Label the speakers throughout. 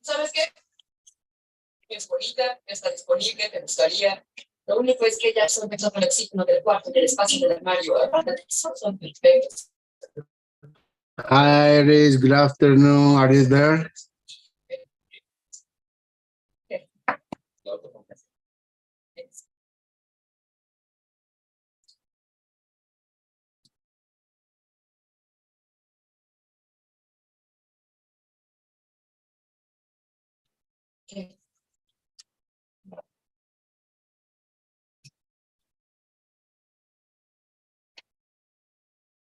Speaker 1: ¿Sabes qué? Es bonita, está disponible, te gustaría. Lo único es que ya son pensando en el oxígeno del cuarto, en el espacio del armario. Son perfectos.
Speaker 2: Hi, Iris. Good afternoon. Are you there?
Speaker 1: Okay.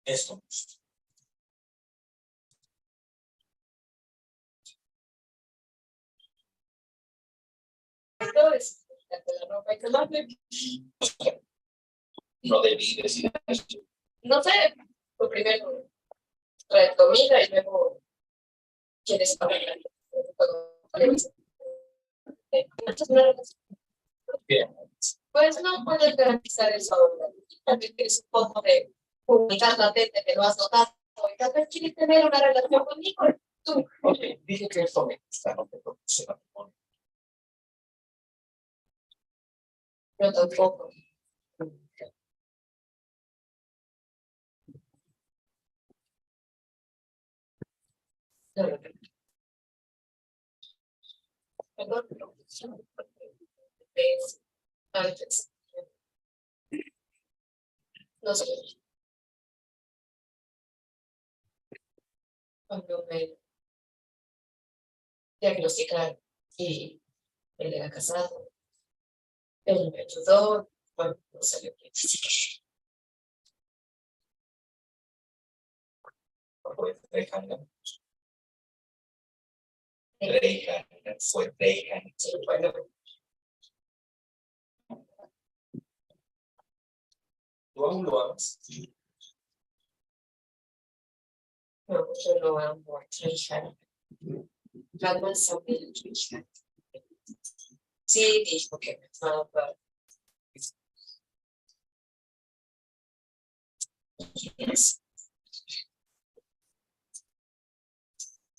Speaker 1: Esto. Esto es la ropa y tomar. No debí decir eso. No sé, lo primero traer comida y luego quieres pagar. Pues no puedes garantizar eso ahora. También tienes un poco de comunicar latente que lo has notado. Y tal vez quieres tener una relación conmigo. Tú. Ok, dije que esto me gusta, no te propuse matrimonio. Yo tampoco. Perdón, antes. No sé. Cuando me diagnosticaron y él era casado, él me ayudó, bueno, no salió bien. Fue Reagan, sí, bueno. ¿Tú aún lo amas? No, yo lo amo a Reagan. La más sabía Reagan. Sí, dijo que me amaba. Yes.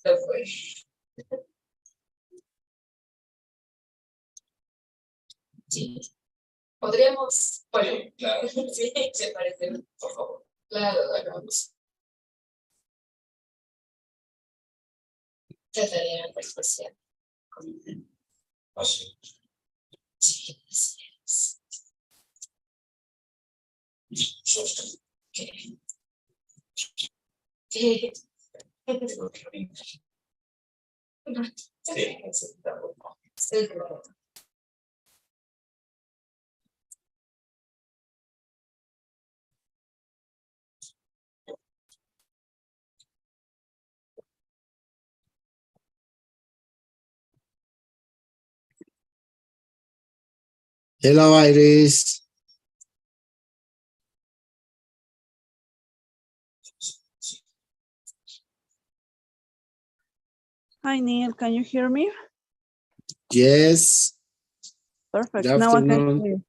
Speaker 1: Lo fue. Sí. Podríamos, bueno, claro. Sí, se parece, por favor. Claro, hagamos. Trataría algo especial. Así. Sí, así es. ¿Qué? ¿Qué? Sí, sí, claro.
Speaker 2: Hello, Iris.
Speaker 3: Hi, Neil. Can you hear me?
Speaker 2: Yes.
Speaker 3: Perfect.
Speaker 2: Good
Speaker 3: Now I can
Speaker 2: afternoon.
Speaker 3: hear you.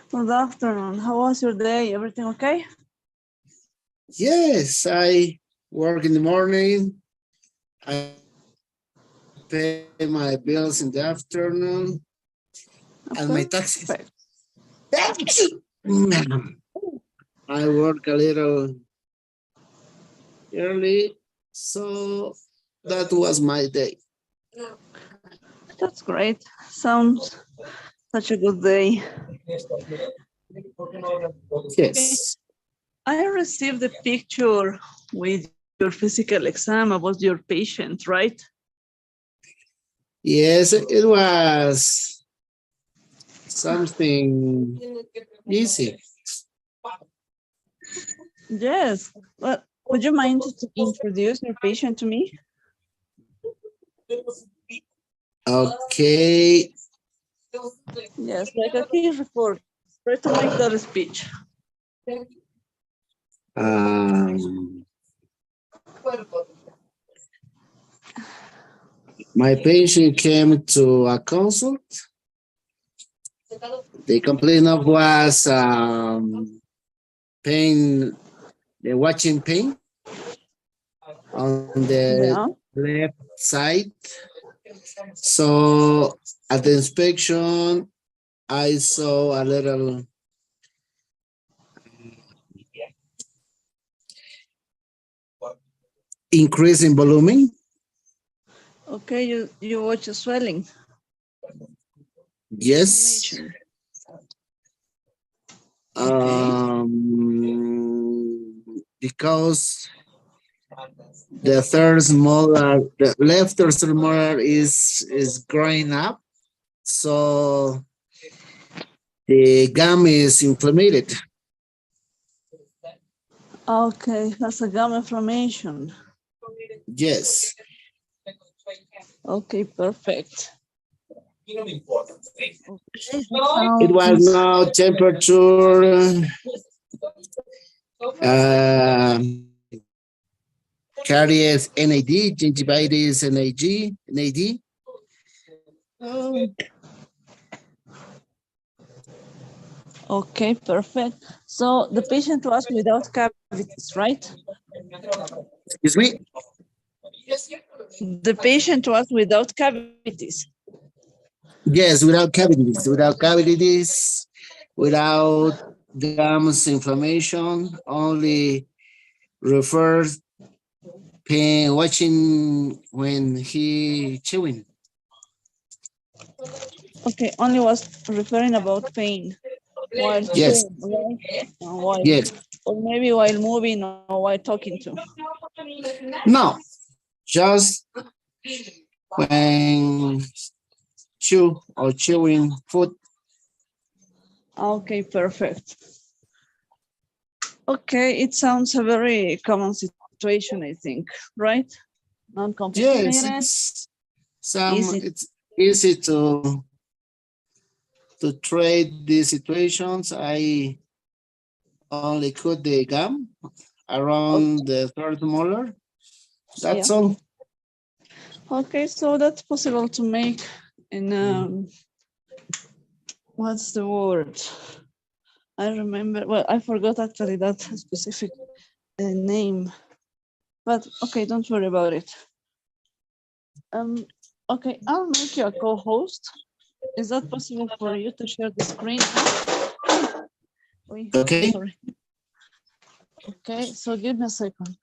Speaker 3: Good afternoon. How was your day? Everything okay?
Speaker 2: Yes, I work in the morning. I pay my bills in the afternoon and my taxes.
Speaker 3: Perfect.
Speaker 2: I work a little early, so that was my day.
Speaker 3: That's great. Sounds such a good day.
Speaker 2: Yes.
Speaker 3: I received a picture with your physical exam about your patient, right?
Speaker 2: Yes, it was something easy.
Speaker 3: Yes. Well, would you mind to introduce your patient to me?
Speaker 2: Okay.
Speaker 3: Yes, like a key report. Try to make that a speech.
Speaker 2: My patient came to a consult. The complaint of was pain, the watching pain on the left side. So at the inspection, I saw a little increase in volume.
Speaker 3: Okay, you watch a swelling.
Speaker 2: Yes.
Speaker 3: Inflammation.
Speaker 2: Because the left third molar is growing up, so the gum is inflamed.
Speaker 3: Okay, that's a gum inflammation.
Speaker 2: Yes.
Speaker 3: Okay, perfect. Okay,
Speaker 2: It was no temperature, caries NAD, gingivitis NAD.
Speaker 3: Okay, perfect. So the patient was without cavities, right?
Speaker 2: Excuse me?
Speaker 3: The patient was without cavities.
Speaker 2: Yes, without gums inflammation, only refers pain watching when he chewing.
Speaker 3: Okay, only was referring about pain while
Speaker 2: Yes,
Speaker 3: chewing, right? While,
Speaker 2: yes.
Speaker 3: or maybe while moving or while talking to.
Speaker 2: No, just when chewing food.
Speaker 3: Okay, perfect. Okay, it sounds a very common situation, I think, right?
Speaker 2: Yes,
Speaker 3: Non-complicated, easy.
Speaker 2: it's easy to trade these situations. I only cut the gum around the third molar.
Speaker 3: Yeah.
Speaker 2: That's all.
Speaker 3: Okay, so that's possible to make in what's the word? I remember, well, I forgot actually that specific name, but okay, don't worry about it. Okay, I'll make you a co-host. Is that possible for you to share the screen? Wait,
Speaker 2: Okay.
Speaker 3: sorry. Okay, so give me a second.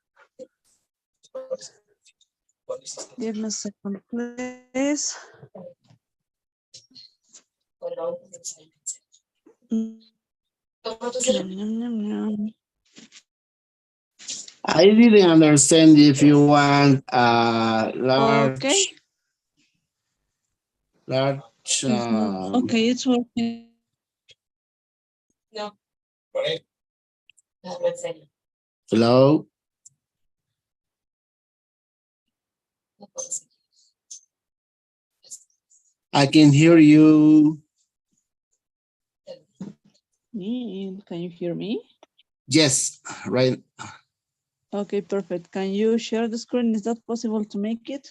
Speaker 3: Give me a second, please.
Speaker 2: I didn't understand if you want large,
Speaker 3: Okay.
Speaker 2: large.
Speaker 3: Okay, it's working.
Speaker 2: Hello. I can hear you.
Speaker 3: Can you hear me?
Speaker 2: Yes, right.
Speaker 3: Okay, perfect. Can you share the screen? Is that possible to make it?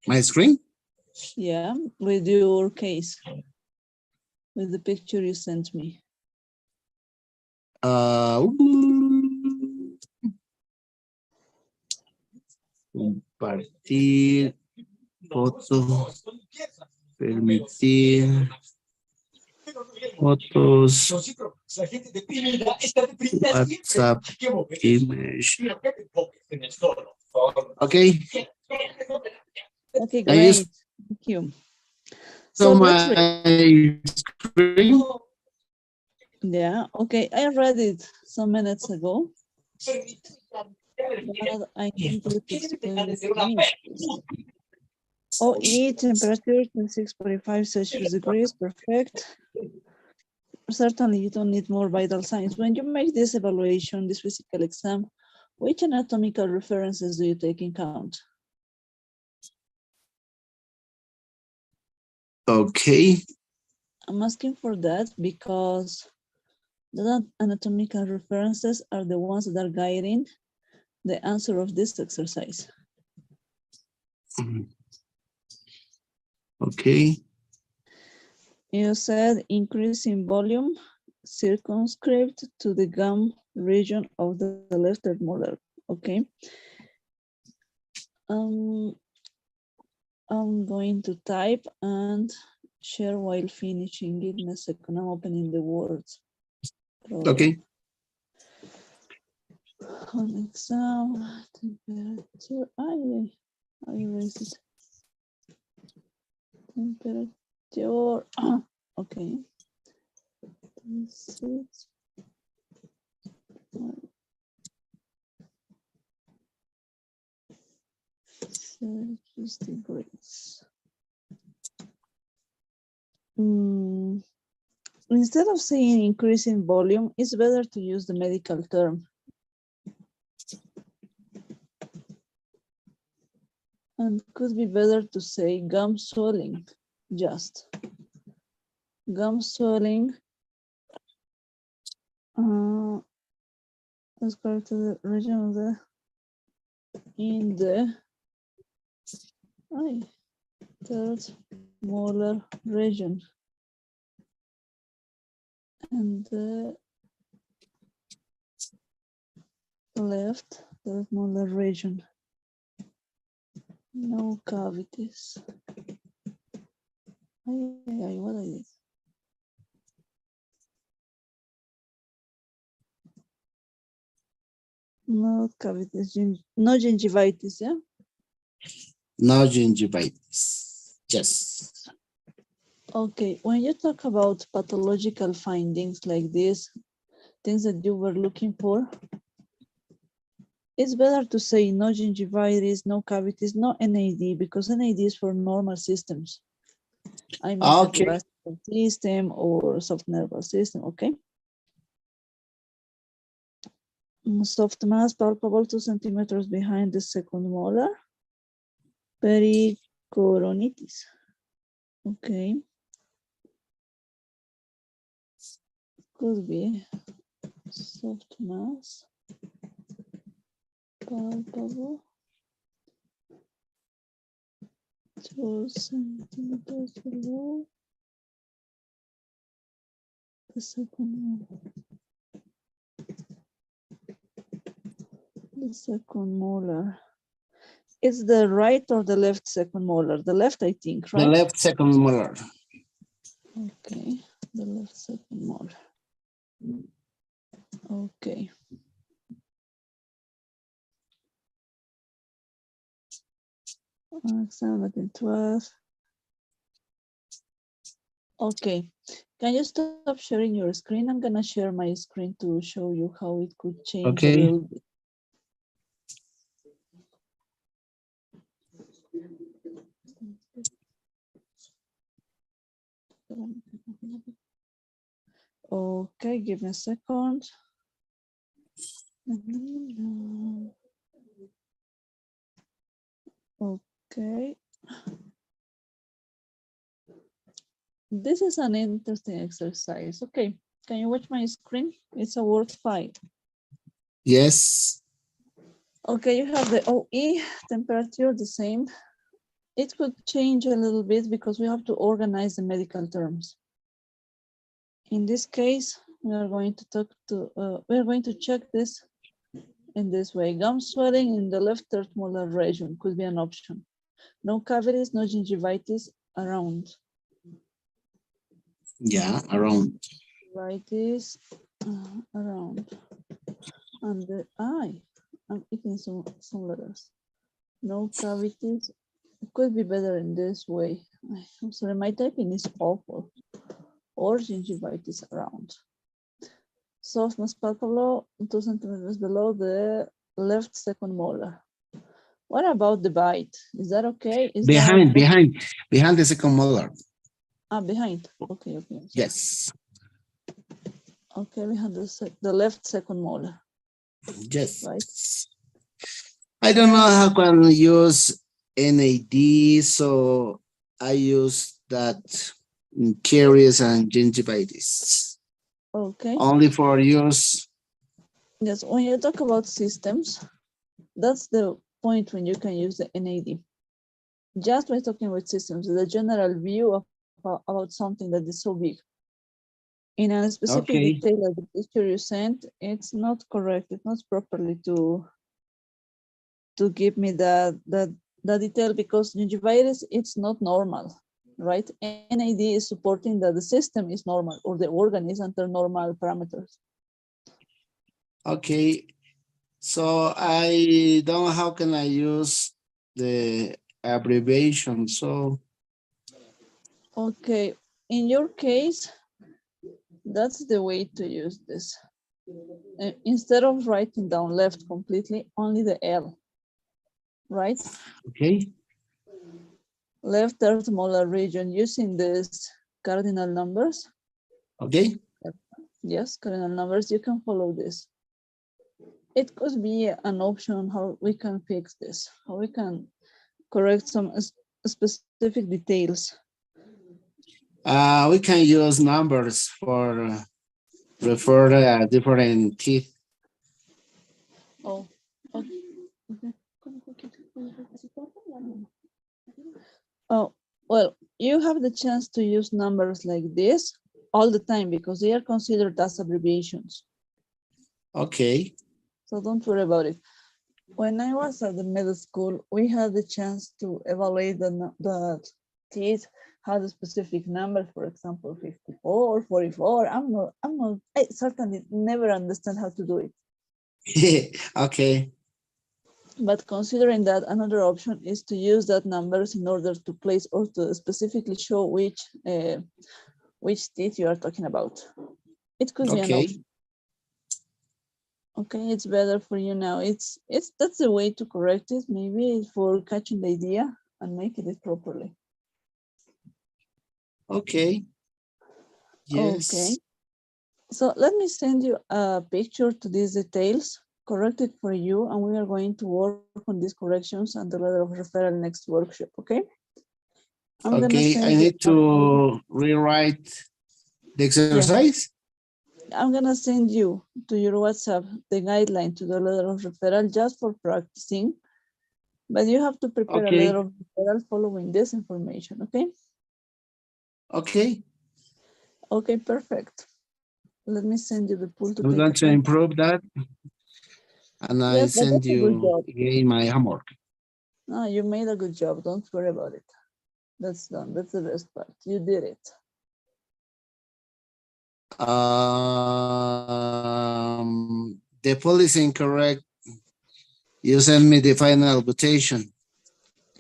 Speaker 2: My screen?
Speaker 3: Yeah, with your case, with the picture you sent me.
Speaker 2: Compartir foto, permitir fotos, WhatsApp image. Okay.
Speaker 3: Okay,
Speaker 2: Can you
Speaker 3: great. Thank you.
Speaker 2: so
Speaker 3: So let's read.
Speaker 2: my screen?
Speaker 3: Yeah, okay. I read it some minutes ago. But I need you to explain it to me, please. OE temperature 26.5 Celsius degrees, perfect. Certainly you don't need more vital signs. When you make this evaluation, this physical exam, which anatomical references do you take in count?
Speaker 2: Okay.
Speaker 3: I'm asking for that because the anatomical references are the ones that are guiding the answer of this exercise.
Speaker 2: Okay.
Speaker 3: You said increase in volume circumscribed to the gum region of the left third molar. Okay. I'm going to type and share while finishing. Give me a second. I'm opening the words.
Speaker 2: Okay.
Speaker 3: On exam, temperature. I erased it. Temperature. Okay. This is 30 degrees. Instead of saying increase in volume, it's better to use the medical term. And could be better to say gum swelling, just. Gum swelling. Let's go to the region of the, in the third molar region. And the left third molar region. No cavities. What I did? No cavities, no gingivitis, yeah?
Speaker 2: No gingivitis. Yes.
Speaker 3: Okay, when you talk about pathological findings like this, things that you were looking for, it's better to say no gingivitis, no cavities, no NAD, because NAD is for normal systems. I mean,
Speaker 2: Okay.
Speaker 3: cardiovascular system or soft nervous system, okay? Soft mass palpable 2 centimeters behind the second molar. Pericoronitis. Okay. Could be soft mass palpable 2 centimeters below the second molar. The second molar. It's the right or the left second molar? The left, I think, right?
Speaker 2: The left second molar.
Speaker 3: Okay, the left second molar. Okay. Exam 12. Okay, can you stop sharing your screen? I'm gonna share my screen to show you how it could change a
Speaker 2: Okay.
Speaker 3: little bit. Okay, give me a second. Okay. This is an interesting exercise. Okay, can you watch my screen? It's a word file.
Speaker 2: Yes.
Speaker 3: Okay, you have the OE, temperature the same. It could change a little bit because we have to organize the medical terms. In this case, we are going to check this in this way. Gum swelling in the left third molar region could be an option. No cavities, no gingivitis around.
Speaker 2: Yeah, around.
Speaker 3: Gingivitis around. And the eye. I'm eating some letters. No cavities. It could be better in this way. I'm sorry, my typing is awful. Or gingivitis around. Softness palpable 2 centimeters below the left second molar. What about the bite? Is that okay? Is
Speaker 2: Behind
Speaker 3: that
Speaker 2: the second molar.
Speaker 3: Behind. Okay.
Speaker 2: Yes.
Speaker 3: Okay, behind the left second molar.
Speaker 2: Yes.
Speaker 3: Right.
Speaker 2: I don't know how can use NAD, so I use that in caries and gingivitis.
Speaker 3: Okay.
Speaker 2: Only for use.
Speaker 3: Yes, when you talk about systems, that's the point when you can use the NAD. Just by talking about systems, the general view about something that is so big. In a specific detail like the picture you sent, it's not correct. It's not properly to give me that the detail because gingivitis, it's not normal, right? NAD is supporting that the system is normal or the organ is under normal parameters.
Speaker 2: Okay. So I don't know how can I use the abbreviation. So
Speaker 3: Okay, in your case, that's the way to use this. Instead of writing down left completely, only the L, right?
Speaker 2: okay.
Speaker 3: Left third molar region using this cardinal numbers.
Speaker 2: Okay.
Speaker 3: Yes, cardinal numbers, you can follow this. It could be an option how we can fix this, how we can correct some specific details.
Speaker 2: We can use numbers for refer different teeth.
Speaker 3: Oh, okay. Oh, well, you have the chance to use numbers like this all the time because they are considered as abbreviations.
Speaker 2: Okay.
Speaker 3: So don't worry about it. When I was at the middle school, we had the chance to evaluate the teeth had a specific number, for example, 54, 44. I certainly never understand how to do it.
Speaker 2: Okay.
Speaker 3: But considering that, another option is to use that numbers in order to place or to specifically show which teeth you are talking about. It could be an
Speaker 2: Okay.
Speaker 3: option. Okay, it's better for you now. That's the way to correct it, maybe for catching the idea and making it properly.
Speaker 2: Okay. Yes.
Speaker 3: Okay. So let me send you a picture to these details, correct it for you, and we are going to work on these corrections and the letter of referral next workshop, okay?
Speaker 2: Okay, I need to rewrite the exercise.
Speaker 3: Yeah. I'm gonna send you to your WhatsApp the guideline to the letter of referral just for practicing, but you have to prepare a letter of referral following this information, okay?
Speaker 2: Okay.
Speaker 3: Okay, perfect. Let me send you the pool to
Speaker 2: I'm going to improve that. And I send you again my homework.
Speaker 3: No, you made a good job. Don't worry about it. That's done. That's the best part. You did it.
Speaker 2: The poll is incorrect. You send me the final quotation.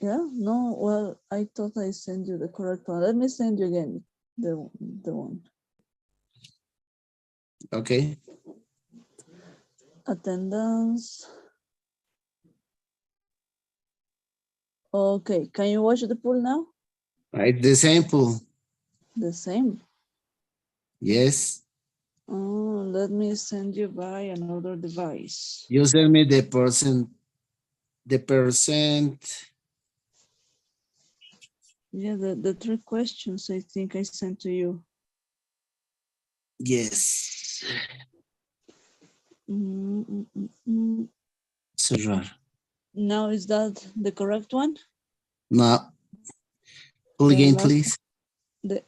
Speaker 3: Yeah, no, well, I thought I sent you the correct one. Let me send you again the one.
Speaker 2: Okay.
Speaker 3: Attendance. Okay, can you watch the pool now?
Speaker 2: Right, the same pool.
Speaker 3: The same.
Speaker 2: Yes.
Speaker 3: Oh, let me send you by another device.
Speaker 2: You send me the percent.
Speaker 3: Yeah, the 3 questions I think I sent to you.
Speaker 2: Yes. So
Speaker 3: now, is that the correct one?
Speaker 2: No. Pull again, please.
Speaker 3: The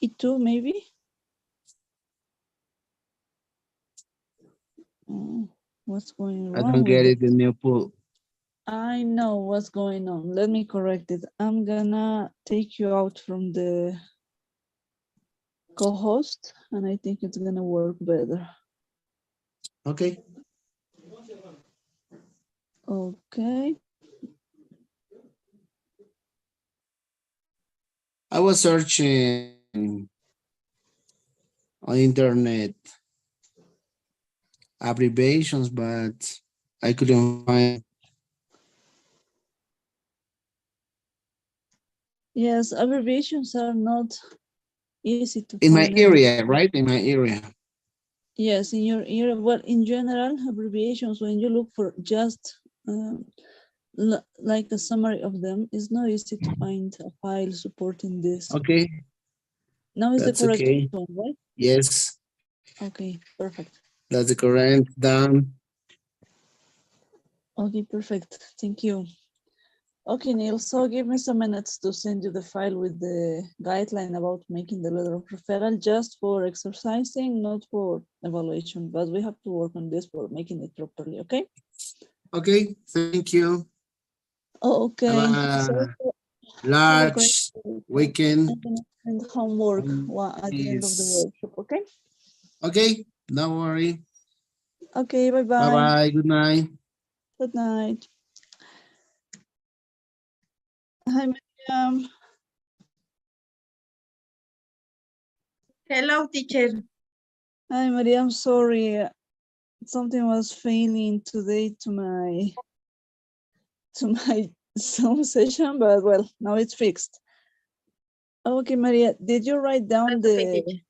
Speaker 3: E2 maybe? What's going wrong?
Speaker 2: I don't get it, the new pool.
Speaker 3: I know what's going on. Let me correct it. I'm gonna take you out from the co-host, and I think it's gonna work better.
Speaker 2: Okay.
Speaker 3: Okay.
Speaker 2: I was searching on internet abbreviations, but I couldn't find.
Speaker 3: Yes, abbreviations are not easy to
Speaker 2: In
Speaker 3: find.
Speaker 2: my area, right? In my area.
Speaker 3: Yes, in your area. Well, in general, abbreviations, when you look for just like a summary of them, it's not easy to find a file supporting this.
Speaker 2: Okay.
Speaker 3: Now is the correct one, right?
Speaker 2: Yes.
Speaker 3: Okay, perfect.
Speaker 2: That's the correct done.
Speaker 3: Okay, perfect. Thank you. Okay, Neil, so give me some minutes to send you the file with the guideline about making the letter of referral just for exercising, not for evaluation, but we have to work on this for making it properly, okay?
Speaker 2: Okay, thank you.
Speaker 3: Okay.
Speaker 2: Have
Speaker 3: So
Speaker 2: a
Speaker 3: have a great
Speaker 2: large
Speaker 3: day.
Speaker 2: weekend.
Speaker 3: I'm gonna send homework at the end of the
Speaker 2: Peace.
Speaker 3: workshop. Okay.
Speaker 2: Okay, don't worry.
Speaker 3: Okay. Bye bye.
Speaker 2: Bye-bye. Good night.
Speaker 3: Good night. Hi, Miriam.
Speaker 4: Hello, teacher.
Speaker 3: Hi, Miriam. Sorry, something was failing today to my Zoom session, but well, now it's fixed. Okay, Maria, did you write down
Speaker 4: That's okay, teacher.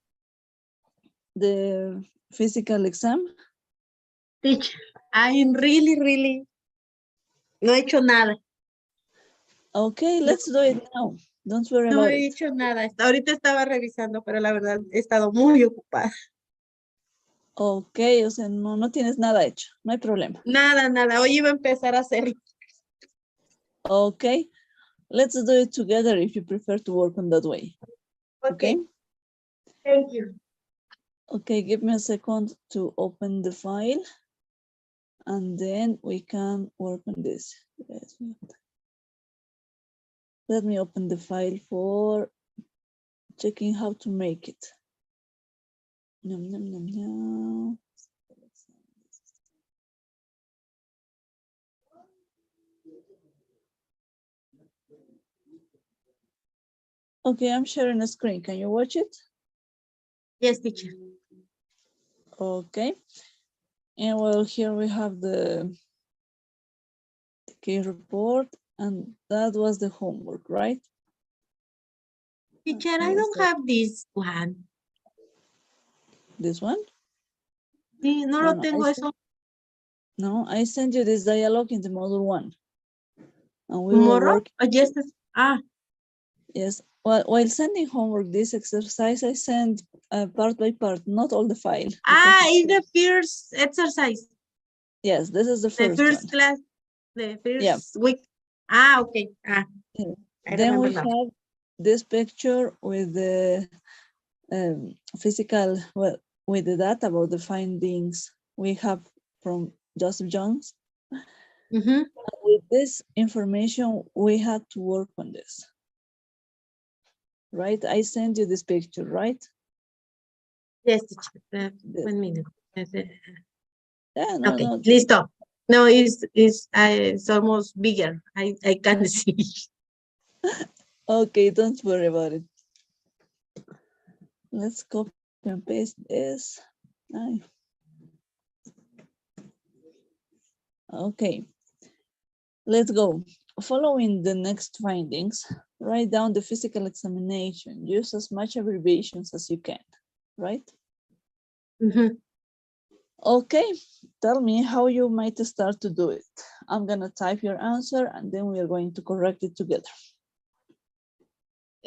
Speaker 3: the physical exam?
Speaker 4: Teacher, I'm really no he hecho nada.
Speaker 3: Okay, let's do it now. Don't worry
Speaker 4: No
Speaker 3: about
Speaker 4: he
Speaker 3: it.
Speaker 4: hecho nada. Ahorita estaba revisando, pero la verdad he estado muy ocupada.
Speaker 3: Okay, o sea, no tienes nada hecho, no hay problema.
Speaker 4: Nada. Hoy iba a empezar a hacerlo.
Speaker 3: Okay, let's do it together if you prefer to work on that way. Okay?
Speaker 4: Thank you.
Speaker 3: Okay, give me a second to open the file and then we can work on this. Let me open the file for checking how to make it. Nom, nom, nom, nom. Okay, I'm sharing a screen. Can you watch it?
Speaker 4: Yes, teacher.
Speaker 3: Okay. And well, here we have the case report, and that was the homework, right?
Speaker 4: Teacher, I
Speaker 3: Yes,
Speaker 4: don't have this one.
Speaker 3: this one?
Speaker 4: Sí, no lo tengo eso.
Speaker 3: No, I sent you this dialogue in the module 1. And we will
Speaker 4: Tomorrow?
Speaker 3: work.
Speaker 4: Yes.
Speaker 3: Yes, well, while sending homework, this exercise, I send part by part, not all the file.
Speaker 4: In the first exercise.
Speaker 3: Yes, this is the
Speaker 4: The
Speaker 3: first
Speaker 4: first
Speaker 3: one.
Speaker 4: class. The first
Speaker 3: Yeah.
Speaker 4: week. Okay.
Speaker 3: Yeah.
Speaker 4: I
Speaker 3: Then we
Speaker 4: remember now.
Speaker 3: have this picture with the physical, well, with the data about the findings we have from Joseph Jones. With this information, we had to work on this. Right? I sent you this picture, right?
Speaker 4: Yes, teacher. 1 minute.
Speaker 3: Yeah, no,
Speaker 4: Okay,
Speaker 3: no.
Speaker 4: listo. No, it's almost bigger. I can see.
Speaker 3: Okay, don't worry about it. Let's copy and paste this. Okay, let's go. Following the next findings, write down the physical examination. Use as much abbreviations as you can, right? Okay, tell me how you might start to do it. I'm gonna type your answer and then we are going to correct it together.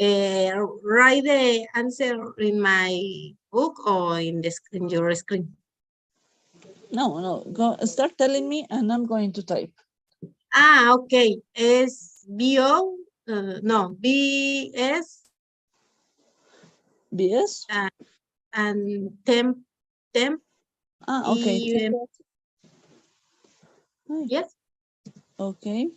Speaker 4: Write the answer in my book or in your screen?
Speaker 3: No, go start telling me and I'm going to type.
Speaker 4: Okay. Es BO, no, BS.
Speaker 3: BS?
Speaker 4: And temp.
Speaker 3: Okay.
Speaker 4: Yes.
Speaker 3: Okay.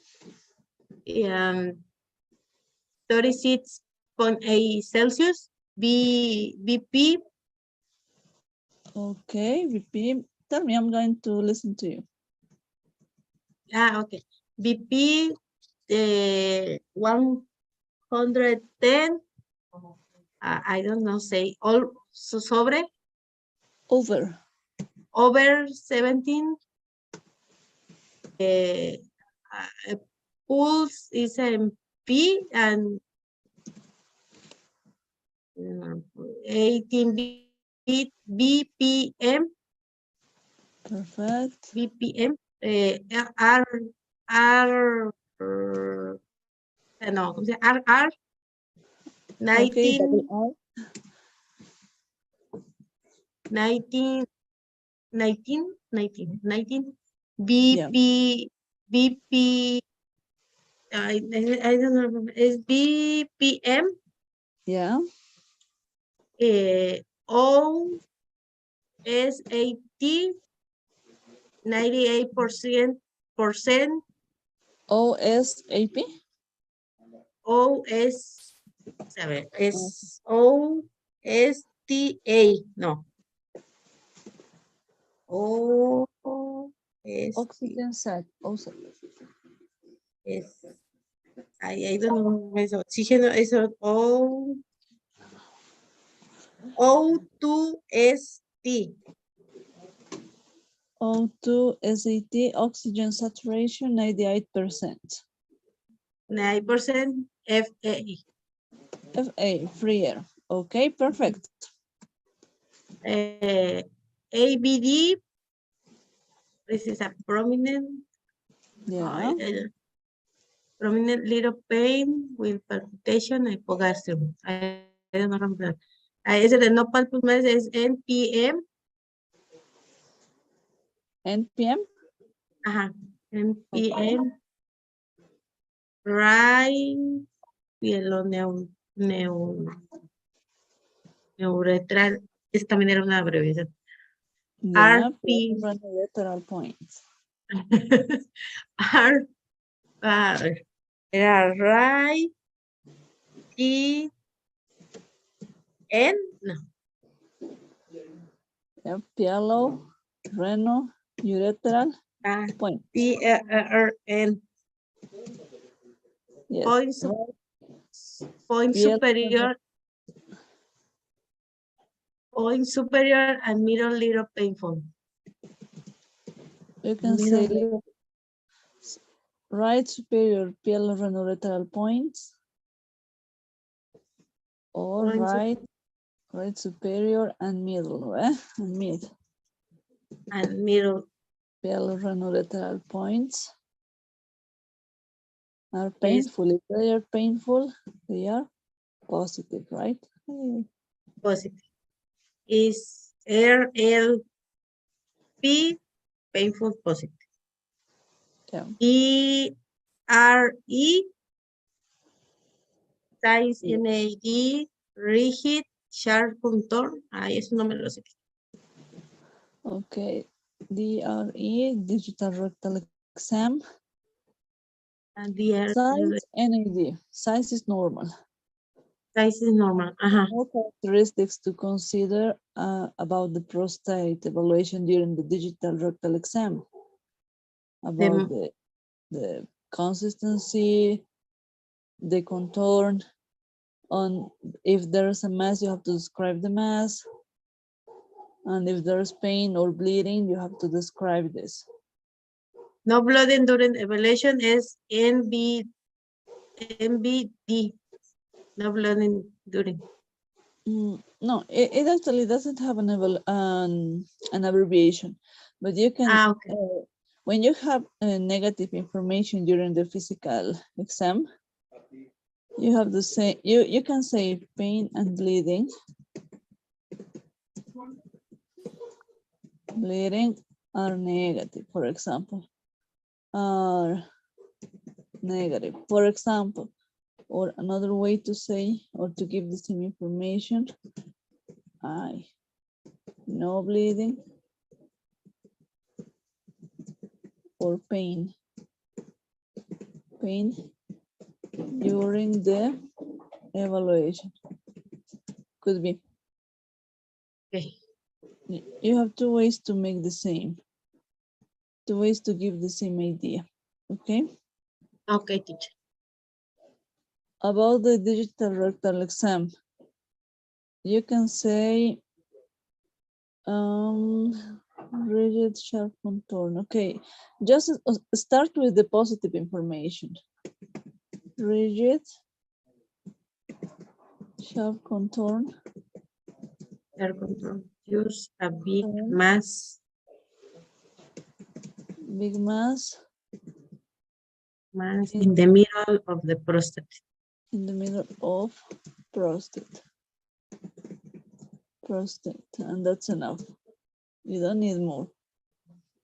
Speaker 4: 36.8 Celsius. BP.
Speaker 3: Okay, BP. Tell me, I'm going to listen to you.
Speaker 4: Okay. BP 110. I don't know, say all sobre. Over 17. Pulse is in P and 18 BPM.
Speaker 3: Perfect.
Speaker 4: BPM. RR 19.
Speaker 3: Okay,
Speaker 4: 19 BP. I don't know. Is BPM?
Speaker 3: Yeah.
Speaker 4: OSAT 98%.
Speaker 3: OSAP?
Speaker 4: OS, a ver, es OSTA, no.
Speaker 3: Oxygen sat.
Speaker 4: Es, I don't know, es oxígeno, eso, O2ST.
Speaker 3: O2 SAT, oxygen saturation 98%.
Speaker 4: 9% FAE.
Speaker 3: FA, free air. Okay, perfect.
Speaker 4: ABD, this is a prominent,
Speaker 3: Yeah.
Speaker 4: prominent little pain with palpitation, hypogastrium. I don't know how to. Ese de no palpable es NPM.
Speaker 3: NPM?
Speaker 4: Ajá, NPM. Right, neuretral. Esa también era una abreviación.
Speaker 3: Yeah,
Speaker 4: RP.
Speaker 3: lateral points.
Speaker 4: Era right. N, no.
Speaker 3: Yeah, pialo, reno, ureteral point.
Speaker 4: PRN.
Speaker 3: Yes.
Speaker 4: Point superior. Point superior and middle little painful.
Speaker 3: You can say right superior pielorhenolateral points or
Speaker 4: Point
Speaker 3: right superior and middle, and mid.
Speaker 4: And middle.
Speaker 3: Pielorhenolateral points are
Speaker 4: Yes.
Speaker 3: painful. If they are painful, they are positive, right?
Speaker 4: Positive. Is RLP painful positive.
Speaker 3: Yeah.
Speaker 4: ERE size NAD rigid sharp contour. Ay, eso no me lo sé.
Speaker 3: Okay. DRE, digital rectal exam.
Speaker 4: And the
Speaker 3: Size NAD. Size is normal.
Speaker 4: size is normal. Ajá.
Speaker 3: No characteristics to consider about the prostate evaluation during the digital rectal exam. About the consistency, the contour, on if there's a mass, you have to describe the mass. And if there's pain or bleeding, you have to describe this.
Speaker 4: No blooding during evaluation is NBD. No blooding during.
Speaker 3: No, it actually doesn't have an abbreviation, but you can,
Speaker 4: Okay.
Speaker 3: when you have negative information during the physical exam, you have to say, you can say pain and bleeding. Bleeding are negative, for example, are negative, for example. Or another way to say, or to give the same information, no bleeding or pain during the evaluation. Could be.
Speaker 4: Okay.
Speaker 3: You have two ways to make the same. Two ways to give the same idea. Okay.
Speaker 4: Okay, teacher.
Speaker 3: About the digital rectal exam, you can say rigid sharp contour. Okay, just start with the positive information. Rigid sharp contour.
Speaker 4: Use a big mass.
Speaker 3: Big mass.
Speaker 4: Mass in the middle of the prostate.
Speaker 3: In the middle of prostate. And that's enough. You don't need more.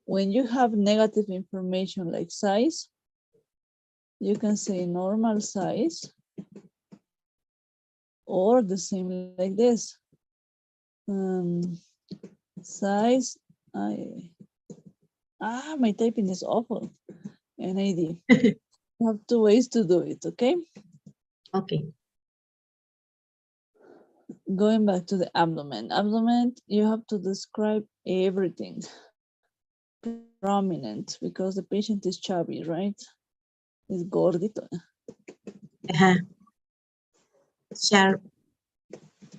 Speaker 3: When you have negative information like size, you can say normal size or the same like this. Size, my typing is awful. NAD. You have two ways to do it, okay?
Speaker 4: Okay.
Speaker 3: Going back to the abdomen. Abdomen, you have to describe everything. Prominent, because the patient is chubby, right? Is gordito.
Speaker 4: Sharp.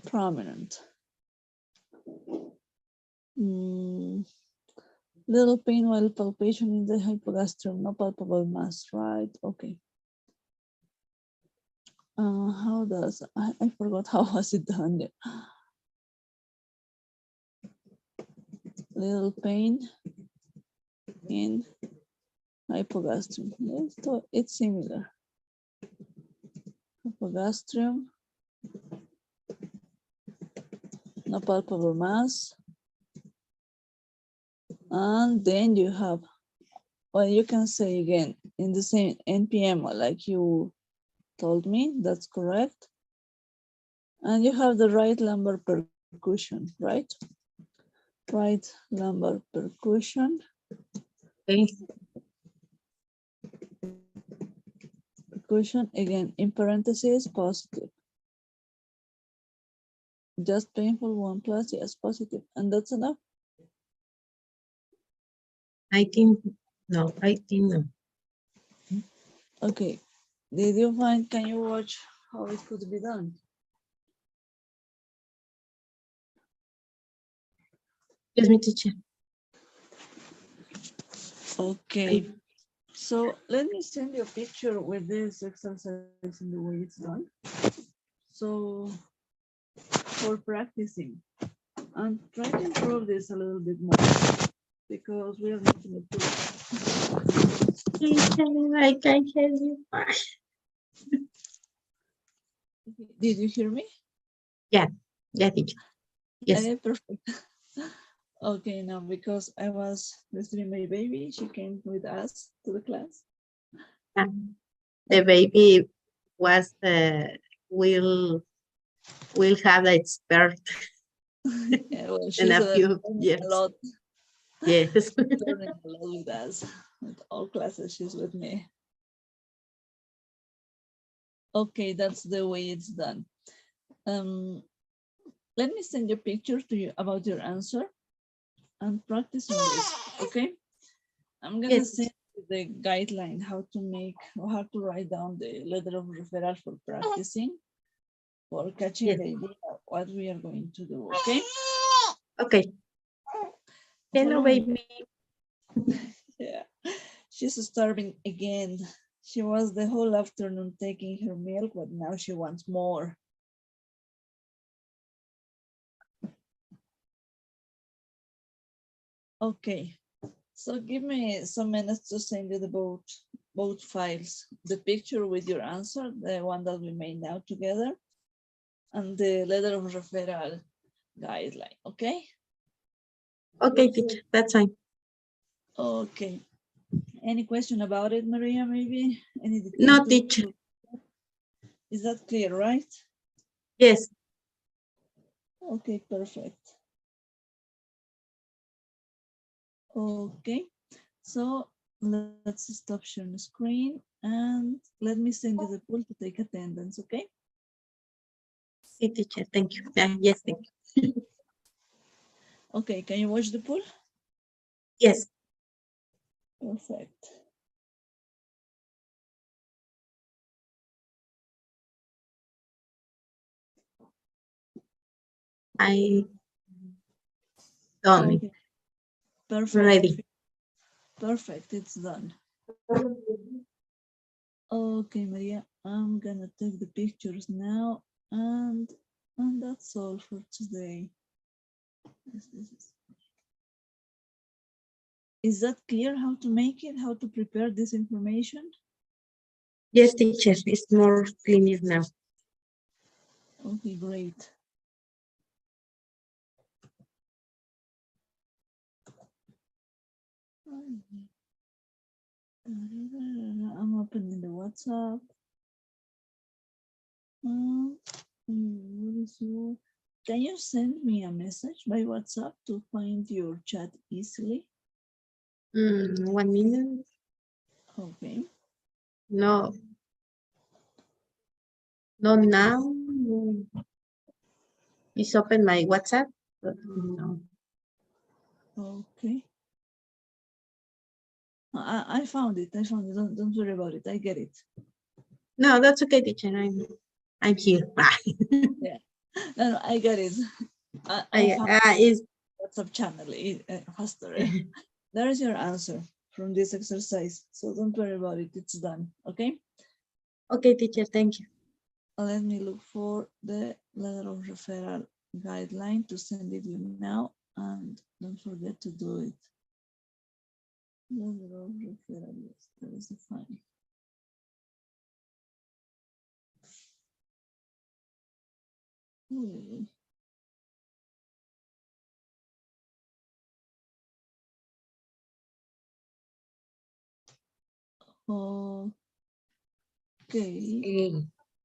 Speaker 3: Prominent. Little pain while palpation in the hypogastrium, no palpable mass, right? Okay. How does, I forgot how was it done there. Little pain in hypogastrium. It's similar. Hypogastrium, no palpable mass. And then you have, well, you can say again in the same NPM like you told me, that's correct. And you have the right lumbar percussion, right? Right lumbar percussion.
Speaker 4: Okay.
Speaker 3: Percussion, again, in parentheses, positive. Just painful 1+, yes, positive. And that's enough.
Speaker 4: I think no.
Speaker 3: Okay. Did you find, can you watch how it could be done?
Speaker 4: Yes, me teacher.
Speaker 3: Okay. So let me send you a picture with this exercise and the way it's done. So for practicing, and try to improve this a little bit more because we are making it too.
Speaker 4: I can't hear you.
Speaker 3: Did you hear me?
Speaker 4: Yeah, teacher. Yes.
Speaker 3: Perfect. Okay, now because I was visiting my baby, she came with us to the class.
Speaker 4: The baby was will have its birth
Speaker 3: Yeah, well,
Speaker 4: in
Speaker 3: she's
Speaker 4: a few
Speaker 3: learning
Speaker 4: years.
Speaker 3: a lot,
Speaker 4: Yes.
Speaker 3: learning a lot with us. With all classes, she's with me. Okay, that's the way it's done. Let me send a picture to you about your answer and practice on this, okay? I'm gonna
Speaker 4: Yes.
Speaker 3: send you the guideline how to make or how to write down the letter of referral for practicing, for catching
Speaker 4: Yes.
Speaker 3: the idea of what we are going to do, okay?
Speaker 4: Okay. Hello,
Speaker 3: Follow me.
Speaker 4: baby.
Speaker 3: Yeah, she's starving again. She was the whole afternoon taking her milk, but now she wants more. Okay, so give me some minutes to send you the both files, the picture with your answer, the one that we made now together, and the letter of referral guideline, okay?
Speaker 4: Okay, teacher, that's fine.
Speaker 3: Okay. Any question about it, Maria, maybe? Any
Speaker 4: No,
Speaker 3: detail
Speaker 4: teacher.
Speaker 3: Is that clear, right?
Speaker 4: Yes.
Speaker 3: Okay, perfect. Okay, so let's stop sharing the screen and let me send you the poll to take attendance, okay?
Speaker 4: Sí, teacher, thank you. Yes, thank you.
Speaker 3: Okay, can you watch the poll?
Speaker 4: Yes.
Speaker 3: Perfect.
Speaker 4: I done.
Speaker 3: Okay. Perfect.
Speaker 4: Ready.
Speaker 3: Perfect, it's done. Okay, Maria, I'm gonna take the pictures now and that's all for today. Is that clear how to make it, how to prepare this information?
Speaker 4: Yes, teacher, it's more clear now.
Speaker 3: Okay, great. I'm opening the WhatsApp. Can you send me a message by WhatsApp to find your chat easily?
Speaker 4: 1 minute.
Speaker 3: Okay.
Speaker 4: No. Not now. No. It's open my WhatsApp. But no.
Speaker 3: Okay. I found it. I found it. Don't worry about it. I get it.
Speaker 4: No, that's okay, teacher. I'm here.
Speaker 3: No, I get it. I found
Speaker 4: Is
Speaker 3: WhatsApp channel faster. There is your answer from this exercise. So don't worry about it. It's done. Okay.
Speaker 4: okay, teacher. Thank you.
Speaker 3: Let me look for the letter of referral guideline to send it you now, and don't forget to do it. Letter of referral, yes, that is the file. Okay,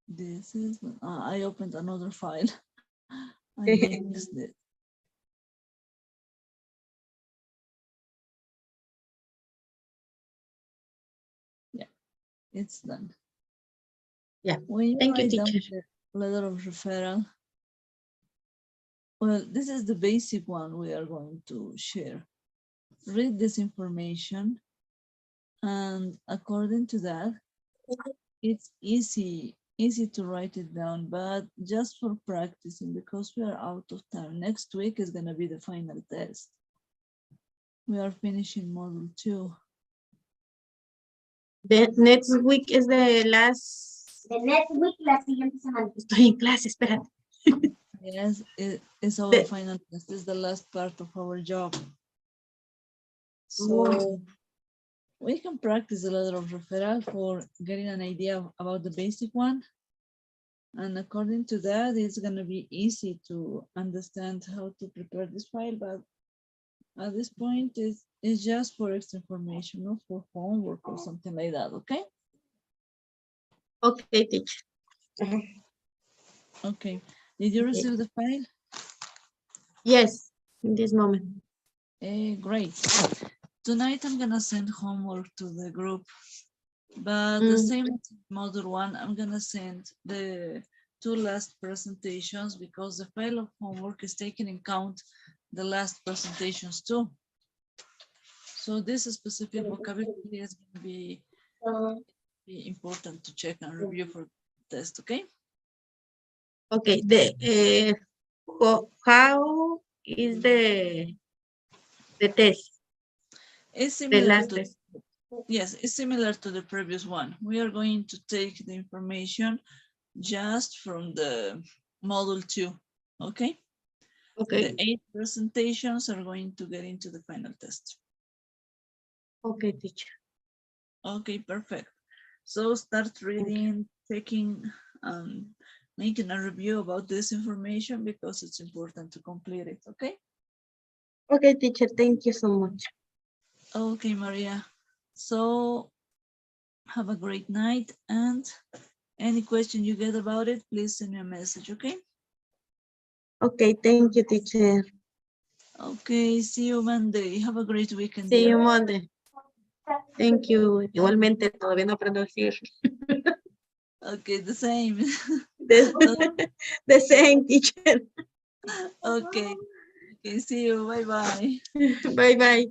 Speaker 3: this is, I opened another file. I mixed it. Yeah, it's done.
Speaker 4: Yeah,
Speaker 3: when you
Speaker 4: thank you,
Speaker 3: write down
Speaker 4: teacher.
Speaker 3: the letter of referral, well, this is the basic one we are going to share. Read this information, and according to that, it's easy to write it down, but just for practicing, because we are out of time. Next week is going to be the final test. We are finishing module 2.
Speaker 4: The next week is the last. The next week, la siguiente semana. Estoy en clase, espérate.
Speaker 3: Yes, it's our final test. This is the last part of our job. So we can practice a letter of referral for getting an idea about the basic one. And according to that, it's going to be easy to understand how to prepare this file. But at this point, it's just for extra information, not for homework or something like that, okay?
Speaker 4: Okay, teacher.
Speaker 3: Okay. Did you receive the file?
Speaker 4: Yes, in this moment.
Speaker 3: Great. Tonight, I'm going to send homework to the group. But the same as module 1, I'm going to send the 2 last presentations, because the file of homework is taking in count the last presentations too. So this specific vocabulary is going to be important to check and review for the test, okay?
Speaker 4: Okay, how is the test?
Speaker 3: It's
Speaker 4: The
Speaker 3: similar
Speaker 4: last
Speaker 3: to,
Speaker 4: test.
Speaker 3: yes, it's similar to the previous one. We are going to take the information just from the module 2, okay?
Speaker 4: Okay.
Speaker 3: The 8 presentations are going to get into the final test.
Speaker 4: Okay, teacher.
Speaker 3: Okay, perfect. So start reading, checking, making a review about this information, because it's important to complete it, okay?
Speaker 4: Okay, teacher, thank you so much.
Speaker 3: Okay, Maria. So have a great night, and any question you get about it, please send me a message, okay?
Speaker 4: Okay, thank you, teacher.
Speaker 3: Okay, see you Monday. Have a great weekend.
Speaker 4: See
Speaker 3: dear.
Speaker 4: you Monday. Thank you. Igualmente, todavía no aprendo a decir.
Speaker 3: Okay, the same.
Speaker 4: The same, teacher.
Speaker 3: Okay. Okay, see you. Bye-bye.
Speaker 4: Bye-bye.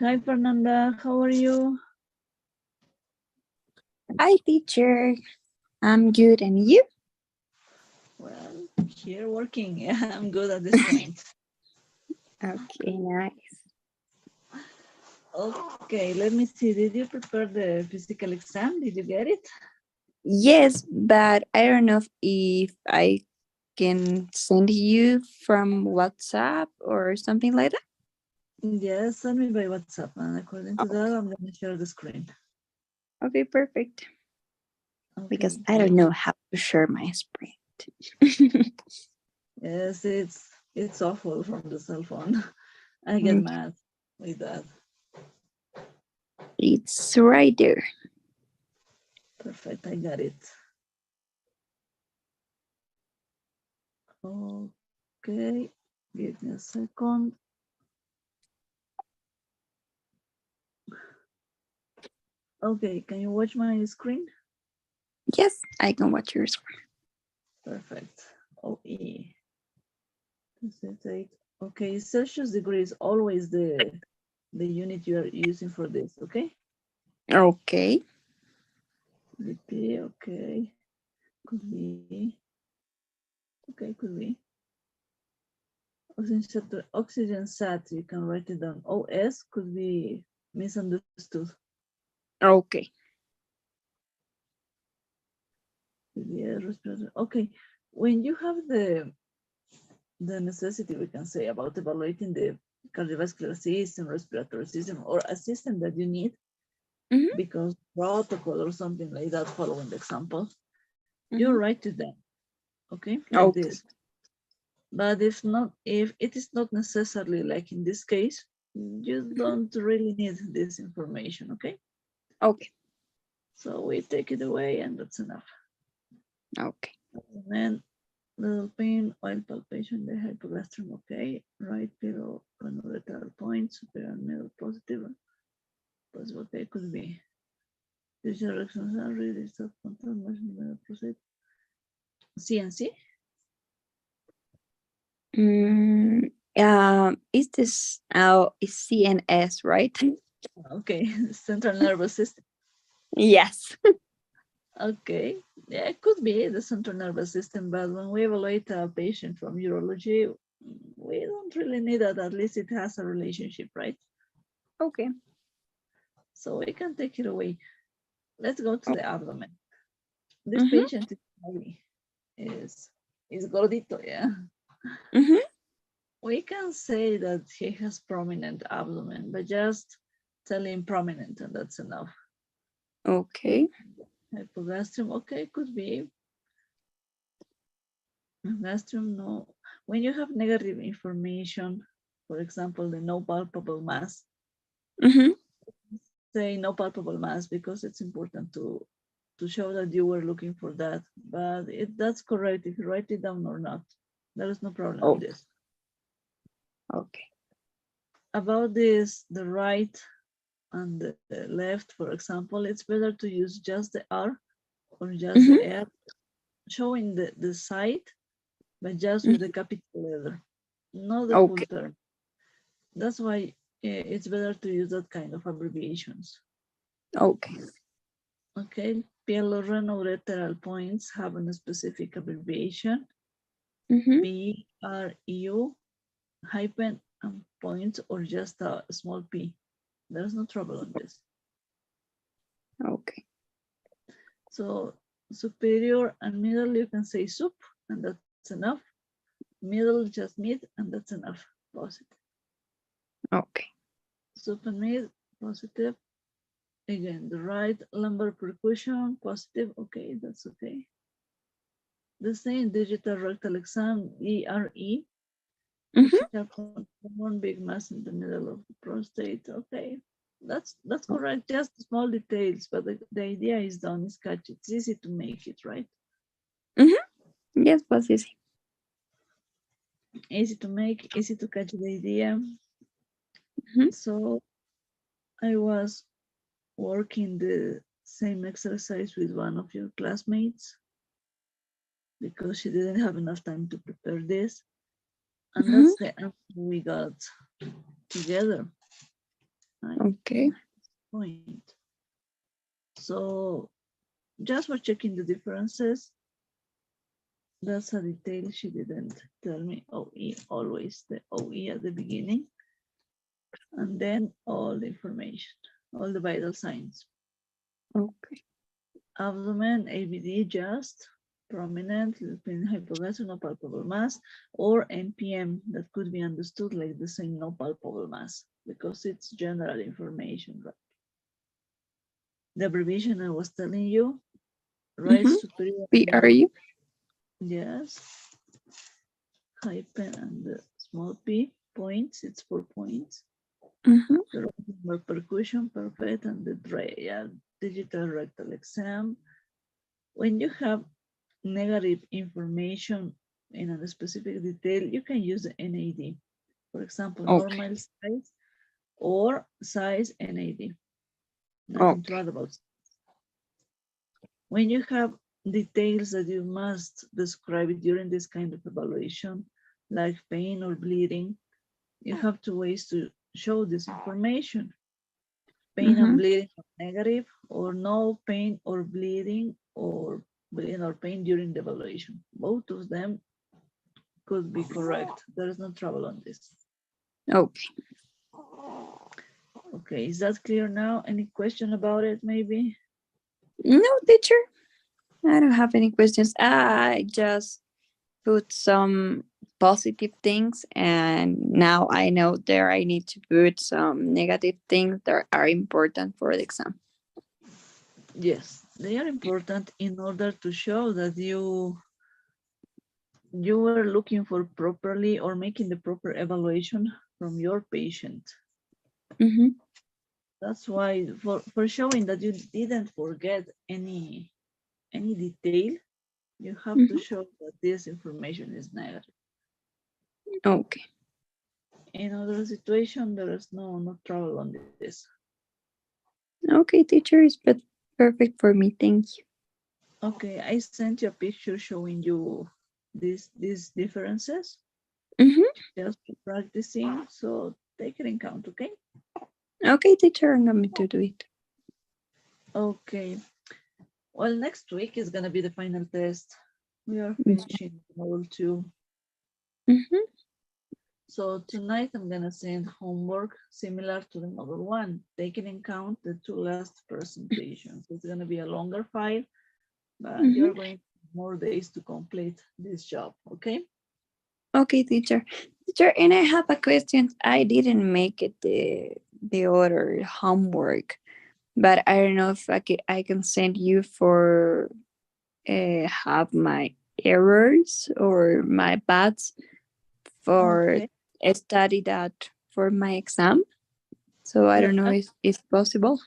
Speaker 3: Hi, Fernanda. How are you?
Speaker 5: Hi, teacher. I'm good, and you?
Speaker 3: Well, here working. Yeah, I'm good at this point.
Speaker 5: Okay, nice.
Speaker 3: Okay, let me see. Did you prepare the physical exam? Did you get it?
Speaker 5: Yes, but I don't know if I can send you from WhatsApp or something like that.
Speaker 3: Yes, send me by WhatsApp. And according to that, I'm going to share the screen.
Speaker 5: Okay, perfect. Because
Speaker 3: Okay,
Speaker 5: I don't know how to share my screen.
Speaker 3: yes, it's awful from the cell phone. I get
Speaker 5: Mm.
Speaker 3: mad with that.
Speaker 5: It's right there.
Speaker 3: Perfect, I got it. Okay, give me a second. Okay, can you watch my screen?
Speaker 5: Yes, I can watch your screen.
Speaker 3: Perfect. OE. Okay, Celsius degree is always the unit you are using for this, okay?
Speaker 5: Okay.
Speaker 3: VP, okay. Could be. Okay, could be. Oxygen sat, you can write it down. OS could be misunderstood.
Speaker 5: Okay.
Speaker 3: Yeah, respiratory. Okay, when you have the necessity, we can say, about evaluating the cardiovascular system, respiratory system, or a system that you need,
Speaker 5: Mhm.
Speaker 3: because protocol or something like that, following the example, you
Speaker 5: Mhm.
Speaker 3: write it down, okay, like
Speaker 5: Okay.
Speaker 3: this. But if it is not necessarily like in this case, you don't really need this information, okay?
Speaker 5: Okay.
Speaker 3: So we take it away and that's enough.
Speaker 5: Okay.
Speaker 3: And then little pain, oil palpation, the hypogastrum, okay. Right below lateral point, superior and middle positive. Possible, okay, could be. Visual erections really stop control, motion, proceed. CNC?
Speaker 5: Is this now is CNS, right?
Speaker 3: Okay, central nervous system.
Speaker 5: Yes.
Speaker 3: Okay, yeah, it could be the central nervous system, but when we evaluate a patient from urology, we don't really need that. At least it has a relationship, right?
Speaker 5: Okay.
Speaker 3: So we can take it away. Let's go to the abdomen. This
Speaker 5: Mhm.
Speaker 3: patient is heavy, is gordito, yeah.
Speaker 5: Mhm.
Speaker 3: We can say that he has prominent abdomen, but just tell him prominent and that's enough.
Speaker 5: Okay.
Speaker 3: Hypogastrum, okay, could be. Gastrum, no. When you have negative information, for example, the no palpable mass,
Speaker 5: Mhm.
Speaker 3: say no palpable mass because it's important to show that you were looking for that. But that's correct if you write it down or not. There is no problem
Speaker 5: Oh.
Speaker 3: with this.
Speaker 5: Okay.
Speaker 3: About this, the right and the left, for example, it's better to use just the R or just the R, showing the site, but just with the capital letter, not the full
Speaker 5: Okay.
Speaker 3: term. That's why it's better to use that kind of abbreviations.
Speaker 5: Okay.
Speaker 3: Okay, pieloreno-ureteral points have a specific abbreviation, PRU hyphen and points, or just a small p. There's no trouble on this.
Speaker 5: Okay.
Speaker 3: So superior and middle, you can say sup, and that's enough. Middle, just mid, and that's enough. Positive.
Speaker 5: Okay.
Speaker 3: Sup and mid, positive. Again, the right lumbar percussion, positive. Okay, that's okay. The same digital rectal exam, ERE. One big mass in the middle of the prostate. Okay, that's correct. Just small details, but the idea is done. Is catch. It's easy to make it, right?
Speaker 5: Yes, was easy.
Speaker 3: Easy to make, easy to catch the idea. So I was working the same exercise with one of your classmates because she didn't have enough time to prepare this. And that's the answer we got together.
Speaker 5: Okay.
Speaker 3: Point. So just for checking the differences, that's a detail she didn't tell me. OE, always the OE at the beginning. And then all the information, all the vital signs.
Speaker 5: Okay.
Speaker 3: Abdomen, ABD, just, prominent, hypogastric, no palpable mass, or NPM that could be understood like the same no palpable mass because it's general information, right? The abbreviation I was telling you, right superior.
Speaker 5: PRU.
Speaker 3: Yes. Hypen and the small p points, it's 4 points. The percussion, perfect, and the digital rectal exam. When you have negative information in a specific detail, you can use the NAD. For example, normal size or size NAD. Nothing to add about. When you have details that you must describe during this kind of evaluation, like pain or bleeding, you have two ways to show this information. Pain and bleeding are negative, or no pain or bleeding, or bleeding or pain during the evaluation. Both of them could be correct. There is no trouble on this.
Speaker 5: Okay.
Speaker 3: Okay, is that clear now? Any question about it, maybe?
Speaker 5: No, teacher. I don't have any questions. I just put some positive things, and now I know there I need to put some negative things that are important for the exam.
Speaker 3: Yes, they are important in order to show that you were looking for properly or making the proper evaluation from your patient. That's why for showing that you didn't forget any detail, you have to show that this information is negative.
Speaker 5: Okay.
Speaker 3: In other situation, there is no trouble on this.
Speaker 5: Okay, teacher, is perfect for me. Thank you.
Speaker 3: Okay, I sent you a picture showing you these differences. Just practicing, so take it in count, okay?
Speaker 5: Okay, teacher, I'm going to do it.
Speaker 3: Okay. Well, next week is gonna be the final test. We are finishing module 2. So tonight I'm gonna send homework similar to the module 1, taking in count the 2 last presentations. It's gonna be a longer file, but you're going to have more days to complete this job, okay?
Speaker 5: Okay, teacher. Teacher, and I have a question. I didn't make it the other homework, but I don't know if I can send you for have my errors or my bads for study that for my exam. So I don't know if it's possible.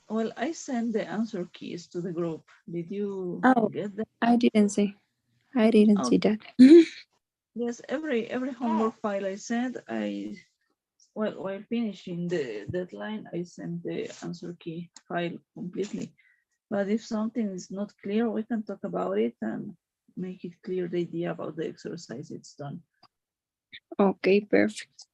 Speaker 3: Well, I sent the answer keys to the group. Did you get them?
Speaker 5: I didn't see. I didn't see that.
Speaker 3: Yes, every homework file I sent, while finishing the deadline, I sent the answer key file completely. But if something is not clear, we can talk about it and make it clear the idea about the exercise it's done.
Speaker 5: Okay, perfect.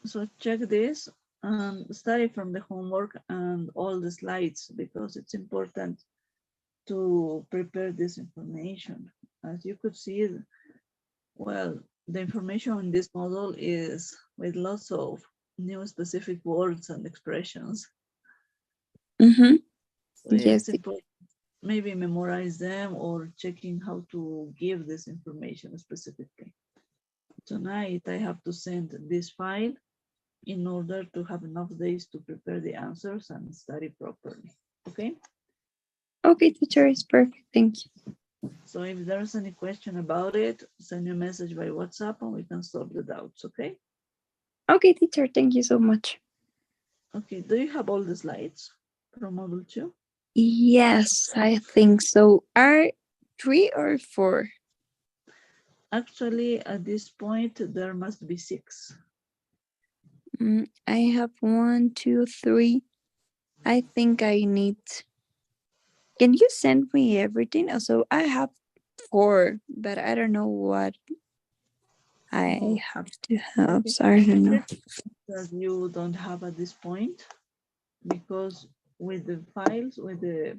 Speaker 3: So check this and study from the homework and all the slides because it's important to prepare this information. As you could see, well, the information in this model is with lots of new specific words and expressions. So yes, it's important. Maybe memorize them or checking how to give this information specifically. Tonight, I have to send this file in order to have enough days to prepare the answers and study properly, okay?
Speaker 5: Okay, teacher, is perfect, thank you.
Speaker 3: So if there's any question about it, send me a message by WhatsApp and we can solve the doubts, okay?
Speaker 5: Okay, teacher, thank you so much.
Speaker 3: Okay, do you have all the slides from module 2?
Speaker 5: Yes, I think so. Are 3 or 4?
Speaker 3: Actually, at this point, there must be 6.
Speaker 5: I have 1, 2, 3. I think I need. Can you send me everything? Also, I have 4, but I don't know what I have to help. So I don't know.
Speaker 3: That you don't have at this point, because with the files, with the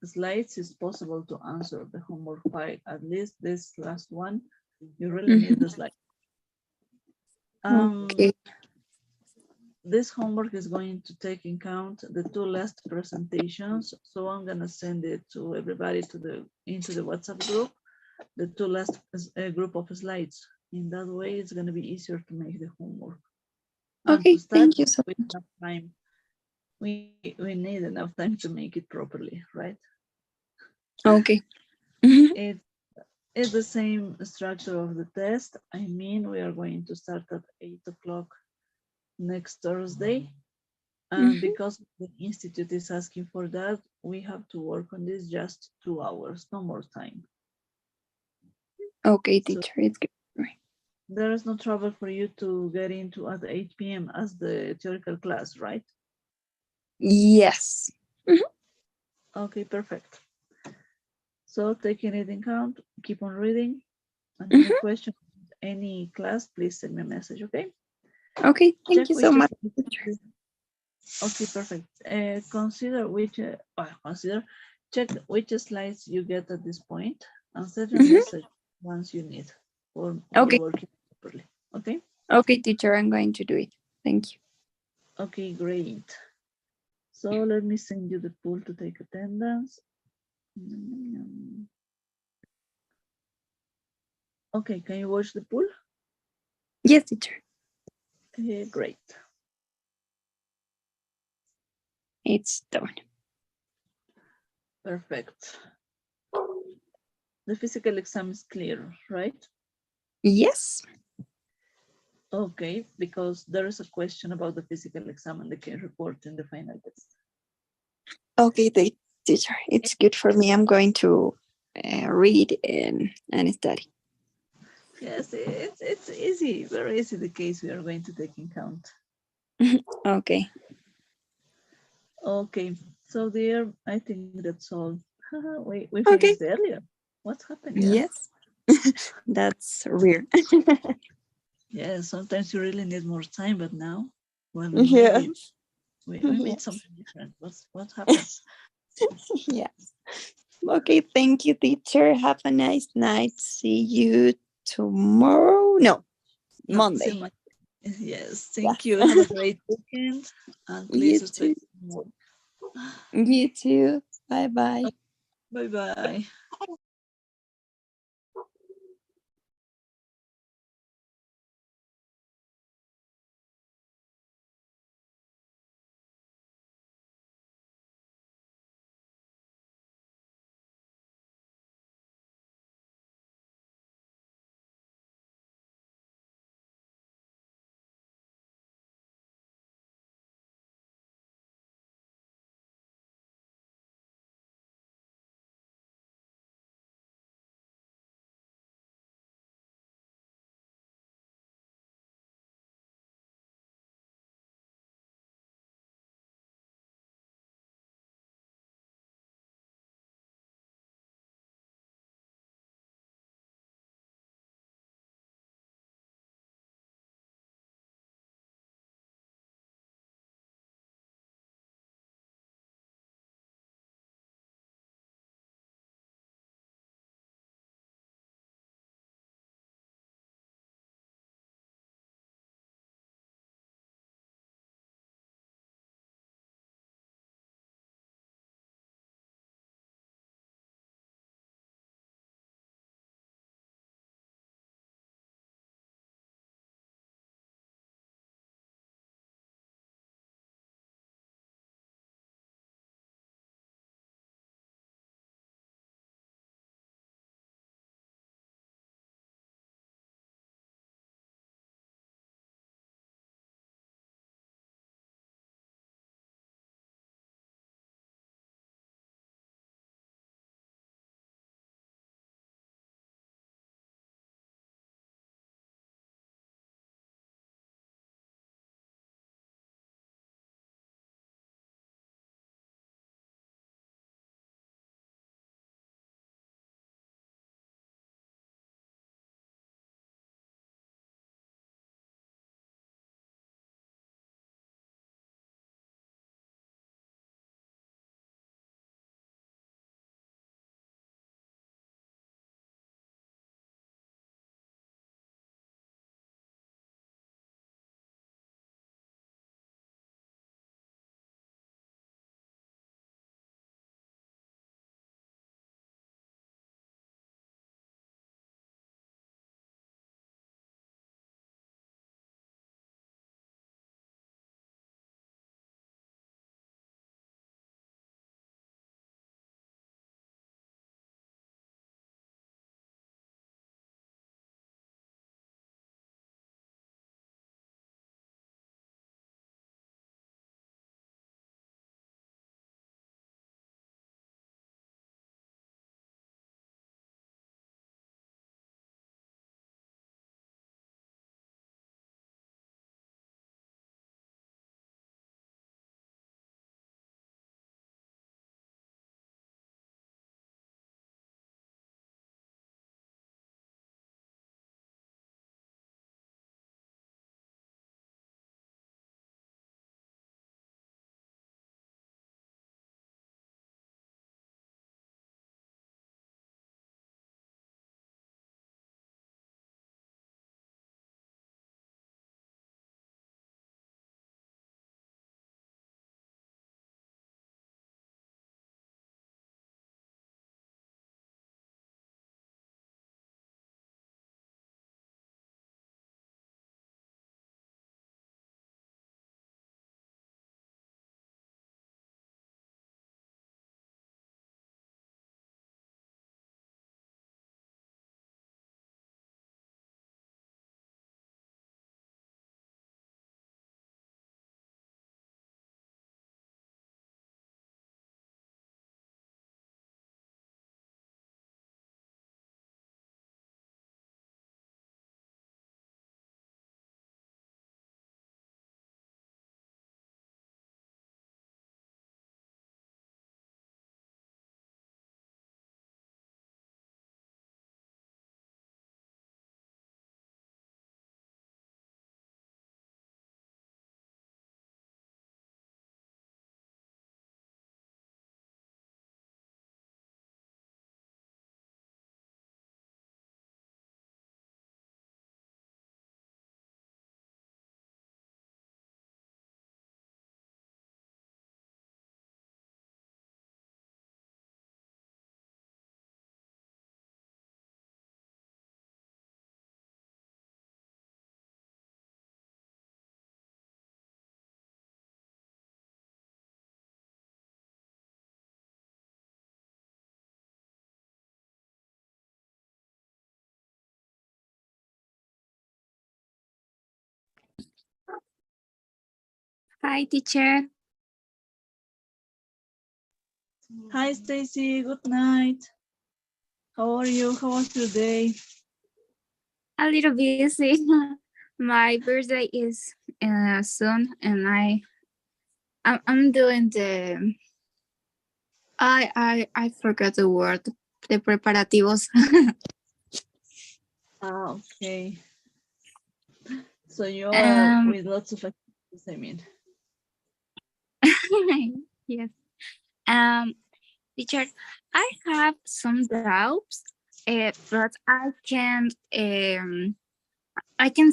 Speaker 3: slides, it's possible to answer the homework file. At least this last one, you really need the slide.
Speaker 5: Okay.
Speaker 3: This homework is going to take in count the 2 last presentations. So I'm gonna send it to everybody into the WhatsApp group, the 2 last group of slides. In that way, it's gonna be easier to make the homework. And
Speaker 5: Okay,
Speaker 3: to start,
Speaker 5: thank you so
Speaker 3: we
Speaker 5: much.
Speaker 3: have time. We need enough time to make it properly, right?
Speaker 5: Okay.
Speaker 3: It's the same structure of the test. I mean, we are going to start at 8 o'clock next Thursday. And because the institute is asking for that, we have to work on this just 2 hours, no more time.
Speaker 5: Okay,
Speaker 3: So
Speaker 5: teacher, it's good.
Speaker 3: there is no trouble for you to get into at 8 p.m. as the theoretical class, right?
Speaker 5: Yes.
Speaker 3: Okay, perfect. So taking it in count, keep on reading. And any question, any class, please send me a message, okay?
Speaker 5: Okay, thank
Speaker 3: Check
Speaker 5: you
Speaker 3: which
Speaker 5: so much,
Speaker 3: slides.
Speaker 5: teacher.
Speaker 3: Okay, perfect. Consider which, check which slides you get at this point and send a message once you need for all
Speaker 5: Okay.
Speaker 3: working properly. Okay?
Speaker 5: Okay, teacher, I'm going to do it. Thank you.
Speaker 3: Okay, great. So let me send you the pool to take attendance. Okay, can you watch the pool?
Speaker 5: Yes, teacher.
Speaker 3: Great.
Speaker 5: It's done.
Speaker 3: Perfect. The physical exam is clear, right?
Speaker 5: Yes.
Speaker 3: Okay, because there is a question about the physical exam and the case report in the final test.
Speaker 5: Okay, teacher, it's good for me. I'm going to read and study.
Speaker 3: Yes, it's easy, very easy, the case we are going to take in count.
Speaker 5: Okay.
Speaker 3: Okay, so dear, I think that's all. we
Speaker 5: Okay.
Speaker 3: finished earlier. What's happening?
Speaker 5: Yes. That's weird.
Speaker 3: Yeah, sometimes you really need more time, but now, well,
Speaker 5: Yeah.
Speaker 3: maybe we made something different. What happened?
Speaker 5: Yes. Okay, thank you, teacher. Have a nice night. See you tomorrow. No, Monday.
Speaker 3: Yes,
Speaker 5: Yeah.
Speaker 3: thank you. Have a great weekend, and
Speaker 5: You
Speaker 3: please stay
Speaker 5: too.
Speaker 3: warm.
Speaker 5: You too. Bye bye.
Speaker 3: Bye bye.
Speaker 5: Hi, teacher.
Speaker 3: Hi, Stacy. Good night. How are you? How was your day?
Speaker 5: A little busy. My birthday is soon, and I'm doing the I forgot the word. The preparativos.
Speaker 3: Okay. So you are
Speaker 5: um,
Speaker 3: with lots of activities, I mean.
Speaker 5: yes. Teacher, I have some doubts, but I can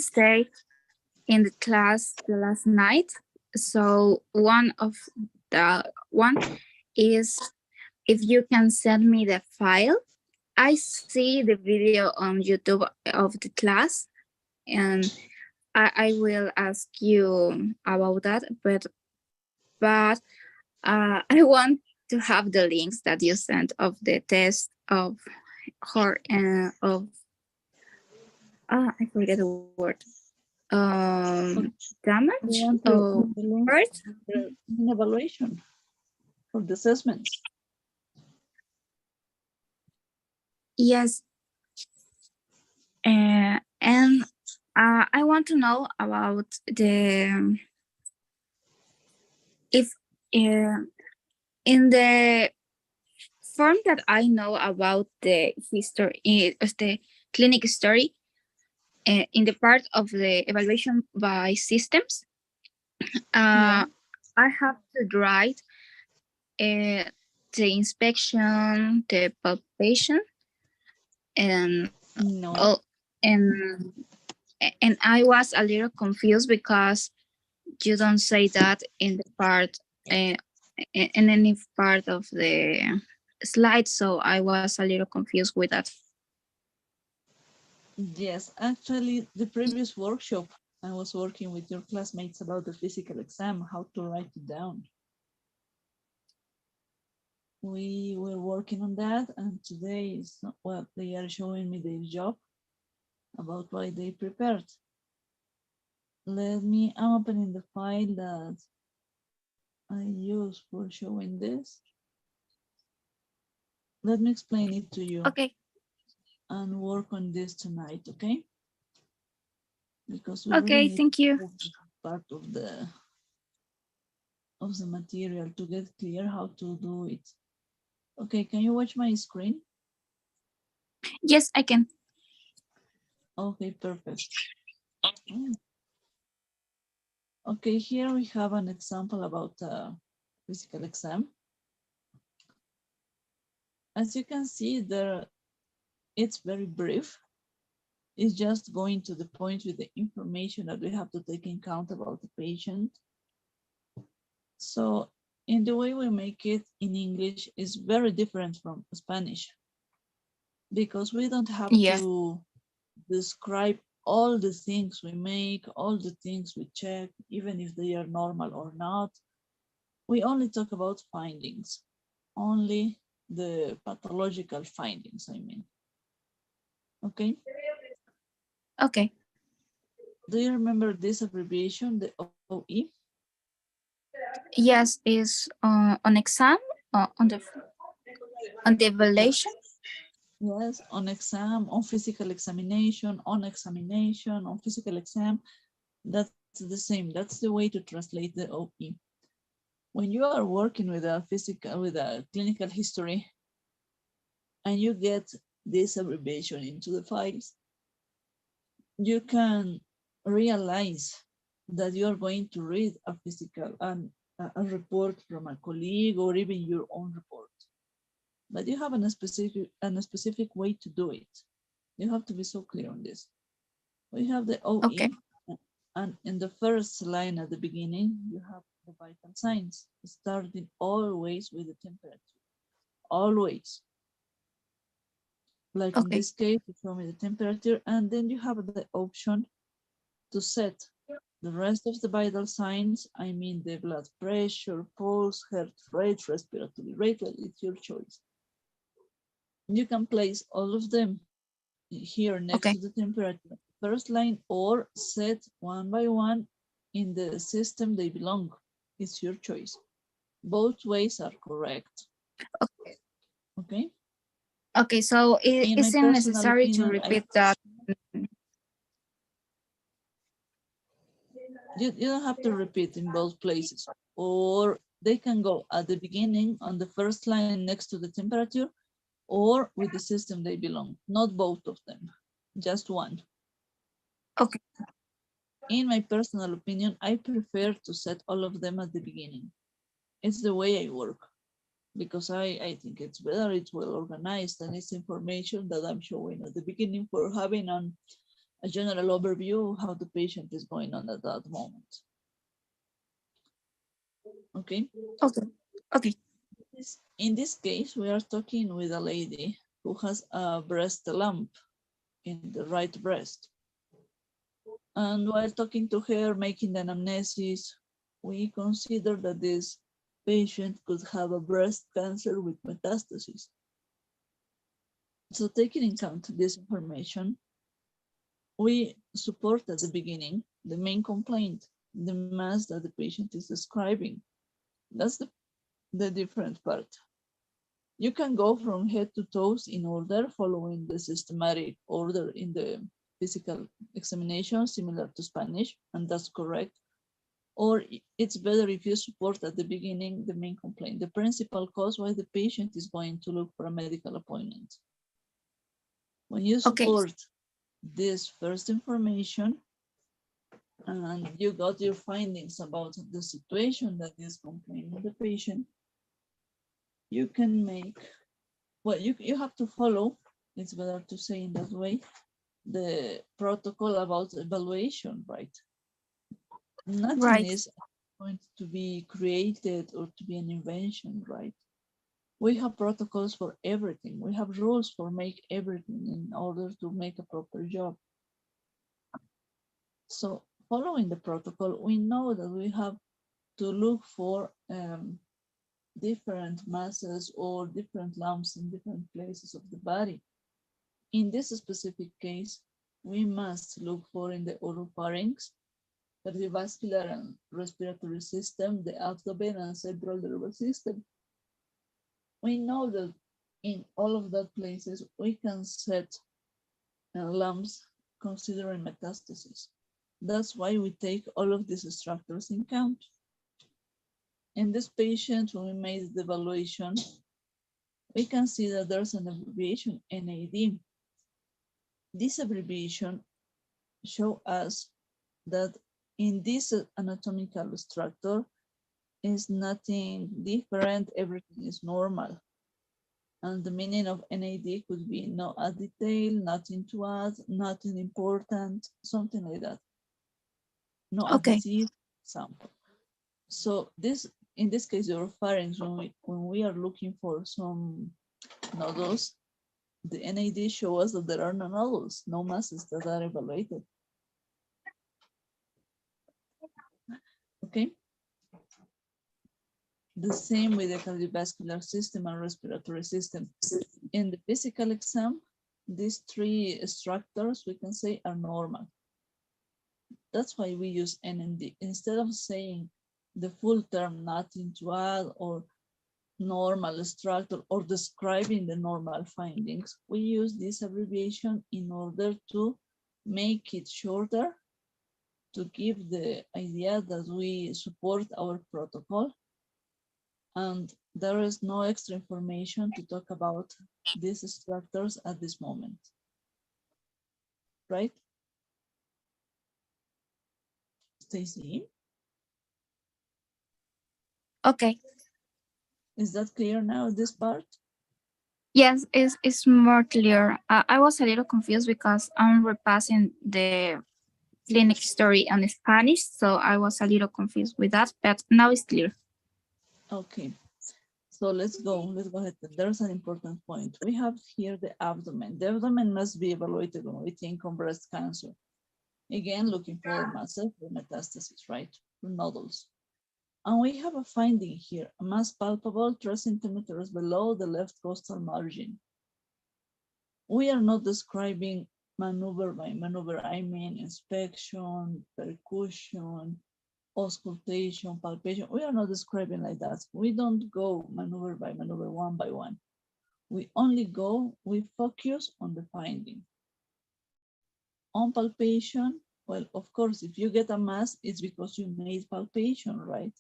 Speaker 5: stay in the class the last night. So one is if you can send me the file. I see the video on YouTube of the class, and I will ask you about that. But I want to have the links that you sent of the test of her of I forget the word. Damage
Speaker 3: You want
Speaker 5: or
Speaker 3: the link
Speaker 5: hurt.
Speaker 3: for the evaluation for the assessments.
Speaker 5: Yes, and I want to know about the if in the form that I know about the history, the clinic story, in the part of the evaluation by systems,
Speaker 3: Yeah.
Speaker 5: I have to write the inspection, the palpation, and
Speaker 3: No.
Speaker 5: all, and and I was a little confused because you don't say that in the part in any part of the slide, so I was a little confused with that.
Speaker 3: Yes, actually, the previous workshop, I was working with your classmates about the physical exam, how to write it down. We were working on that, and today is well, they are showing me their job about why they prepared. I'm opening the file that I use for showing this. Let me explain it to you.
Speaker 5: Okay.
Speaker 3: And work on this tonight, okay? Because we really
Speaker 5: Okay,
Speaker 3: need
Speaker 5: thank you.
Speaker 3: to part of the material to get clear how to do it. Okay, can you watch my screen?
Speaker 5: Yes, I can.
Speaker 3: Okay, perfect. Okay, here we have an example about physical exam. As you can see there, it's very brief. It's just going to the point with the information that we have to take in account about the patient. So in the way we make it in English is very different from Spanish because we don't have
Speaker 5: Yes.
Speaker 3: to describe all the things we make, all the things we check, even if they are normal or not. We only talk about findings, only the pathological findings, I mean. Okay.
Speaker 5: Okay.
Speaker 3: Do you remember this abbreviation, the OE?
Speaker 5: Yes, is on exam on the evaluation.
Speaker 3: Yes, on exam, on physical examination, on physical exam. That's the same. That's the way to translate the OE. When you are working with a clinical history, and you get this abbreviation into the files, you can realize that you are going to read a physical and a report from a colleague or even your own report. But you have a specific way to do it. You have to be so clear on this. We have the OE,
Speaker 5: Okay.
Speaker 3: and in the first line at the beginning, you have the vital signs, starting always with the temperature. Always. Like in
Speaker 5: Okay.
Speaker 3: this case, you show me the temperature, and then you have the option to set the rest of the vital signs. I mean the blood pressure, pulse, heart rate, respiratory rate, well, it's your choice. You can place all of them here next
Speaker 5: Okay.
Speaker 3: to the temperature first line or set one by one in the system they belong. It's your choice. Both ways are correct.
Speaker 5: Okay.
Speaker 3: Okay.
Speaker 5: Okay, so it
Speaker 3: In my
Speaker 5: isn't
Speaker 3: personal
Speaker 5: necessary to
Speaker 3: opinion,
Speaker 5: repeat that.
Speaker 3: You don't have to repeat in both places, or they can go at the beginning on the first line next to the temperature, or with the system they belong, not both of them, just one.
Speaker 5: Okay.
Speaker 3: In my personal opinion, I prefer to set all of them at the beginning. It's the way I work, because I think it's better, it's well organized, and it's information that I'm showing at the beginning for having a general overview of how the patient is going on at that moment. Okay.
Speaker 5: Okay. Okay.
Speaker 3: In this case, we are talking with a lady who has a breast lump in the right breast. And while talking to her, making the anamnesis, we consider that this patient could have a breast cancer with metastasis. So taking into account this information, we support at the beginning the main complaint, the mass that the patient is describing. That's the different part. You can go from head to toes in order, following the systematic order in the physical examination, similar to Spanish, and that's correct. Or it's better if you support at the beginning the main complaint, the principal cause why the patient is going to look for a medical appointment. When you support this first information and you got your findings about the situation that is complaining the patient, you can make, well, you have to follow, it's better to say in that way, the protocol about evaluation, right? Nothing
Speaker 5: Right.
Speaker 3: is going to be created or to be an invention, right? We have protocols for everything. We have rules for make everything in order to make a proper job. So following the protocol, we know that we have to look for different masses or different lumps in different places of the body. In this specific case, we must look for in the oropharynx, cardiovascular and respiratory system, the abdomen and central nervous system. We know that in all of that places, we can set lumps considering metastasis. That's why we take all of these structures in count. In this patient, when we made the evaluation, we can see that there's an abbreviation, NAD. This abbreviation shows us that in this anatomical structure is nothing different, everything is normal. And the meaning of NAD could be no add detail, nothing to add, nothing important, something like that. No disease sample. So this, in this case, your pharynx, when we are looking for some nodules, the NAD shows us that there are no nodules, no masses that are evaluated. Okay. The same with the cardiovascular system and respiratory system. In the physical exam, these three structures, we can say, are normal. That's why we use NND. Instead of saying the full term, nothing to add, or normal structure, or describing the normal findings, we use this abbreviation in order to make it shorter, to give the idea that we support our protocol. And there is no extra information to talk about these structures at this moment, right? Stacy?
Speaker 5: Okay.
Speaker 3: Is that clear now, this part?
Speaker 5: Yes, it's more clear. I was a little confused because I'm repassing the clinic story in Spanish, so I was a little confused with that, but now it's clear.
Speaker 3: Okay, so let's go ahead. There's an important point. We have here the abdomen. The abdomen must be evaluated when we think on breast cancer. Again, looking for masses for metastasis, right? For nodules. And we have a finding here, a mass palpable 3 centimeters below the left costal margin. We are not describing maneuver by maneuver. I mean inspection, percussion, auscultation, palpation. We are not describing like that. We don't go maneuver by maneuver, one by one. We only go, we focus on the finding. On palpation, well, of course, if you get a mass, it's because you made palpation, right?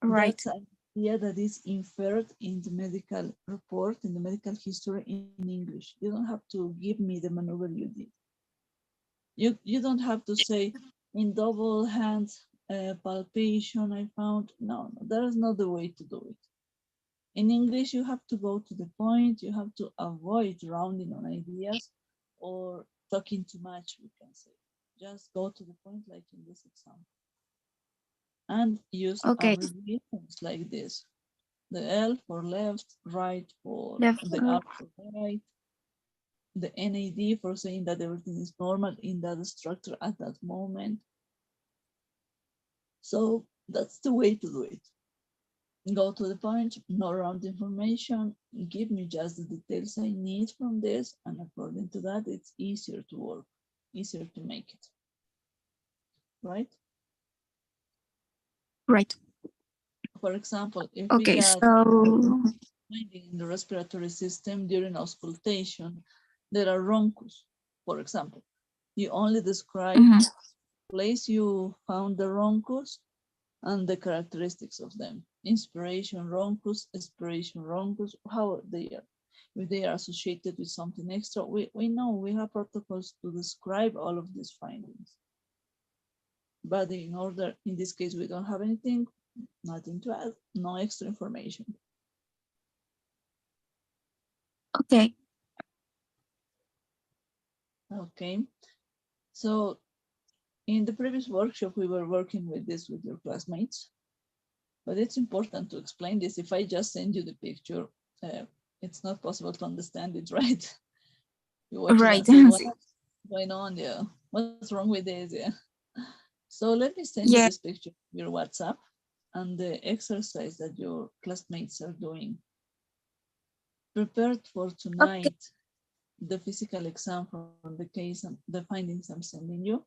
Speaker 5: Right.
Speaker 3: That's an idea that is inferred in the medical report, in the medical history in English. You don't have to give me the maneuver you did. You don't have to say in double hand palpation I found. No, that is not the way to do it. In English, you have to go to the point. You have to avoid rounding on ideas or talking too much, we can say. Just go to the point like in this example. And use
Speaker 5: Okay.
Speaker 3: abbreviations like this. The L for left, right for
Speaker 5: Left.
Speaker 3: the R for right, the NAD for saying that everything is normal in that structure at that moment. So that's the way to do it. Go to the point, no round information, give me just the details I need from this, and according to that, it's easier to work, easier to make it, right?
Speaker 5: Right.
Speaker 3: For example, if we
Speaker 5: Okay,
Speaker 3: got
Speaker 5: so
Speaker 3: finding in the respiratory system during auscultation, there are rhoncus, for example. You only describe
Speaker 5: mhm.
Speaker 3: place you found the rhoncus and the characteristics of them. Inspiration rhoncus, expiration rhoncus, how they are. If they are associated with something extra, we know we have protocols to describe all of these findings. But in order, in this case, we don't have anything, nothing to add, no extra information.
Speaker 5: Okay.
Speaker 3: Okay, so in the previous workshop, we were working with this with your classmates, but it's important to explain this. If I just send you the picture, it's not possible to understand it, right? You watch it
Speaker 5: Right.
Speaker 3: and say, what's going on? Yeah, what's wrong with this? Yeah. So let me send you
Speaker 5: Yeah.
Speaker 3: this picture to your WhatsApp and the exercise that your classmates are doing. Prepared for tonight, the physical exam from the case and the findings I'm sending you.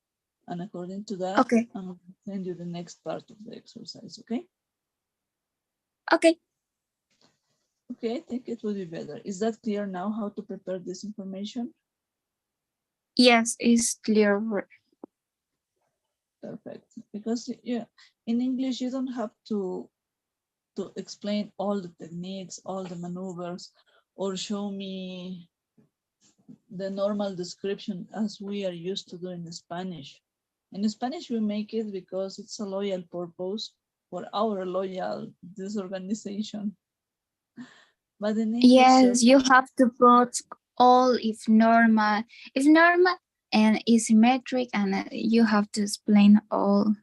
Speaker 3: And according to that,
Speaker 5: Okay.
Speaker 3: I'm going to send you the next part of the exercise, okay?
Speaker 5: Okay.
Speaker 3: Okay, I think it will be better. Is that clear now how to prepare this information?
Speaker 5: Yes, it's clear.
Speaker 3: Perfect. Because yeah, in English, you don't have to explain all the techniques, all the maneuvers, or show me the normal description as we are used to do in Spanish. In Spanish, we make it because it's a loyal purpose for our loyal disorganization. But in English,
Speaker 5: Yes, you have to put all if normal, and asymmetric, and you have to explain all.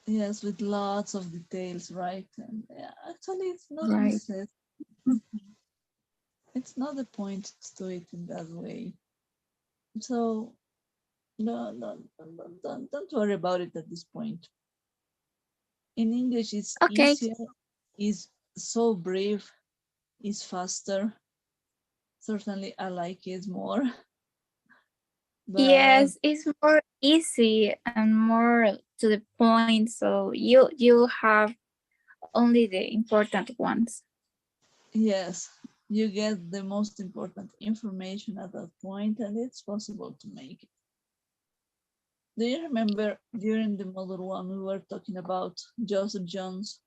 Speaker 3: yes, with lots of details, right? And yeah, actually, it's not
Speaker 5: Right.
Speaker 3: necessary. It's not the point to do it in that way. So no, don't worry about it at this point. In English, it's
Speaker 5: Okay.
Speaker 3: easier, is so brief, is faster. Certainly, I like it more. But
Speaker 5: Yes, it's more easy and more to the point. So you have only the important ones.
Speaker 3: yes, you get the most important information at that point, and it's possible to make it. Do you remember during the model 1 we were talking about Joseph Jones,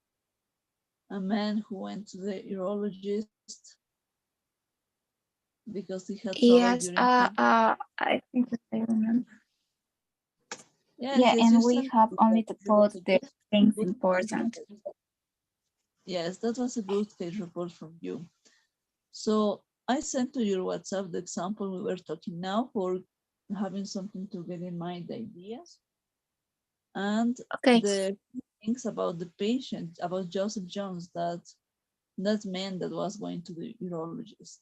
Speaker 3: a man who went to the urologist because he had trouble
Speaker 5: Yes,
Speaker 3: during his...
Speaker 5: I think that I remember.
Speaker 3: Yes,
Speaker 5: Yeah,
Speaker 3: yes, you
Speaker 5: and we
Speaker 3: sent
Speaker 5: have
Speaker 3: me
Speaker 5: only
Speaker 3: that.
Speaker 5: to
Speaker 3: There was
Speaker 5: put
Speaker 3: a
Speaker 5: the
Speaker 3: good,
Speaker 5: things
Speaker 3: good case
Speaker 5: important.
Speaker 3: report. Yes, that was a good case report from you. So I sent to your WhatsApp the example we were talking now for having something to get in mind, the ideas. And
Speaker 5: Okay.
Speaker 3: the things about the patient, about Joseph Jones, that man that was going to the urologist.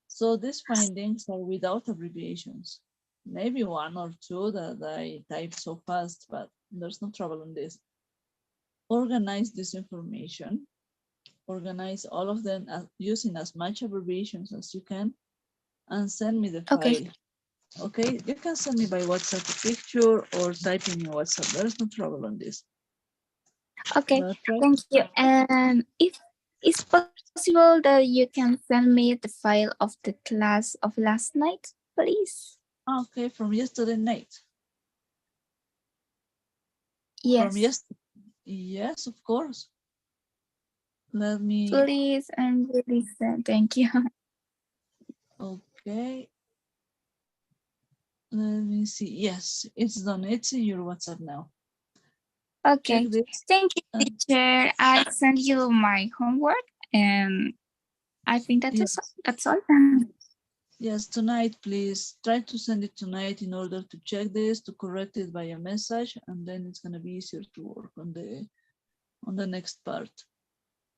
Speaker 3: So these findings are without abbreviations. Maybe one or two that I typed so fast, but there's no trouble in this. Organize this information. Organize all of them using as much abbreviations as you can and send me the
Speaker 5: Okay.
Speaker 3: file Okay, you can send me by WhatsApp a picture or type in your WhatsApp. There's no trouble on this.
Speaker 5: Okay,
Speaker 3: But try
Speaker 5: thank
Speaker 3: to-
Speaker 5: you. And if it's possible that you can send me the file of the class of last night, please.
Speaker 3: Okay, from yesterday night. From
Speaker 5: Yes,
Speaker 3: yesterday. Yes, of course. Let me,
Speaker 5: please and really thank you.
Speaker 3: okay. Let me see. Yes, it's done. It's in your WhatsApp now.
Speaker 5: Okay,
Speaker 3: Check this.
Speaker 5: thank you, teacher. I send you my homework, and I think that
Speaker 3: Yes.
Speaker 5: that's all.
Speaker 3: Yes, tonight, please try to send it tonight in order to check this, to correct it by a message, and then it's gonna be easier to work on the next part.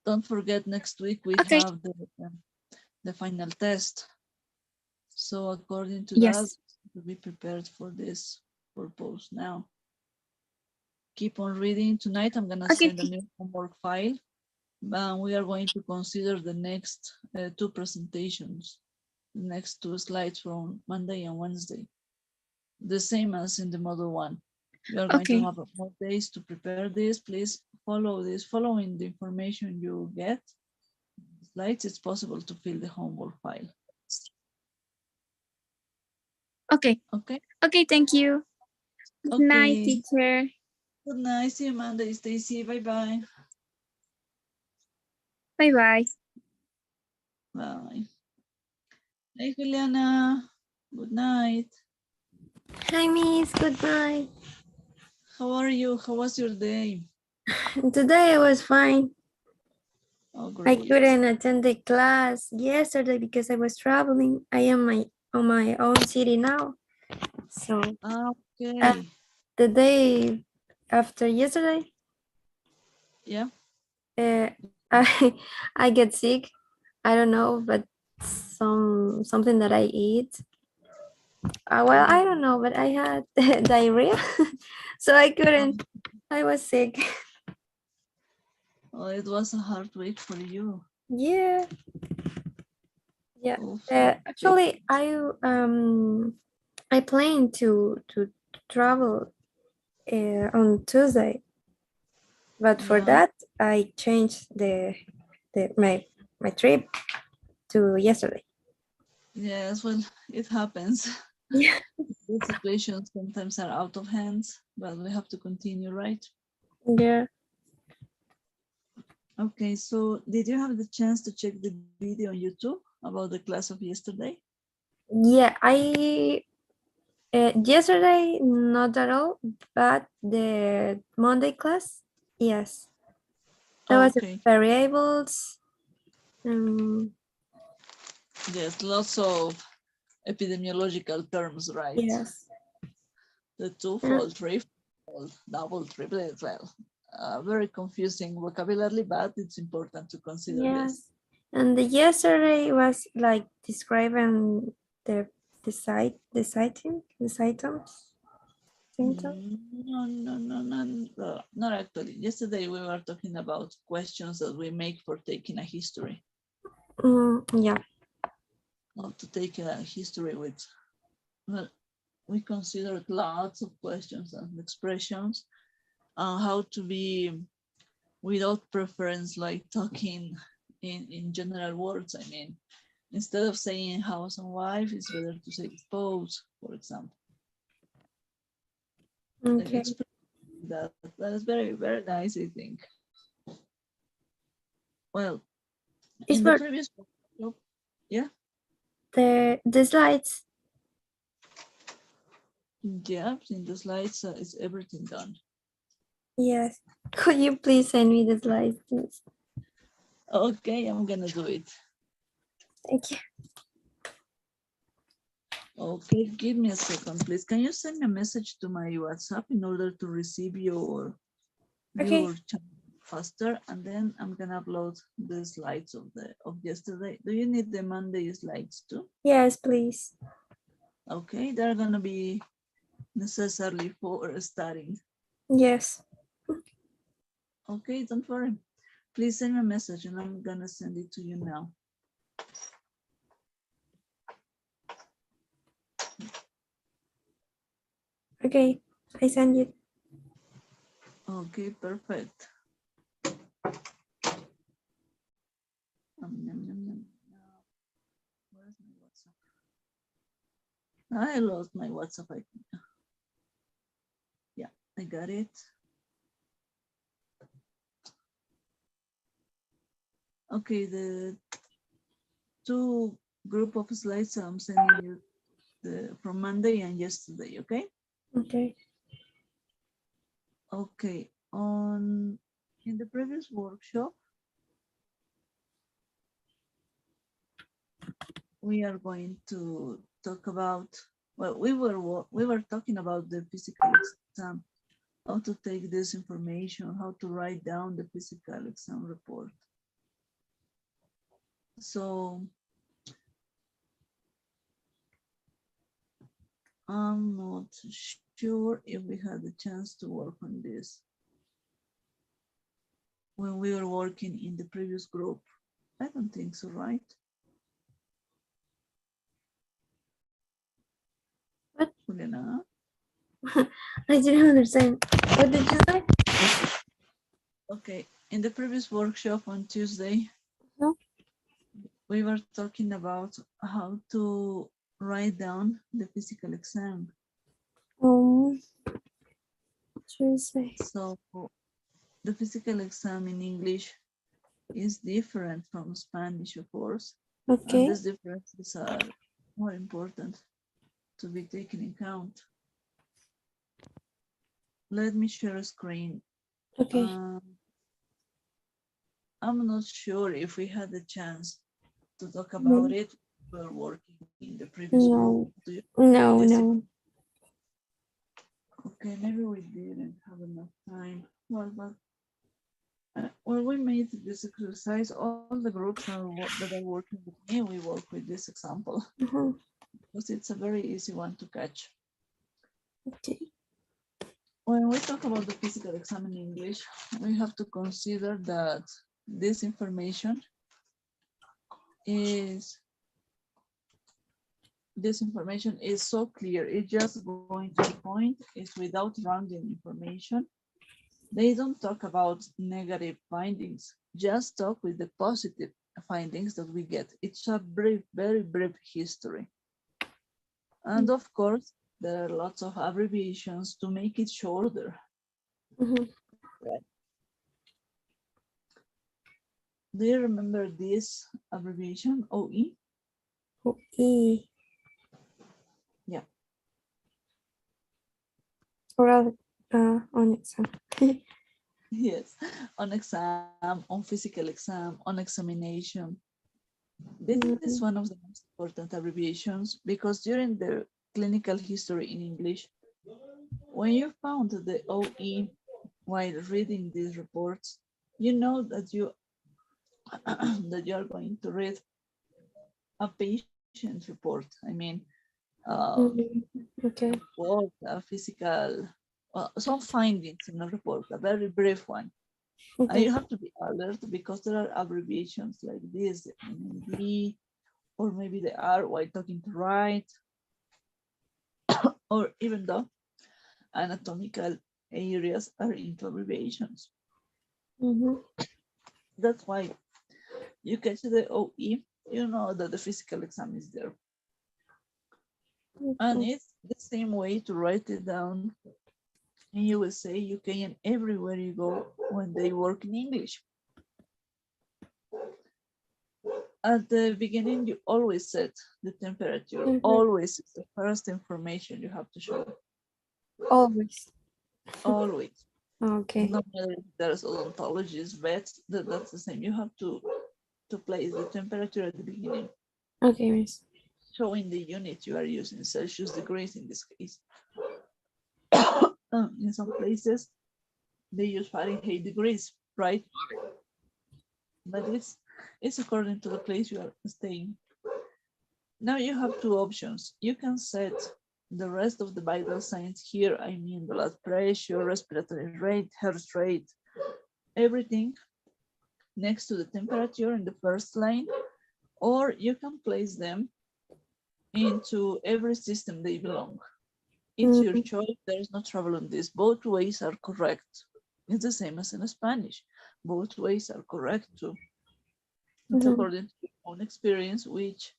Speaker 3: Don't forget, next week we
Speaker 5: Okay.
Speaker 3: have the final test. So according to that,
Speaker 5: Yes.
Speaker 3: to be prepared for this purpose now. Keep on reading. Tonight I'm gonna
Speaker 5: Okay.
Speaker 3: send a new homework file. We are going to consider the next two presentations, the next two slides from Monday and Wednesday. The same as in the model one. You are going to
Speaker 5: Okay.
Speaker 3: have more days to prepare this. Please follow this, following the information you get. Slides, it's possible to fill the homework file.
Speaker 5: Okay.
Speaker 3: Okay.
Speaker 5: Okay. Thank you. Good night,
Speaker 3: Okay.
Speaker 5: teacher.
Speaker 3: Good night. See you Monday, Stacy. Bye-bye.
Speaker 5: Bye bye.
Speaker 3: Bye. Hey, Juliana. Good night.
Speaker 6: Hi, Miss. Goodbye.
Speaker 3: How are you? How was your day?
Speaker 6: Today I was fine.
Speaker 3: Oh,
Speaker 6: I
Speaker 3: great.
Speaker 6: couldn't attend the class yesterday because I was traveling. I am on my own city now. So
Speaker 3: Okay.
Speaker 6: the day after yesterday,
Speaker 3: Yeah.
Speaker 6: uh, I I get sick. I don't know, but something that I eat. Well, I don't know, but I had diarrhea, so I couldn't. I was sick.
Speaker 3: Oh, it was a hard week for you.
Speaker 6: Yeah. Yeah.
Speaker 3: Oh,
Speaker 6: Actually, I plan to travel on Tuesday, but for
Speaker 3: yeah.
Speaker 6: that I changed my trip to yesterday.
Speaker 3: Yes, well, it happens.
Speaker 6: Yeah.
Speaker 3: These situations sometimes are out of hands, but we have to continue, right?
Speaker 6: Yeah.
Speaker 3: Okay, so did you have the chance to check the video on YouTube about the class of yesterday?
Speaker 6: Yeah. I yesterday not at all, but the Monday class, yes. There was
Speaker 3: Okay,
Speaker 6: variables. Um.
Speaker 3: yes, lots of epidemiological terms, right?
Speaker 6: Yes.
Speaker 3: The twofold, threefold, double, triple, well, very confusing vocabulary, but it's important to consider this.
Speaker 6: Yes, and the yesterday was like describing the site, the sighting, the symptoms. Symptoms.
Speaker 3: No, not actually. Yesterday we were talking about questions that we make for taking a history.
Speaker 6: Yeah.
Speaker 3: How to take a history with, well, we considered lots of questions and expressions. How to be without preference, like talking in general words. I mean, instead of saying house and wife, it's better to say spouse, for example. Like
Speaker 6: Okay.
Speaker 3: that is very, very nice, I think. Well,
Speaker 6: It's
Speaker 3: in the
Speaker 6: for
Speaker 3: previous workshop, yeah,
Speaker 6: the slides.
Speaker 3: yeah, in the slides, is everything done.
Speaker 6: Yes. Could you please send me the slides, please?
Speaker 3: Okay, I'm gonna do it.
Speaker 6: Thank you.
Speaker 3: Okay, give me a second, please. Can you send me a message to my WhatsApp in order to receive your
Speaker 6: Okay.
Speaker 3: channel faster, and then I'm gonna upload the slides of yesterday. Do you need the Monday slides too?
Speaker 6: Yes, please.
Speaker 3: Okay, they're gonna be necessarily for starting.
Speaker 6: Yes.
Speaker 3: Okay, don't worry. Please send me a message and I'm gonna send it to you now.
Speaker 6: Okay, I send you.
Speaker 3: Okay, perfect. Nom, nom, nom. Where's my WhatsApp? I lost my WhatsApp. Yeah, I got it. Okay, the two group of slides I'm sending you from Monday and yesterday, okay?
Speaker 6: Okay.
Speaker 3: Okay, in the previous workshop, we are going to talk about, well, we were talking about the physical exam, how to take this information, how to write down the physical exam report. So I'm not sure if we had the chance to work on this when we were working in the previous group. I don't think so, right?
Speaker 6: What?
Speaker 3: Juliana?
Speaker 6: I didn't understand. What did you say?
Speaker 3: Okay, in the previous workshop on Tuesday,
Speaker 6: No.
Speaker 3: we were talking about how to write down the physical exam.
Speaker 6: Tuesday.
Speaker 3: So the physical exam in English is different from Spanish, of course, and
Speaker 6: Okay.
Speaker 3: these differences are more important to be taken in account. Let me share a screen.
Speaker 6: Okay.
Speaker 3: I'm not sure if we had the chance to talk about
Speaker 6: No.
Speaker 3: it. We were working in the previous group.
Speaker 6: No.
Speaker 3: Yes,
Speaker 6: No.
Speaker 3: okay, maybe we didn't have enough time. Well, but when we made this exercise, all the groups that are working with me, we work with this example because it's a very easy one to catch.
Speaker 6: Okay.
Speaker 3: When we talk about the physical exam in English, we have to consider that this information is so clear. It's just going to the point. It's without random information. They don't talk about negative findings, just talk with the positive findings that we get. It's a brief, very brief history. And of course, there are lots of abbreviations to make it shorter. Right. Do you remember this abbreviation, OE?
Speaker 6: OE.
Speaker 3: Yeah.
Speaker 6: Oral on exam.
Speaker 3: Yes, on exam, on physical exam, on examination. This is one of the most important abbreviations because during the clinical history in English, when you found the OE while reading these reports, you know that you that you are going to read a patient report. I mean,
Speaker 6: Okay.
Speaker 3: what a physical, some findings in a report, a very brief one. And
Speaker 6: Okay.
Speaker 3: you have to be alert because there are abbreviations like this, MED, or maybe the R while talking to write, or even though anatomical areas are into abbreviations. That's why you catch the OE, you know that the physical exam is there. And it's the same way to write it down in USA, UK, and everywhere you go when they work in English. At the beginning, you always set the temperature. Always is the first information you have to show.
Speaker 6: Always.
Speaker 3: Always.
Speaker 6: Okay.
Speaker 3: No matter if there's odontologists, vets, that's the same. You have to place the temperature at the beginning.
Speaker 6: Okay, miss.
Speaker 3: Showing the unit you are using, Celsius degrees in this case. In some places, they use Fahrenheit degrees, right? But it's according to the place you are staying. Now you have two options. You can set the rest of the vital signs here. I mean, blood pressure, respiratory rate, heart rate, everything next to the temperature in the first line, or you can place them into every system they belong. It's your choice. There is no trouble on this. Both ways are correct. It's the same as in Spanish. Both ways are correct too. It's according to your own experience, which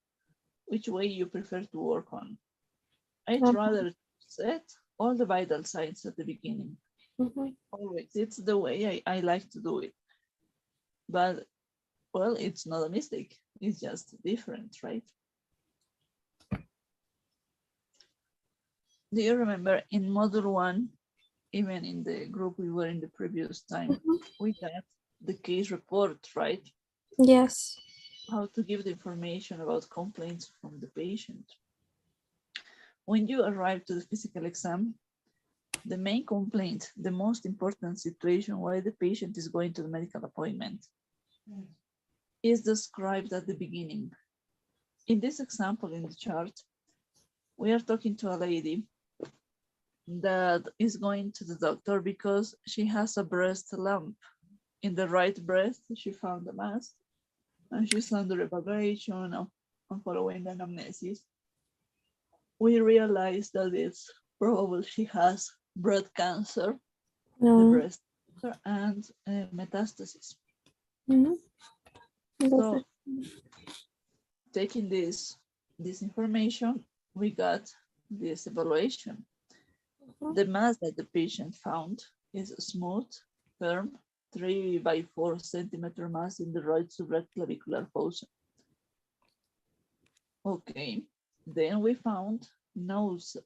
Speaker 3: way you prefer to work on. I'd rather set all the vital signs at the beginning. Always. It's the way I like to do it. But, well, it's not a mistake. It's just different, right? Do you remember in module 1, even in the group we were in the previous time, we got the case report, right?
Speaker 6: Yes.
Speaker 3: How to give the information about complaints from the patient. When you arrive to the physical exam, the main complaint, the most important situation why the patient is going to the medical appointment is described at the beginning. In this example in the chart, we are talking to a lady that is going to the doctor because she has a breast lump. In the right breast, she found a mass and she's under evaluation and following the anamnesis. We realized that it's probable she has breast cancer, the breast cancer, and metastasis. So, taking this information, we got this evaluation. The mass that the patient found is a smooth, firm, 3 by 4 centimeter mass in the right supraclavicular fossa. Okay, then we found nodes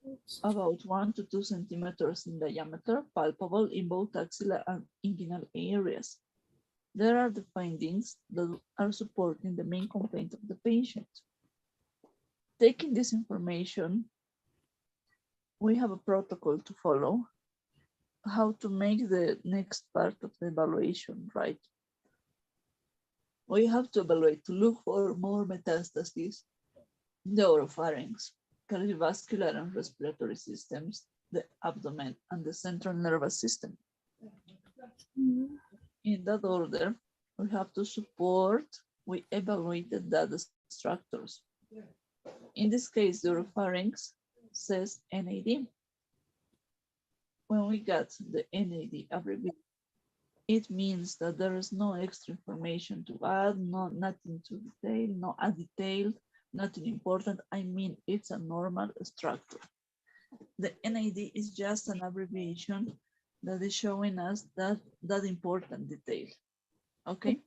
Speaker 3: about 1 to 2 centimeters in diameter, palpable in both axilla and inguinal areas. There are the findings that are supporting the main complaint of the patient. Taking this information, we have a protocol to follow, how to make the next part of the evaluation, right? We have to evaluate to look for more metastases, the oropharynx, cardiovascular and respiratory systems, the abdomen, and the central nervous system. In that order, we have to support, we evaluated data structures. In this case, the oropharynx says NAD. When we got the NAD abbreviation, it means that there is no extra information to add, nothing to detail, no a detailed, nothing important. I mean, it's a normal structure. The NAD is just an abbreviation that is showing us that important detail. Okay?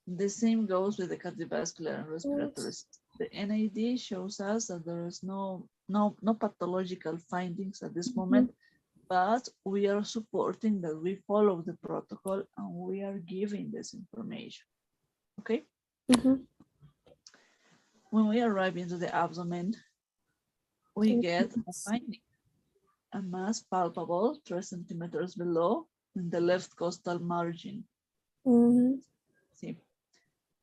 Speaker 3: The same goes with the cardiovascular and respiratory system. The NAD shows us that there is no pathological findings at this moment, but we are supporting that we follow the protocol and we are giving this information. Okay? When we arrive into the abdomen, we get a finding. A mass palpable 3 centimeters below in the left costal margin. See,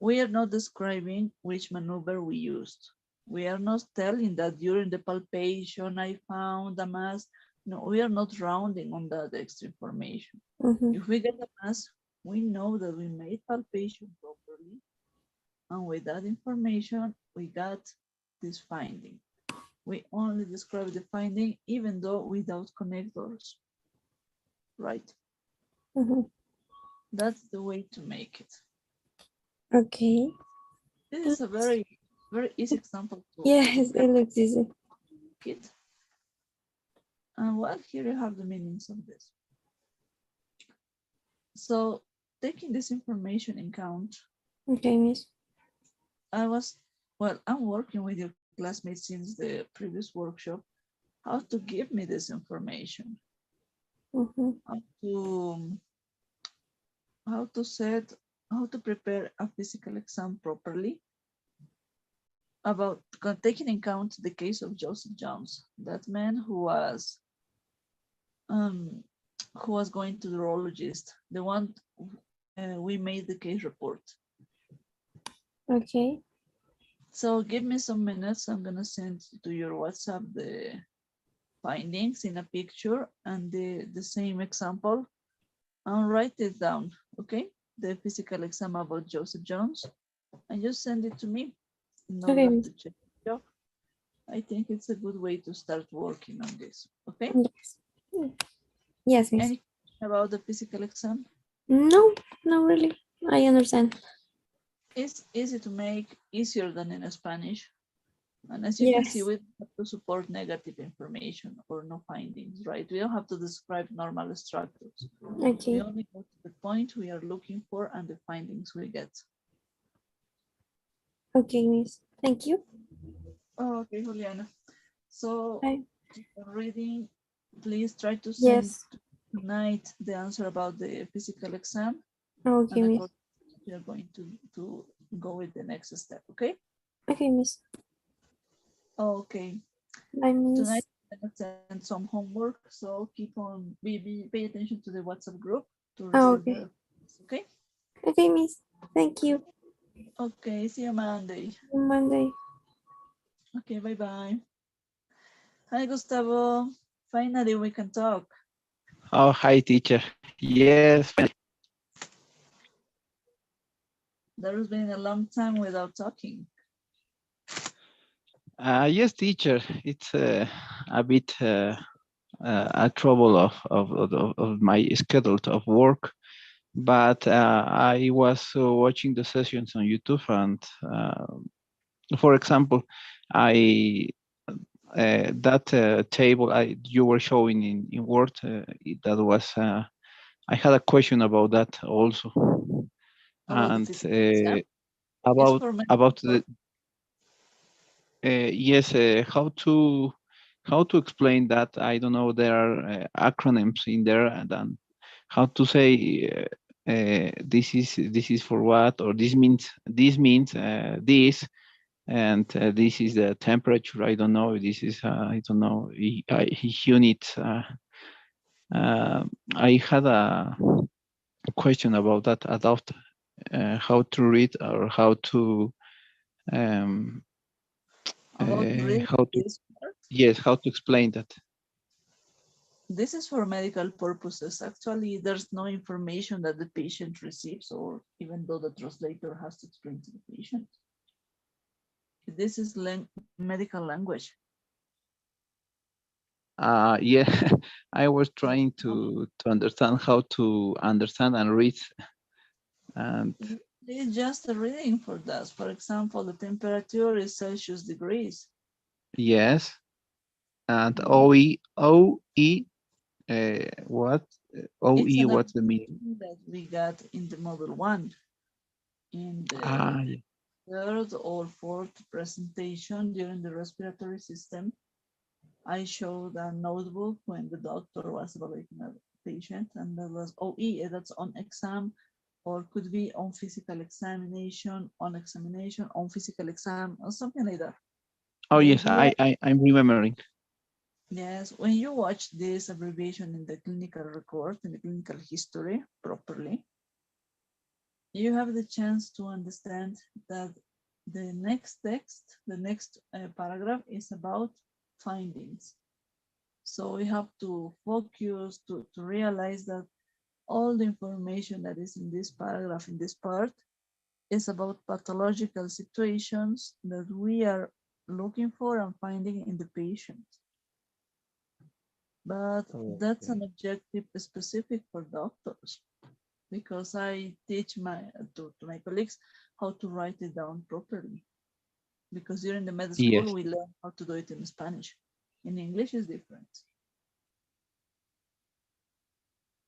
Speaker 3: we are not describing which maneuver we used. We are not telling that during the palpation I found a mass. No, we are not rounding on that extra information. If we get a mass, we know that we made palpation properly. And with that information, we got this finding. We only describe the finding even though without connectors, right? That's the way to make it.
Speaker 6: Okay.
Speaker 3: This is a very, very easy example.
Speaker 6: Yes, it looks easy.
Speaker 3: It. And well, here you have the meanings of this. So taking this information in count.
Speaker 6: Okay, Miss.
Speaker 3: I'm working with your classmates since the previous workshop, how to give me this information. How to prepare a physical exam properly. About taking in account the case of Joseph Jones, that man who was going to the urologist, the one we made the case report.
Speaker 6: Okay.
Speaker 3: So give me some minutes. I'm gonna send to your WhatsApp the findings in a picture and the same example, and write it down, okay? The physical exam about Joseph Jones, and just send it to me in order to check it out. I think it's a good way to start working on this. Okay.
Speaker 6: Yes. Yes, miss.
Speaker 3: Any question about the physical exam?
Speaker 6: No, not really. I understand.
Speaker 3: It's easy to make, easier than in Spanish. And as you can see,
Speaker 6: Yes.
Speaker 3: we don't have to support negative information or no findings, right? We don't have to describe normal structures.
Speaker 6: Okay.
Speaker 3: We only go to the point we are looking for and the findings we get.
Speaker 6: Okay, miss. Thank you.
Speaker 3: Oh, okay, Juliana. So
Speaker 6: Bye.
Speaker 3: reading, please try to send
Speaker 6: Yes.
Speaker 3: tonight the answer about the physical exam.
Speaker 6: Okay,
Speaker 3: And
Speaker 6: miss.
Speaker 3: according, we are going to go with the next step, okay?
Speaker 6: Okay, miss.
Speaker 3: Okay.
Speaker 6: Bye, miss.
Speaker 3: Tonight I'm gonna send some homework, so keep on pay attention to the WhatsApp group to receive
Speaker 6: Okay.
Speaker 3: the okay.
Speaker 6: Okay, miss. Thank you.
Speaker 3: Okay, see you Monday.
Speaker 6: Monday.
Speaker 3: Okay, bye bye. Hi Gustavo. Finally we can talk.
Speaker 7: Oh, hi, teacher. Yes.
Speaker 3: There's been a long time without talking.
Speaker 7: Yes, teacher. It's a bit a trouble of my schedule of work, but I was watching the sessions on YouTube, and for example, I that table you were showing in Word, that was I had a question about that also,
Speaker 3: About the
Speaker 7: and
Speaker 3: physical exam. It's
Speaker 7: about
Speaker 3: for
Speaker 7: the yes, how to explain that? I don't know. There are acronyms in there, and then how to say this is for what, or this means this, and this is the temperature. I don't know. This is I don't know unit. I had a question about that, about how to read or how to um,
Speaker 3: about reading
Speaker 7: how to
Speaker 3: this part.
Speaker 7: yes, how to explain that.
Speaker 3: This is for medical purposes. Actually, there's no information that the patient receives, or even though the translator has to explain to the patient. This is medical language.
Speaker 7: Yeah, I was trying to understand how to understand and read, and
Speaker 3: It's just a reading for that. For example, the temperature is Celsius degrees.
Speaker 7: yes, and
Speaker 3: Mhm.
Speaker 7: what
Speaker 3: It's
Speaker 7: OE?
Speaker 3: an
Speaker 7: What's the meaning?
Speaker 3: abbreviation that we got in the model 1. In the
Speaker 7: Yeah.
Speaker 3: third or fourth presentation during the respiratory system, I showed a notebook when the doctor was evaluating a patient, and that was OE, that's on exam, or could be on physical examination, on physical exam, or something like that.
Speaker 7: Oh
Speaker 3: The
Speaker 7: yes,
Speaker 3: idea,
Speaker 7: I'm remembering.
Speaker 3: yes, when you watch this abbreviation in the clinical record, in the clinical history properly, you have the chance to understand that the next text, the next paragraph is about findings. So we have to focus to realize that all the information that is in this paragraph, in this part, is about pathological situations that we are looking for and finding in the patient. But that's an objective specific for doctors, because I teach to my colleagues how to write it down properly. Because during the med school,
Speaker 7: Yes.
Speaker 3: we learn how to do it in Spanish. In English is different.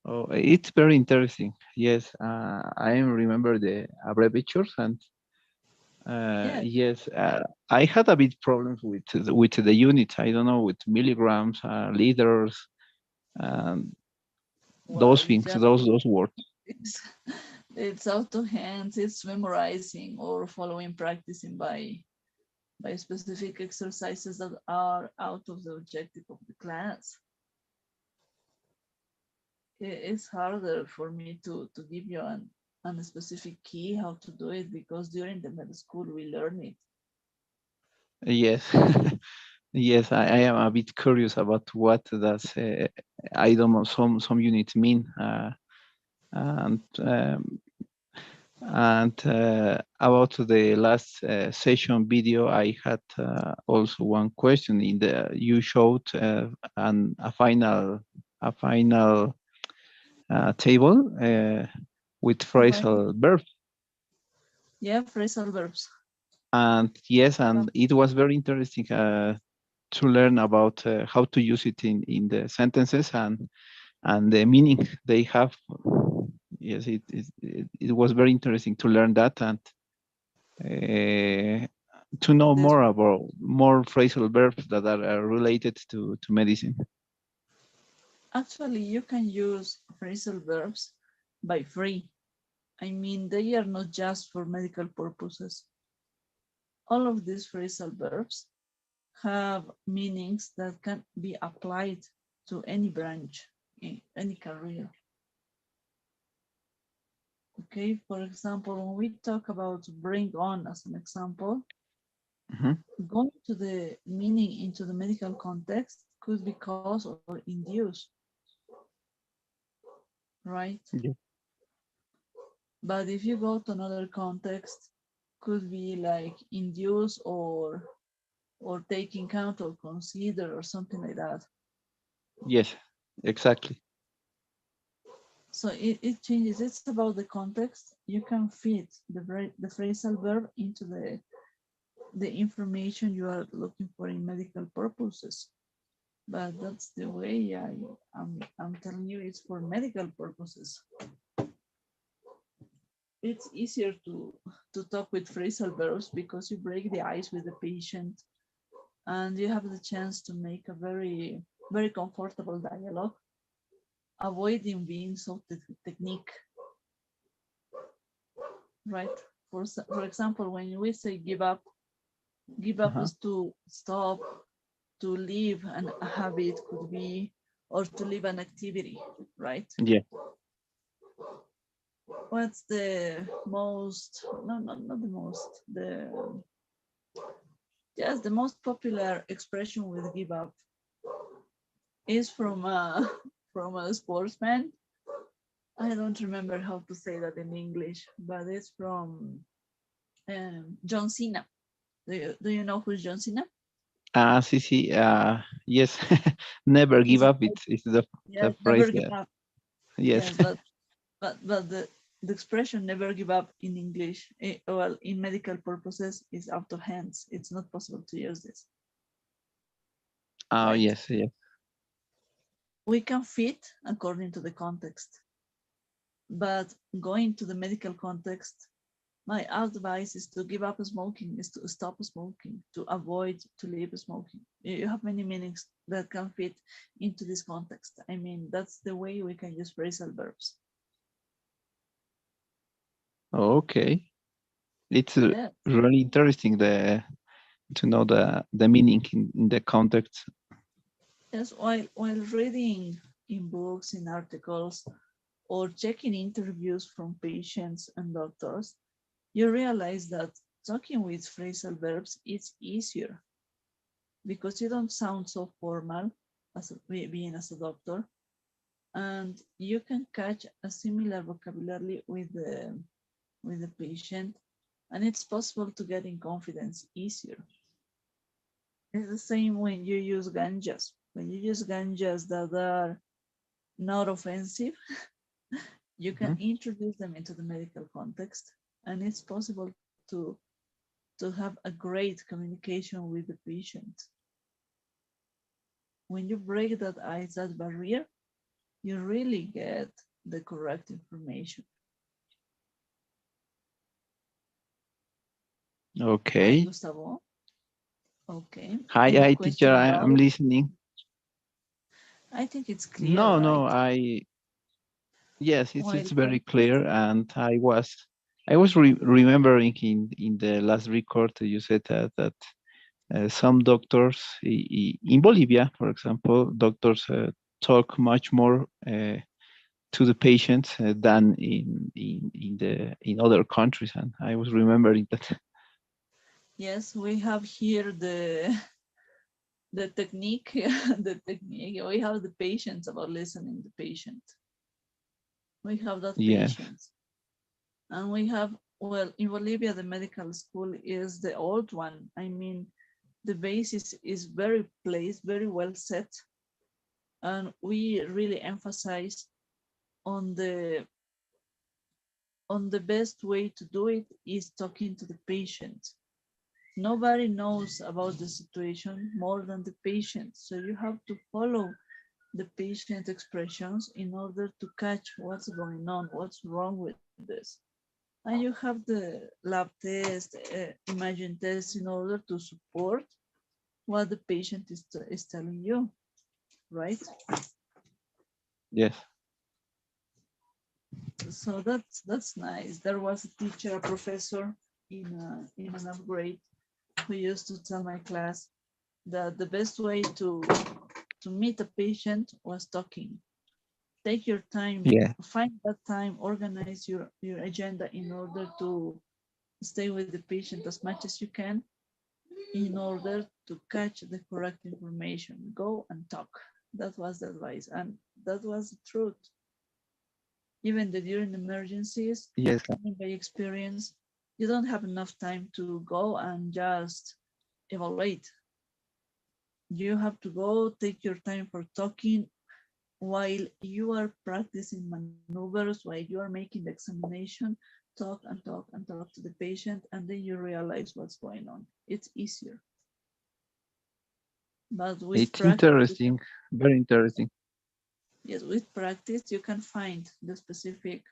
Speaker 7: Oh, it's very interesting. Yes, I remember the abbreviatures, and
Speaker 3: Yeah,
Speaker 7: yes, I had a bit problems with the units. I don't know, with milligrams, liters, um, those
Speaker 3: well,
Speaker 7: things,
Speaker 3: just
Speaker 7: those words.
Speaker 3: it's, it's out of hands, it's memorizing or following, practicing by specific exercises that are out of the objective of the class. It's harder for me to give you a specific key how to do it, because during the med school we learn it.
Speaker 7: Yes, yes, I am a bit curious about what does I don't know, some units mean, and And about the last session video, I had also one question. You showed a final table with phrasal verbs.
Speaker 3: Yeah, phrasal verbs.
Speaker 7: And yes, and it was very interesting to learn about how to use it in the sentences and the meaning they have. Yes, it was very interesting to learn that and to know more about more phrasal verbs that are related to medicine.
Speaker 3: Actually, you can use phrasal verbs by free. I mean, they are not just for medical purposes. All of these phrasal verbs have meanings that can be applied to any branch, in any career. Okay, for example, when we talk about bring on as an example, going to the meaning into the medical context could be cause or induce, right?
Speaker 7: Yeah.
Speaker 3: But if you go to another context, could be like induce or take in count or consider or something like that.
Speaker 7: Yes, exactly.
Speaker 3: So it changes. It's about the context. You can fit the phrasal verb into the information you are looking for in medical purposes. But that's the way I'm telling you, it's for medical purposes. It's easier to talk with phrasal verbs because you break the ice with the patient and you have the chance to make a very, very comfortable dialogue, avoiding being so technique, right? For example, when we say give up is to stop, to leave a habit could be, or to leave an activity, right?
Speaker 7: Yeah.
Speaker 3: What's the most, no, not the most, the most popular expression with give up is from a sportsman. I don't remember how to say that in English, but it's from John Cena. Do you know who's John Cena?
Speaker 7: Sí. Yes. Never give up. It's the phrase
Speaker 3: never give
Speaker 7: there.
Speaker 3: up.
Speaker 7: Yes.
Speaker 3: But the expression never give up in English, well, in medical purposes, is out of hands. It's not possible to use this.
Speaker 7: Oh,
Speaker 3: right?
Speaker 7: yes.
Speaker 3: We can fit according to the context. But going to the medical context, my advice is to give up smoking, is to stop smoking, to avoid to leave smoking. You have many meanings that can fit into this context. I mean, that's the way we can use phrasal verbs.
Speaker 7: Okay. It's really interesting to know the meaning in the context.
Speaker 3: Yes, while reading in books, in articles, or checking interviews from patients and doctors, you realize that talking with phrasal verbs is easier because you don't sound so formal as being as a doctor, and you can catch a similar vocabulary with the patient, and it's possible to get in confidence easier. It's the same when you use ganjas. When you use ganjas that are not offensive, you can introduce them into the medical context, and it's possible to have a great communication with the patient. When you break that ice, that barrier, you really get the correct information.
Speaker 7: Okay.
Speaker 3: Hi, Gustavo. Okay.
Speaker 7: Hi, teacher. I'm listening.
Speaker 3: I think it's clear.
Speaker 7: No, yes, it's very clear, and I was remembering in the last record you said that some doctors in Bolivia, for example, doctors talk much more to the patients than in other countries, and I was remembering that.
Speaker 3: Yes, we have here the technique, the technique. We have the patience about listening to the patient. We have that patience. And we have, well, in Bolivia, the medical school is the old one. I mean, the basis is very placed, very well set. And we really emphasize on the best way to do it is talking to the patient. Nobody knows about the situation more than the patient. So you have to follow the patient expressions in order to catch what's going on, what's wrong with this. And you have the lab test, imaging test in order to support what the patient is telling you, right?
Speaker 7: Yes.
Speaker 3: So that's nice. There was a teacher, a professor in an upgrade who used to tell my class that the best way to meet a patient was talking. Take your time,
Speaker 7: Yeah.
Speaker 3: find that time, organize your agenda in order to stay with the patient as much as you can in order to catch the correct information. Go and talk. That was the advice, and that was the truth. Even during emergencies,
Speaker 7: Yes.
Speaker 3: by experience, you don't have enough time to go and just evaluate. You have to go, take your time for talking while you are practicing maneuvers, while you are making the examination, talk and talk and talk to the patient, and then you realize what's going on. It's easier. But with
Speaker 7: It's
Speaker 3: practice,
Speaker 7: interesting, very interesting.
Speaker 3: yes, with practice, you can find the specific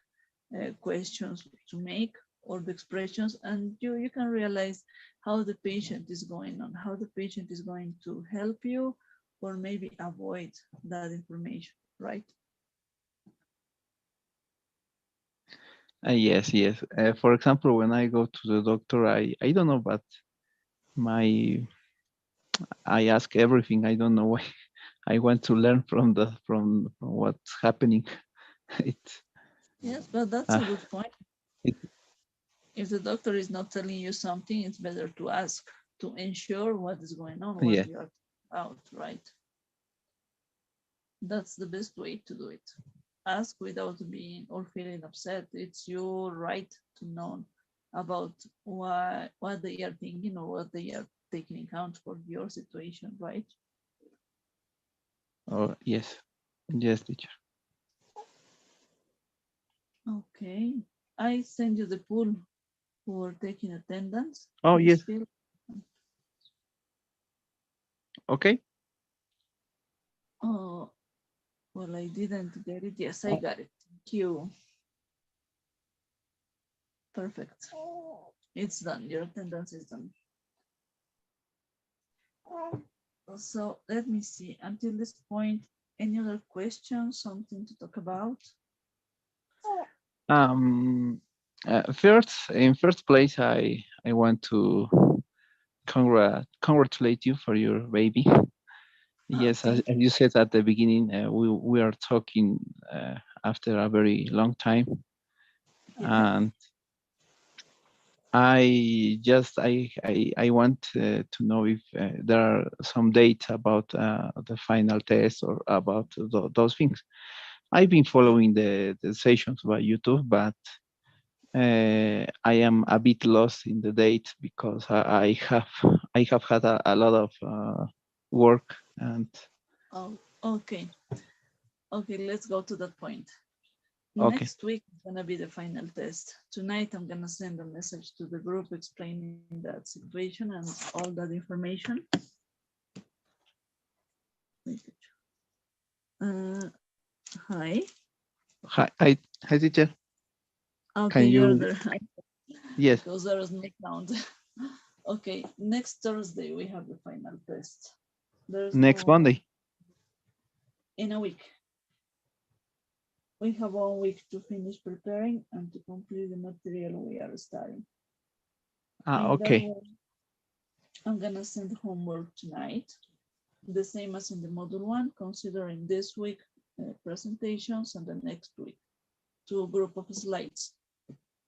Speaker 3: questions to make or the expressions, and you can realize how the patient is going on, how the patient is going to help you or maybe avoid that information, right?
Speaker 7: Yes, yes. For example, when I go to the doctor, I don't know, but I ask everything. I don't know why. I want to learn from what's happening. It's
Speaker 3: Yes, but that's a good point.
Speaker 7: it,
Speaker 3: If the doctor is not telling you something, it's better to ask to ensure what is going on,
Speaker 7: yeah.
Speaker 3: what you are out, right? That's the best way to do it. Ask without being or feeling upset. It's your right to know about what they are thinking or what they are taking account for your situation, right?
Speaker 7: Oh yes, yes, teacher.
Speaker 3: Okay. I send you the pool for taking attendance.
Speaker 7: Oh
Speaker 3: Please
Speaker 7: yes.
Speaker 3: fill.
Speaker 7: Okay.
Speaker 3: Oh, well, I didn't get it. Yes, I got it. Thank you. Perfect. It's done. Your attendance is done. So let me see. Until this point, any other questions? Something to talk about?
Speaker 7: First, in first place, I want to congratulate you for your baby. Yes, as you said at the beginning, we are talking after a very long time, and I want to know if there are some dates about the final test or about those things. I've been following the sessions by YouTube, but I am a bit lost in the date because I have had a lot of work and.
Speaker 3: Oh, okay. Okay, let's go to that point.
Speaker 7: Okay.
Speaker 3: Next week is gonna be the final test. Tonight I'm gonna send a message to the group explaining that situation and all that information. Hi.
Speaker 7: Hi, teacher.
Speaker 3: Okay,
Speaker 7: Can
Speaker 3: you're
Speaker 7: you?
Speaker 3: there.
Speaker 7: Yes.
Speaker 3: Because there is no count. Okay, next Thursday we have the final test. There's
Speaker 7: Next
Speaker 3: no,
Speaker 7: Monday.
Speaker 3: in a week. We have 1 week to finish preparing and to complete the material we are studying.
Speaker 7: Okay.
Speaker 3: I'm gonna send homework tonight, the same as in the module 1, considering this week presentations and the next week 2 group of slides.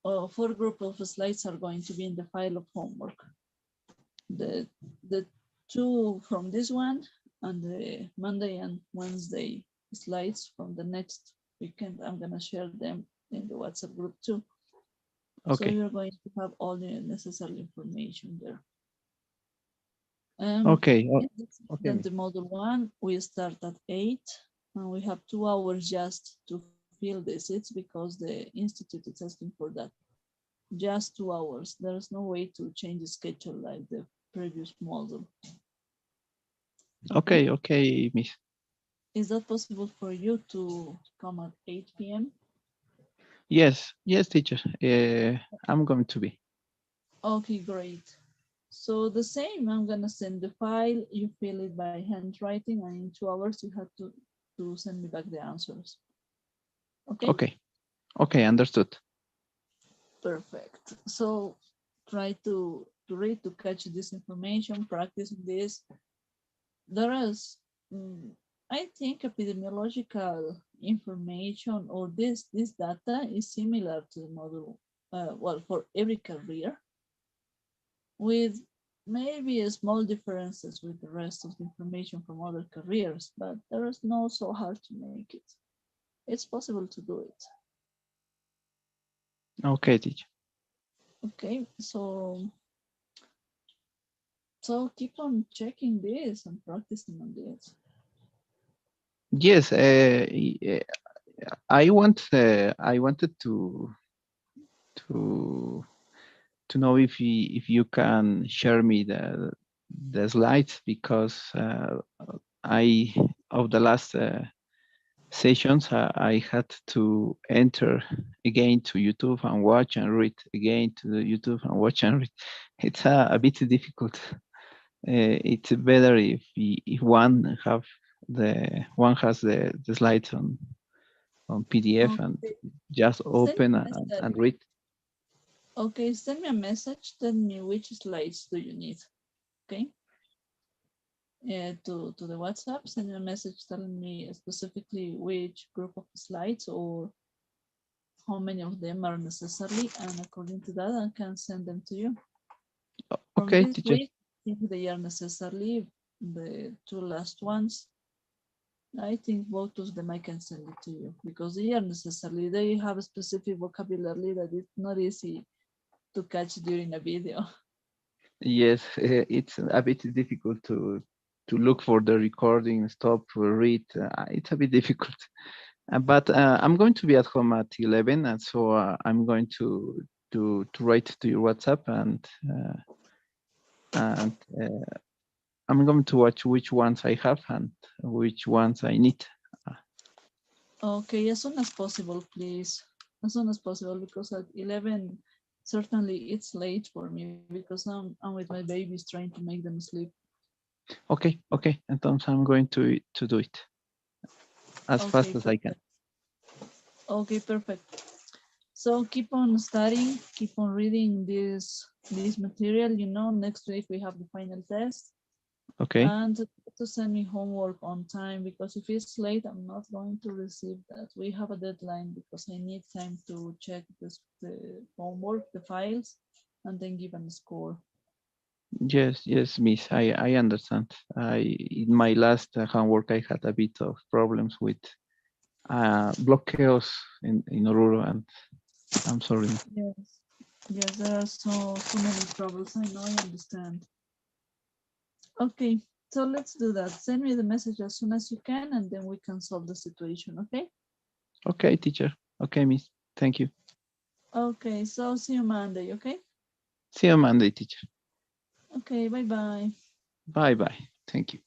Speaker 3: 4 group of slides are going to be in the file of homework. The 2 from this one and the Monday and Wednesday slides from the next weekend, I'm gonna share them in the WhatsApp group too. So
Speaker 7: Okay.
Speaker 3: you're going to have all the necessary information there.
Speaker 7: Okay.
Speaker 3: Then
Speaker 7: Okay.
Speaker 3: the module 1, we start at 8, and we have 2 hours just to fill the seats because the institute is asking for that. Just 2 hours. There's no way to change the schedule like the previous module.
Speaker 7: Okay. Okay, Miss.
Speaker 3: Is that possible for you to come at 8 p.m.?
Speaker 7: Yes. Yes, teacher. I'm going to be.
Speaker 3: Okay, great. So the same, I'm gonna send the file, you fill it by handwriting, and in 2 hours you have to send me back the answers. Okay?
Speaker 7: Okay. Okay, understood.
Speaker 3: Perfect. So try to read, to catch this information, practice this. There is, I think, epidemiological information or this data is similar to the model, well, for every career, with maybe small differences with the rest of the information from other careers, but there is no so hard to make it. It's possible to do it.
Speaker 7: Okay, teacher.
Speaker 3: Okay, so keep on checking this and practicing on this.
Speaker 7: Yes. I wanted to know if you can share me the slides, because I of the last sessions I had to enter again to YouTube and watch and read again to the YouTube and watch and read. It's a bit difficult. It's better if one has the slides on PDF and
Speaker 3: Okay,
Speaker 7: just
Speaker 3: send me
Speaker 7: open
Speaker 3: a
Speaker 7: and
Speaker 3: message.
Speaker 7: read.
Speaker 3: Okay, send me a message. Tell me which slides do you need. Okay. To the WhatsApp, send me a message telling me specifically which group of slides or how many of them are necessary, and according to that, I can send them to you. From
Speaker 7: Okay,
Speaker 3: this
Speaker 7: teacher.
Speaker 3: week, I think they are necessarily the 2 last ones. I think both of them I can send it to you because they are necessarily, they have a specific vocabulary that it's not easy to catch during a video.
Speaker 7: Yes, it's a bit difficult to look for the recording, stop, read. It's a bit difficult. But I'm going to be at home at 11, and so I'm going to write to your WhatsApp, and I'm going to watch which ones I have and which ones I need.
Speaker 3: Okay, as soon as possible, please. As soon as possible, because at 11, certainly it's late for me because I'm with my babies trying to make them sleep.
Speaker 7: Okay, okay. Entonces I'm going to do it as
Speaker 3: Okay,
Speaker 7: fast as I can.
Speaker 3: Okay, perfect. So keep on studying, keep on reading this material. You know, next week we have the final test.
Speaker 7: Okay.
Speaker 3: And to send me homework on time, because if it's late, I'm not going to receive that. We have a deadline because I need time to check the homework, the files, and then give them a score.
Speaker 7: Yes, yes, Miss. I understand. In my last homework, I had a bit of problems with bloqueos in Oruro, and I'm sorry.
Speaker 3: Yes, yes, there are so many troubles. I know, I understand. Okay, so let's do that. Send me the message as soon as you can, and then we can solve the situation, okay?
Speaker 7: Okay, teacher. Okay, Miss. Thank you.
Speaker 3: Okay, so see you Monday, okay?
Speaker 7: See you Monday, teacher.
Speaker 3: Okay, bye-bye.
Speaker 7: Bye-bye. Thank you.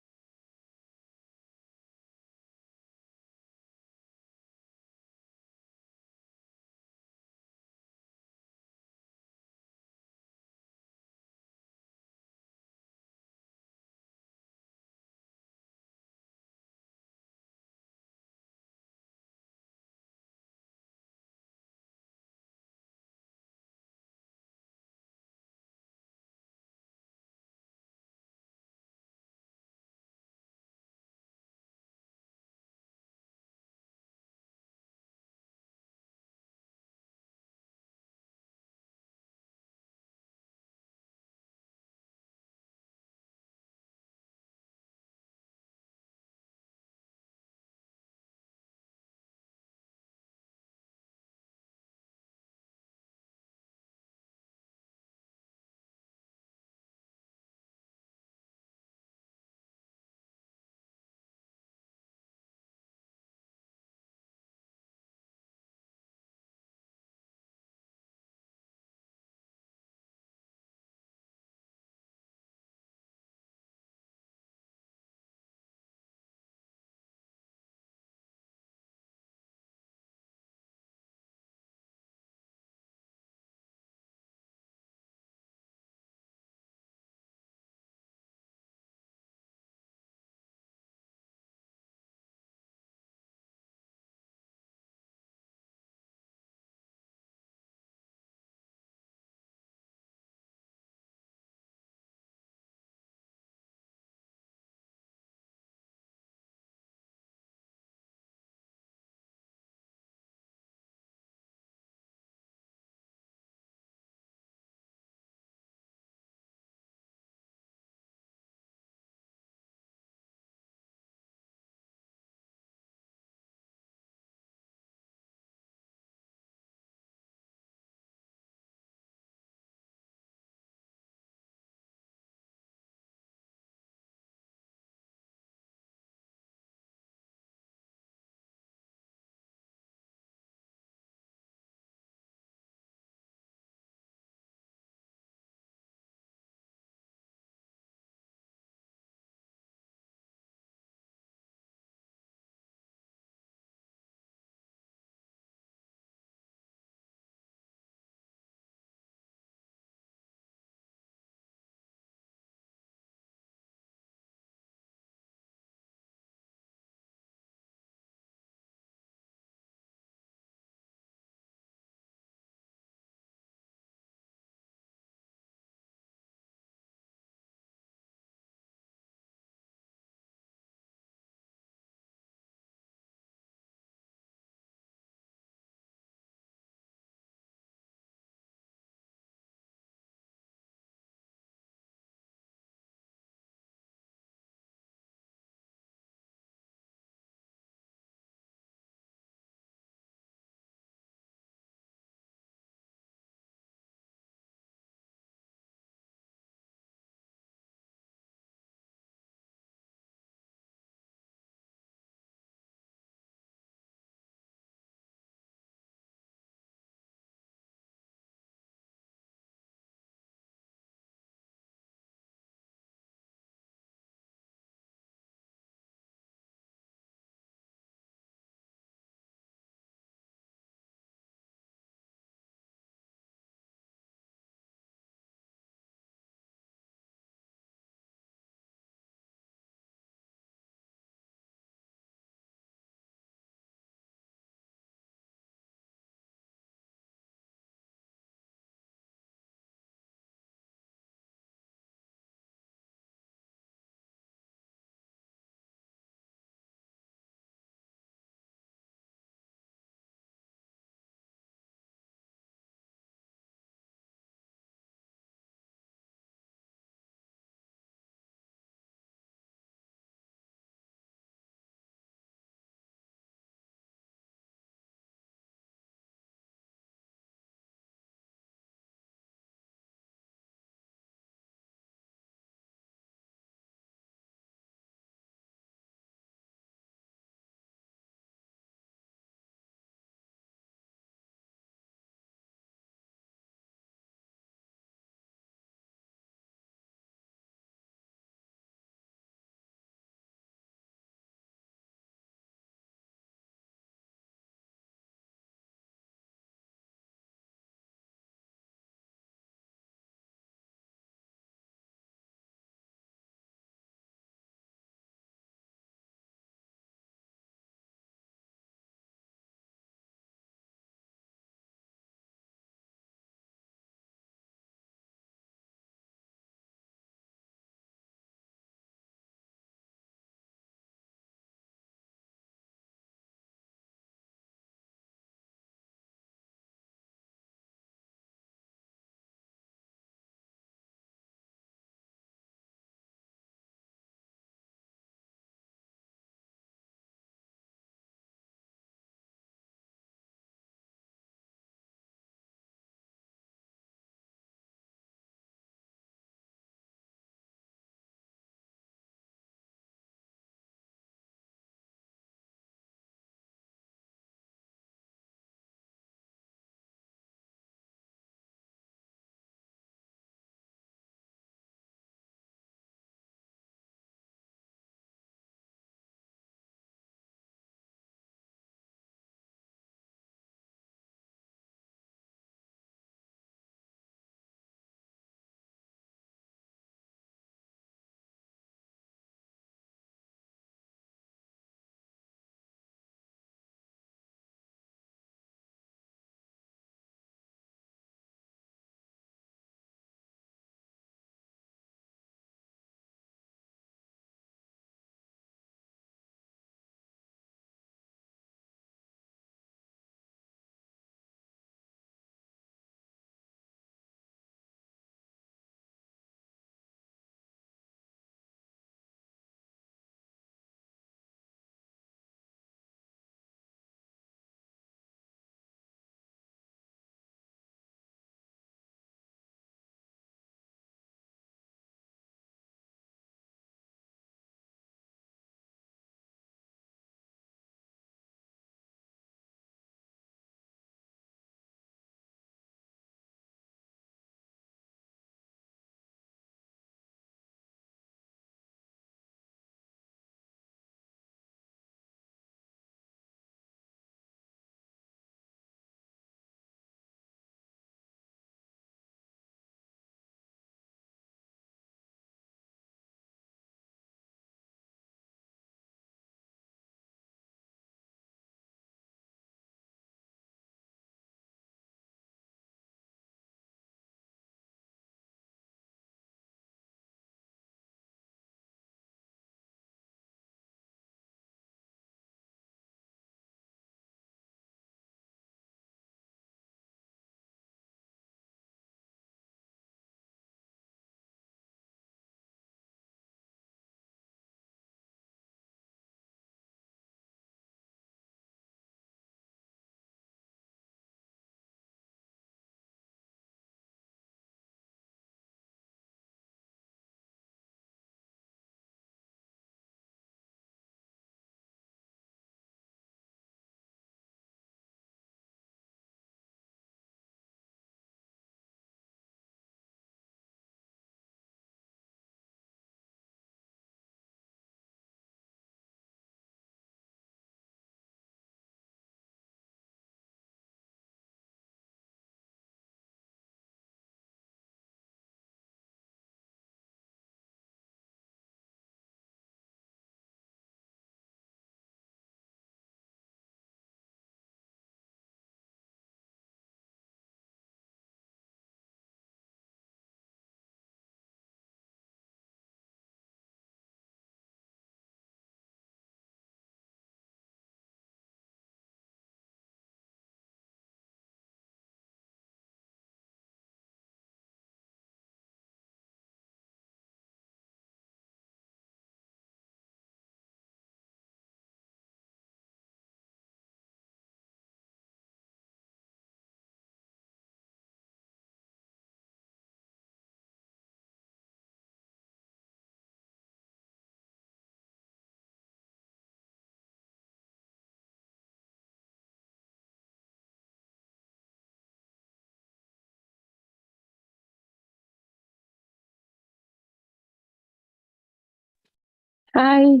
Speaker 8: Hi.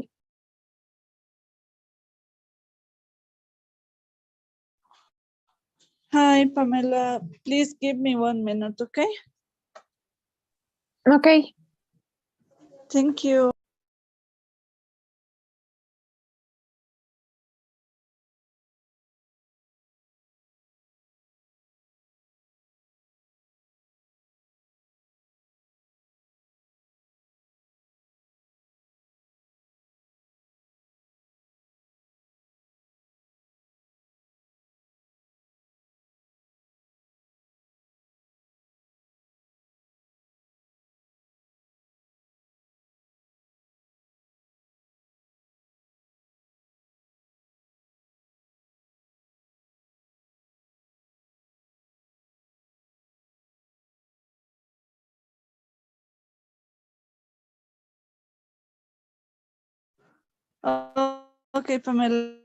Speaker 3: Hi, Pamela. Please give me 1 minute, okay?
Speaker 8: Okay.
Speaker 3: Thank you. Okay, Pamela.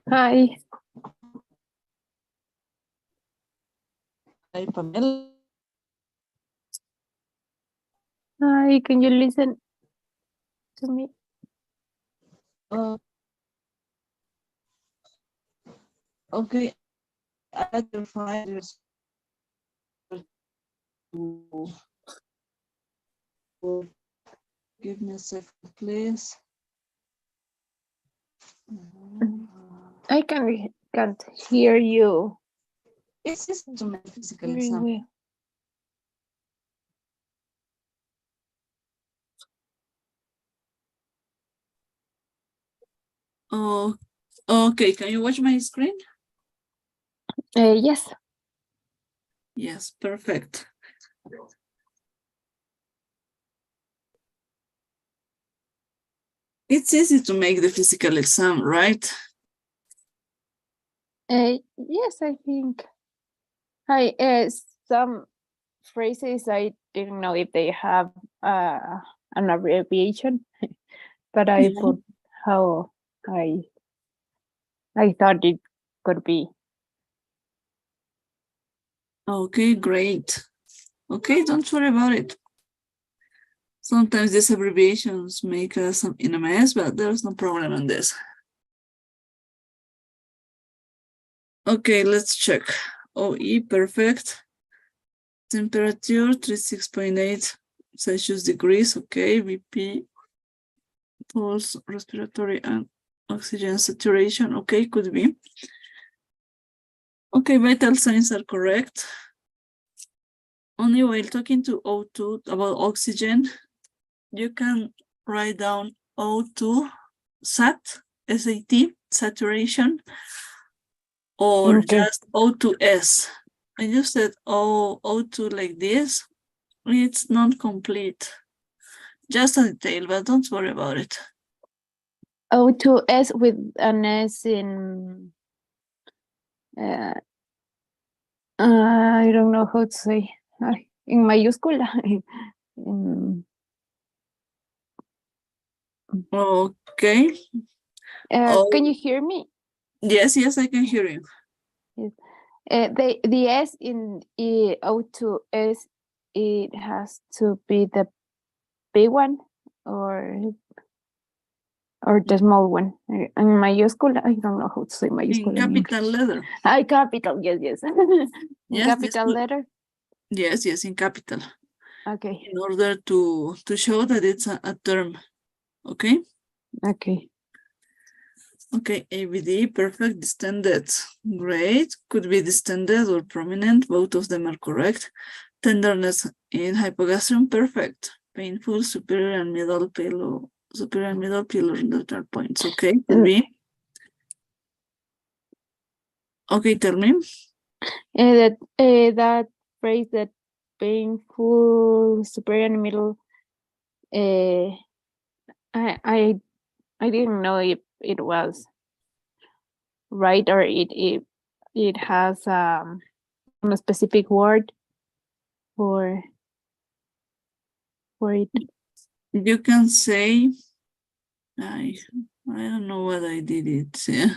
Speaker 8: Hi.
Speaker 3: Hi, Pamela.
Speaker 8: Hi. Can you listen to me?
Speaker 3: Okay. Add your files to give me a second, please.
Speaker 8: I can't hear you
Speaker 3: It's just to make physical
Speaker 8: very
Speaker 3: exam.
Speaker 8: well.
Speaker 3: Oh, okay. Can you watch my screen?
Speaker 8: Yes.
Speaker 3: Yes, perfect. It's easy to make the physical exam, right?
Speaker 8: Yes, I think. Hi. Some phrases I didn't know if they have an abbreviation, but I
Speaker 3: Yeah.
Speaker 8: put how I thought it could be.
Speaker 3: Okay, great. Okay, don't worry about it. Sometimes these abbreviations make us in a mess, but there's no problem on this. Okay, let's check. OE, perfect. Temperature, 36.8 Celsius degrees. Okay, VP, pulse, respiratory, and oxygen saturation. Okay, could be. Okay, vital signs are correct. Only while talking to O2 about oxygen, you can write down O2 SAT, SAT, saturation, or
Speaker 8: Okay.
Speaker 3: just O2S. I just said O2 like this. It's not complete. Just a detail, but don't worry about it.
Speaker 8: O2S with an S in I don't know how to say in mayúscula.
Speaker 3: Okay.
Speaker 8: Can you hear me?
Speaker 3: Yes, I can hear you.
Speaker 8: The S in O2S, it has to be the big one or the small one. In mayúscula, I don't know how to say mayúscula
Speaker 3: In capital letter.
Speaker 8: Capital, yes. In
Speaker 3: Yes,
Speaker 8: capital letter.
Speaker 3: Yes, in capital.
Speaker 8: Okay.
Speaker 3: In order to show that it's a term. Okay.
Speaker 8: Okay.
Speaker 3: Okay, ABD, perfect, distended, great. Could be distended or prominent, both of them are correct. Tenderness in hypogastrium, perfect. Painful, superior and middle pillow, neutral points. Okay, could be. Okay, tell me.
Speaker 8: That phrase, that painful, superior and middle, I didn't know if it was right or it has a specific word for it.
Speaker 3: You can say, I don't know what I did it. Yeah.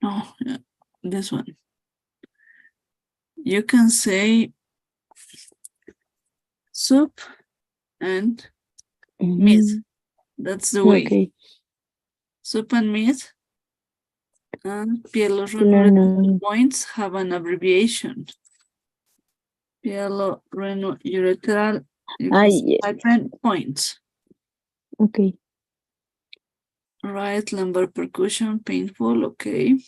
Speaker 3: No, this one. You can say soup and meat. That's the way.
Speaker 8: Okay.
Speaker 3: Soup and meat. And
Speaker 8: Pieloreno.
Speaker 3: points have an abbreviation. Pieloreno-ureteral
Speaker 8: Yes.
Speaker 3: points.
Speaker 8: Okay.
Speaker 3: Right lumbar percussion, painful, okay.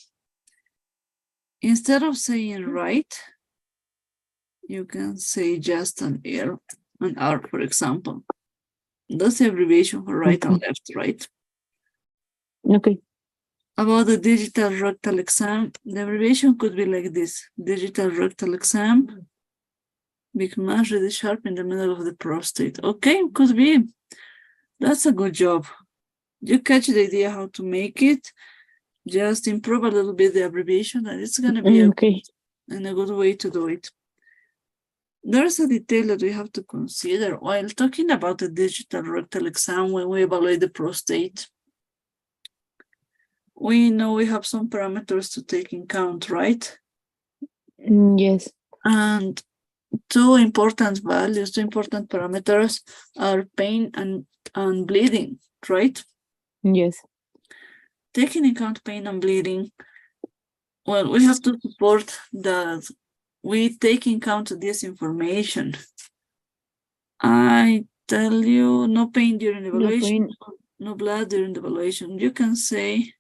Speaker 3: Instead of saying right, you can say just an R, for example. That's the abbreviation for right and left, right?
Speaker 8: Okay.
Speaker 3: About the digital rectal exam, the abbreviation could be like this: digital rectal exam, big mass really sharp in the middle of the prostate. Okay, could be. That's a good job. You catch the idea how to make it. Just improve a little bit the abbreviation, and it's going to be
Speaker 8: Okay.
Speaker 3: a good way to do it. There's a detail that we have to consider while talking about the digital rectal exam when we evaluate the prostate. We know we have some parameters to take in count, right?
Speaker 8: Yes.
Speaker 3: And two important values, two important parameters are pain and bleeding, right?
Speaker 8: Yes.
Speaker 3: Taking into account pain and bleeding, well, we have to support that we take into account this information. I tell you, no pain during the evaluation, no blood during the evaluation. You can say,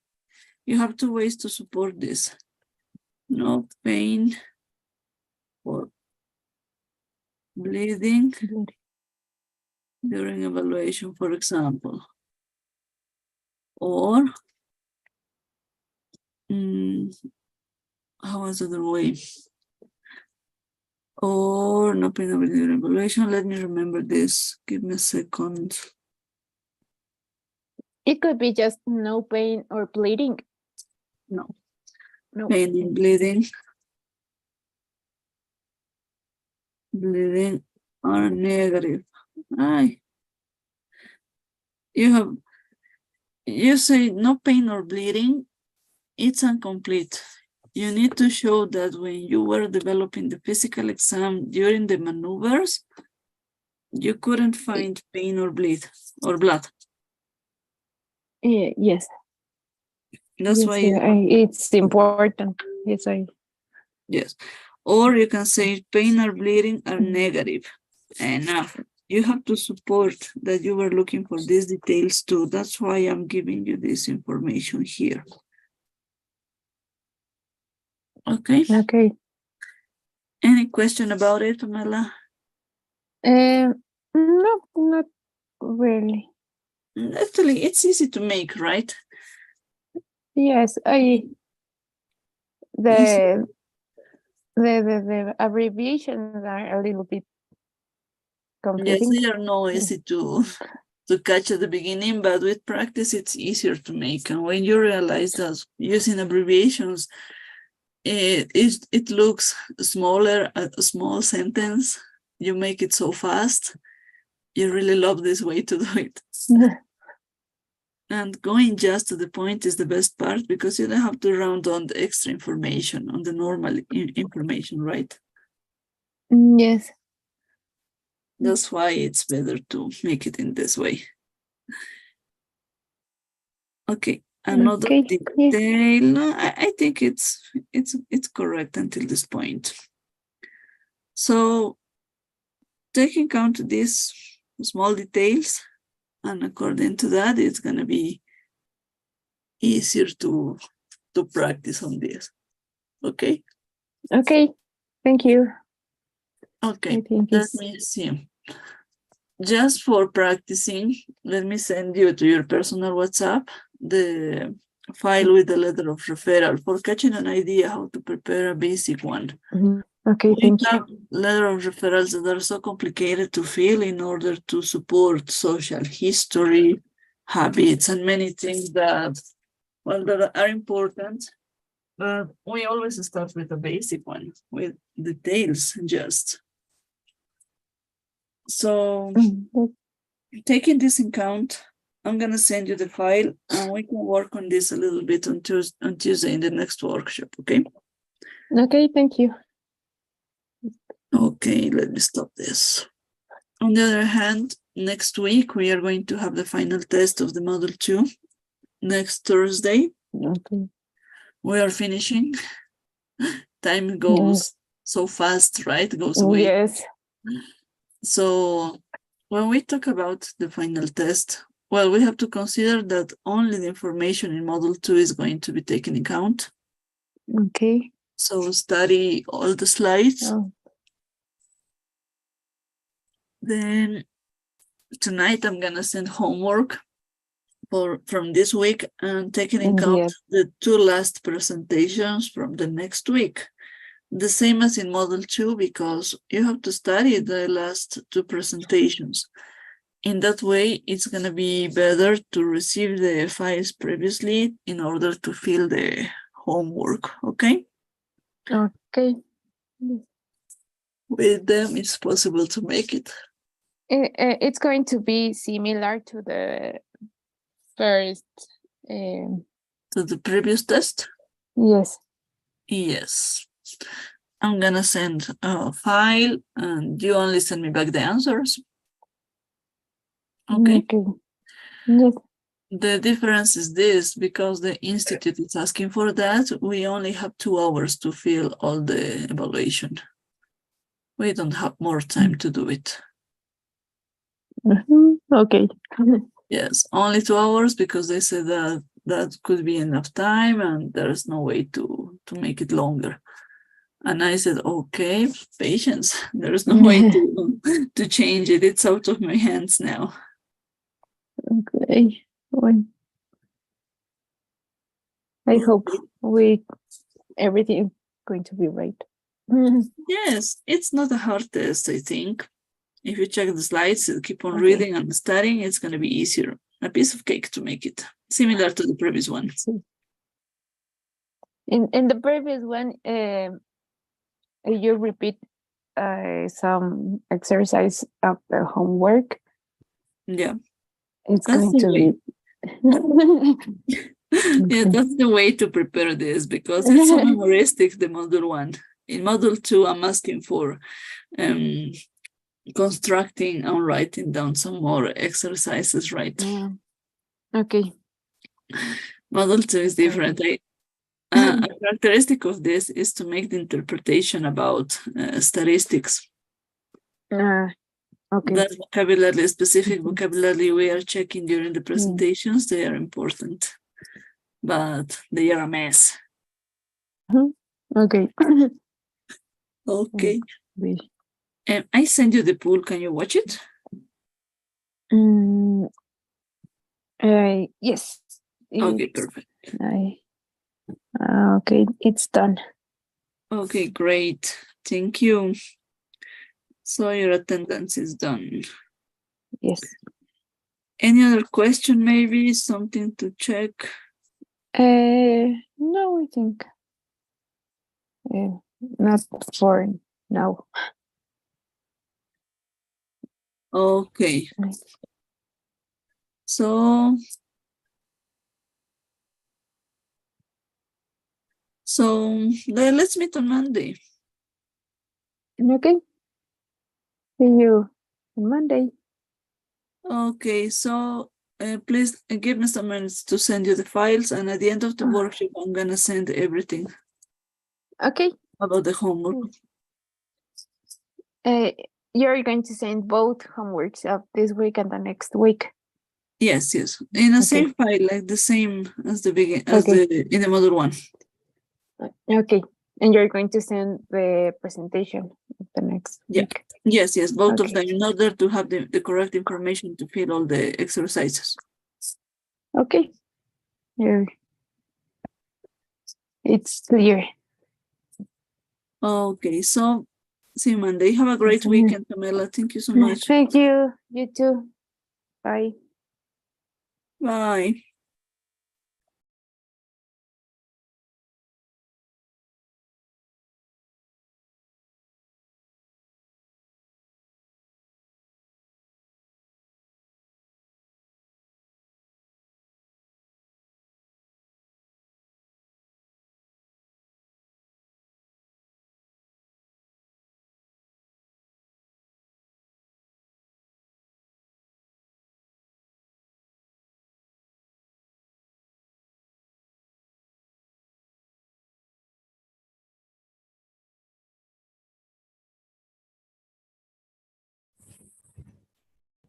Speaker 3: you have two ways to support this. No pain or bleeding during evaluation, for example. Or, how was the other way? Or no pain or bleeding during evaluation. Let me remember this. Give me a second.
Speaker 8: It could be just no pain or bleeding.
Speaker 3: No.
Speaker 8: No.
Speaker 3: Pain and bleeding. Bleeding are negative. You say no pain or bleeding, it's incomplete. You need to show that when you were developing the physical exam during the maneuvers, you couldn't find pain or bleed or blood.
Speaker 8: Yes.
Speaker 3: That's
Speaker 8: yes,
Speaker 3: why
Speaker 8: it's important.
Speaker 3: Yes. Or you can say pain or bleeding are negative. Enough. You have to support that you were looking for these details too. That's why I'm giving you this information here. Okay.
Speaker 8: Okay.
Speaker 3: Any question about it, Pamela?
Speaker 8: No, not really.
Speaker 3: Actually, it's easy to make, right?
Speaker 8: Yes, the abbreviations are a little bit confusing.
Speaker 3: Yes, they are not easy to catch at the beginning, but with practice, it's easier to make. And when you realize that using abbreviations, it looks smaller, a small sentence, you make it so fast. You really love this way to do it. And going just to the point is the best part because you don't have to round on the extra information, on the normal information, right?
Speaker 8: Yes.
Speaker 3: That's why it's better to make it in this way. Okay, another detail. I think it's correct until this point. So taking count these small details, and according to that, it's gonna be easier to practice on this. Okay.
Speaker 8: Okay. Thank you.
Speaker 3: Okay. Let me see. Just for practicing, let me send you to your personal WhatsApp the file with the letter of referral for catching an idea how to prepare a basic one.
Speaker 8: Okay, thank you.
Speaker 3: Letter of referrals that are so complicated to fill in order to support social history, habits, and many things that are important. But we always start with a basic one, with details just. So taking this in account, I'm going to send you the file and we can work on this a little bit on Tuesday in the next workshop, okay?
Speaker 8: Okay, thank you.
Speaker 3: Okay, let me stop this. On the other hand, next week we are going to have the final test of the Model 2. Next Thursday,
Speaker 8: Okay.
Speaker 3: we are finishing. Time goes so fast, right? It goes away.
Speaker 8: Yes.
Speaker 3: So when we talk about the final test, well, we have to consider that only the information in Model 2 is going to be taken in account.
Speaker 8: Okay.
Speaker 3: So study all the slides.
Speaker 8: Oh.
Speaker 3: Then tonight I'm gonna send homework from this week and taking in account
Speaker 8: Yes.
Speaker 3: the 2 last presentations from the next week. The same as in Model 2, because you have to study the last 2 presentations. In that way, it's going to be better to receive the files previously in order to fill the homework, okay?
Speaker 8: Okay.
Speaker 3: With them, it's possible to make it.
Speaker 8: It's going to be similar to the first.
Speaker 3: To the previous test?
Speaker 8: Yes.
Speaker 3: Yes. I'm going to send a file and you only send me back the answers. Okay.
Speaker 8: Yes.
Speaker 3: The difference is this, because the institute is asking for that, we only have 2 hours to fill all the evaluation. We don't have more time to do it.
Speaker 8: Okay.
Speaker 3: Yes, only 2 hours, because they said that that could be enough time and there's no way to make it longer. And I said, okay, patience. There's no way to change it. It's out of my hands now.
Speaker 8: Okay. Well, I hope everything is going to be right.
Speaker 3: Yes, it's not a hard test, I think. If you check the slides, keep on
Speaker 8: Okay.
Speaker 3: reading and studying, it's going to be easier. A piece of cake to make it, similar to the previous one.
Speaker 8: In the previous one, you repeat some exercise of the homework.
Speaker 3: Yeah,
Speaker 8: It's
Speaker 3: that's
Speaker 8: going
Speaker 3: the
Speaker 8: to
Speaker 3: way.
Speaker 8: be.
Speaker 3: Yeah, that's the way to prepare this, because it's so memoristic, the Model 1. In Model 2, I'm asking for constructing and writing down some more exercises, right?
Speaker 8: Yeah. Okay.
Speaker 3: Model 2 is different. A characteristic of this is to make the interpretation about statistics.
Speaker 8: Okay.
Speaker 3: That vocabulary, specific vocabulary we are checking during the presentations, they are important, but they are a mess.
Speaker 8: Okay.
Speaker 3: Okay. I send you the pool. Can you watch it?
Speaker 8: Yes.
Speaker 3: Okay, perfect.
Speaker 8: Okay, it's done.
Speaker 3: Okay, great. Thank you. So your attendance is done.
Speaker 8: Yes.
Speaker 3: Any other question, maybe something to check?
Speaker 8: No, I think not for now.
Speaker 3: Okay. So let's meet on Monday.
Speaker 8: Okay. See you on Monday.
Speaker 3: Okay, so please give me some minutes to send you the files, and at the end of the workshop, I'm gonna send everything.
Speaker 8: Okay.
Speaker 3: About the homework.
Speaker 8: You're going to send both homeworks of this week and the next week.
Speaker 3: Yes, in the same file, like the same as the in the Model 1.
Speaker 8: Okay, and you're going to send the presentation the next week.
Speaker 3: Yes, both of them, in order to have the correct information to fill all the exercises.
Speaker 8: Okay. It's clear.
Speaker 3: Okay, so see you Monday. Have a great weekend, Pamela. Thank you so much.
Speaker 8: Thank you. You too. Bye.
Speaker 3: Bye.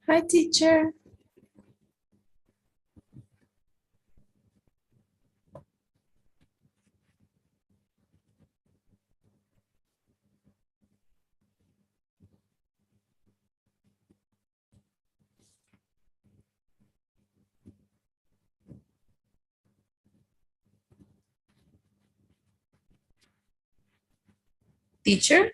Speaker 9: Hi, teacher. Teacher?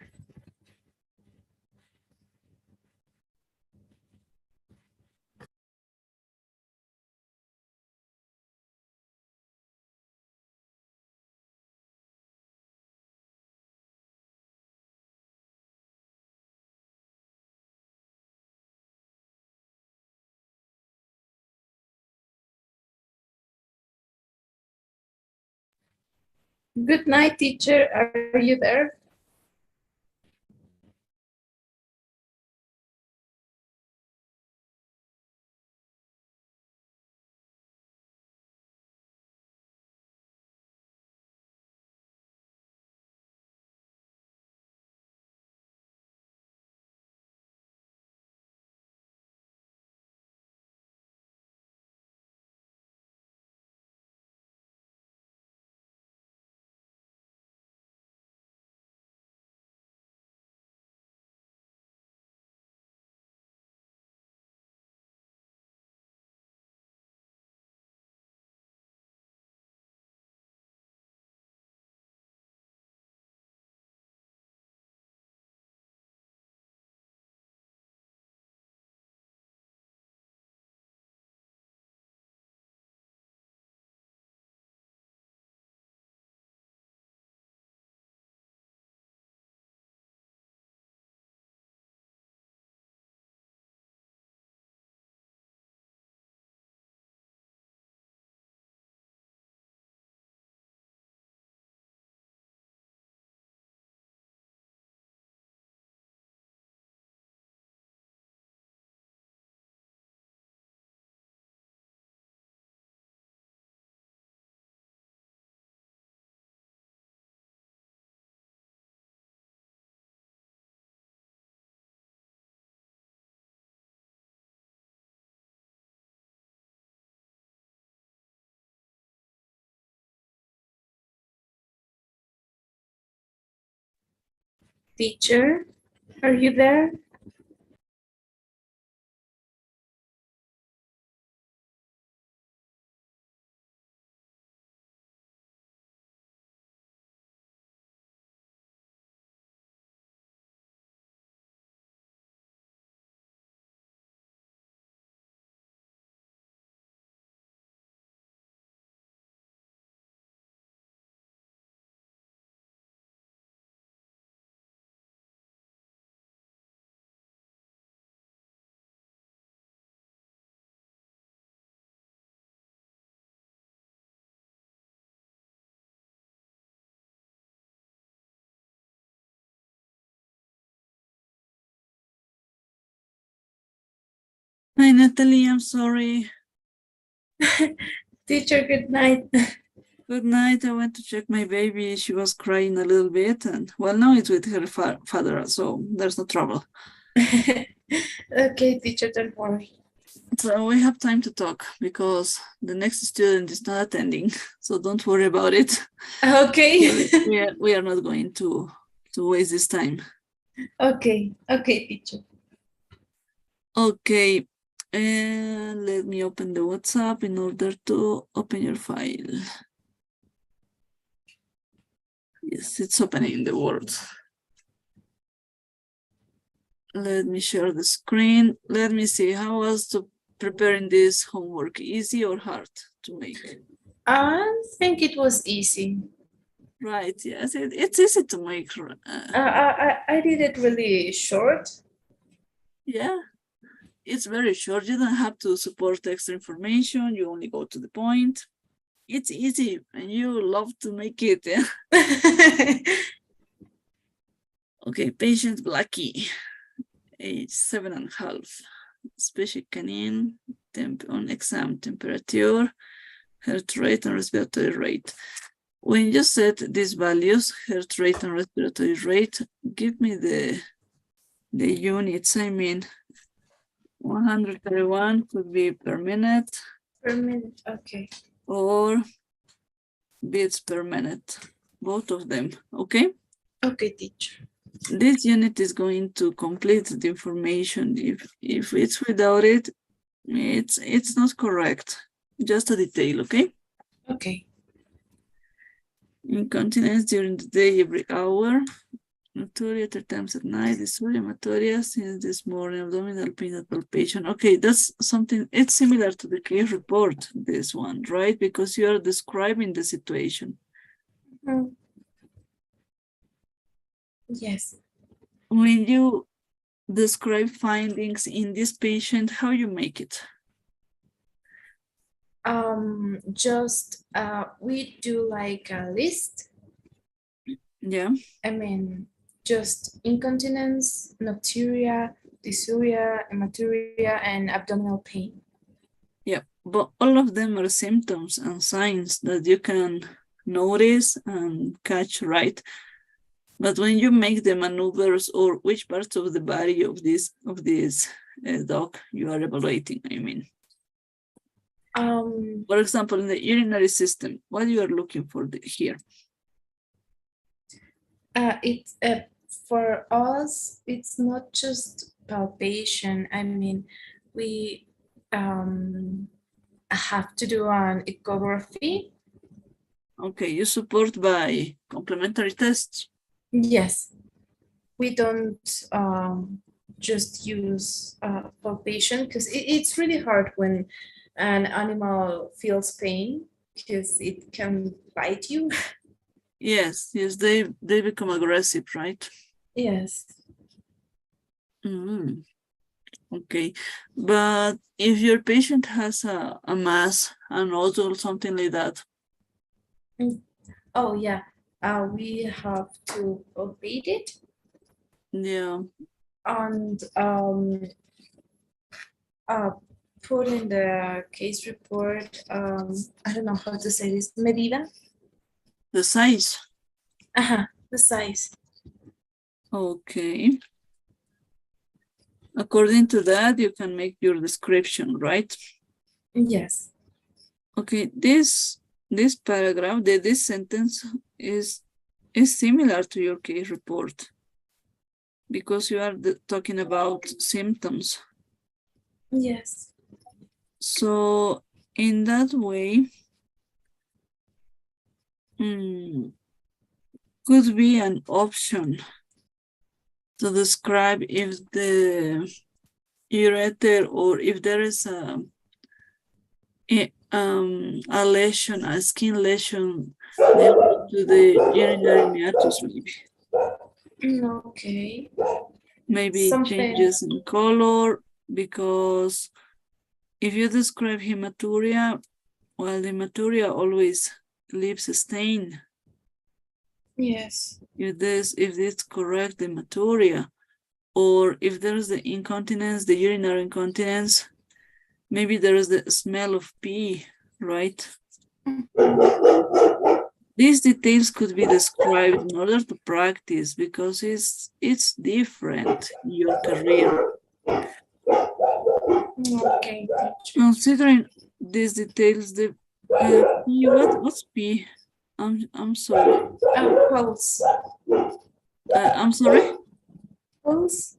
Speaker 9: Good night, teacher. Are you there? Teacher, are you there?
Speaker 3: Hi, Natalie, I'm sorry.
Speaker 9: Teacher, good night.
Speaker 3: Good night. I went to check my baby. She was crying a little bit, and well, now it's with her father, so there's no trouble.
Speaker 9: Okay, teacher, don't worry.
Speaker 3: So we have time to talk because the next student is not attending, so don't worry about it.
Speaker 9: Okay.
Speaker 3: we are not going to waste this time.
Speaker 9: Okay, teacher.
Speaker 3: Okay, and let me open the WhatsApp in order to open your file. Yes, it's opening the Word. Let me share the screen. Let me see, how was preparing this homework? Easy or hard to make?
Speaker 9: I think it was easy.
Speaker 3: Right, yes, it's easy to make.
Speaker 9: I did it really short.
Speaker 3: Yeah, it's very short. You don't have to support extra information. You only go to the point. It's easy and you love to make it. Yeah? Okay, patient Blackie, age 7.5, species canine, on exam, temperature, heart rate and respiratory rate. When you set these values, heart rate and respiratory rate, give me the units. I mean, 131 could be per minute
Speaker 9: Per minute. Okay.
Speaker 3: or beats per minute, both of them, okay?
Speaker 9: Okay, teacher.
Speaker 3: This unit is going to complete the information. If it's without it, it's not correct. Just a detail, okay?
Speaker 9: Okay.
Speaker 3: Incontinence during the day, every hour. Hematuria 3 times at night. Dysuria, hematuria since this morning. Abdominal pain and palpation. Okay, that's something. It's similar to the case report. This one, right? Because you are describing the situation.
Speaker 9: Mhm. Yes.
Speaker 3: When you describe findings in this patient, how you make it?
Speaker 9: Just we do like a list.
Speaker 3: Yeah.
Speaker 9: I mean, just incontinence, nocturia, dysuria, hematuria, and abdominal pain.
Speaker 3: Yeah, but all of them are symptoms and signs that you can notice and catch, right? But when you make the maneuvers or which parts of the body of this dog you are evaluating, I mean. For example, in the urinary system, what you are looking for here?
Speaker 9: It's for us, it's not just palpation. I mean, we have to do an ecography.
Speaker 3: Okay, you support by complementary tests.
Speaker 9: Yes, we don't just use palpation because it's really hard when an animal feels pain because it can bite you.
Speaker 3: Yes, they become aggressive, right?
Speaker 9: Yes.
Speaker 3: Mm-hmm. Okay, but if your patient has a mass, a nodule, something like that.
Speaker 9: Oh yeah, we have to palpate it.
Speaker 3: Yeah.
Speaker 9: And put in the case report, I don't know how to say this, medida.
Speaker 3: The size.
Speaker 9: The size.
Speaker 3: Okay. According to that, you can make your description, right?
Speaker 9: Yes.
Speaker 3: Okay, this paragraph, this sentence is similar to your case report because you are talking about symptoms.
Speaker 9: Yes.
Speaker 3: So in that way, could be an option to describe if the ureter or if there is a lesion, a skin lesion to the urinary meatus, maybe.
Speaker 9: Okay.
Speaker 3: Maybe changes in color, because if you describe hematuria, well, the hematuria always leaves a stain.
Speaker 9: Yes.
Speaker 3: If it's correct, the hematuria, or if there's the incontinence, the urinary incontinence, maybe there is the smell of pee, right? These details could be described in order to practice because it's different in your career.
Speaker 9: Okay.
Speaker 3: Considering these details, the P, what's P? I'm sorry.
Speaker 9: Pulse.
Speaker 3: I'm sorry.
Speaker 9: Pulse.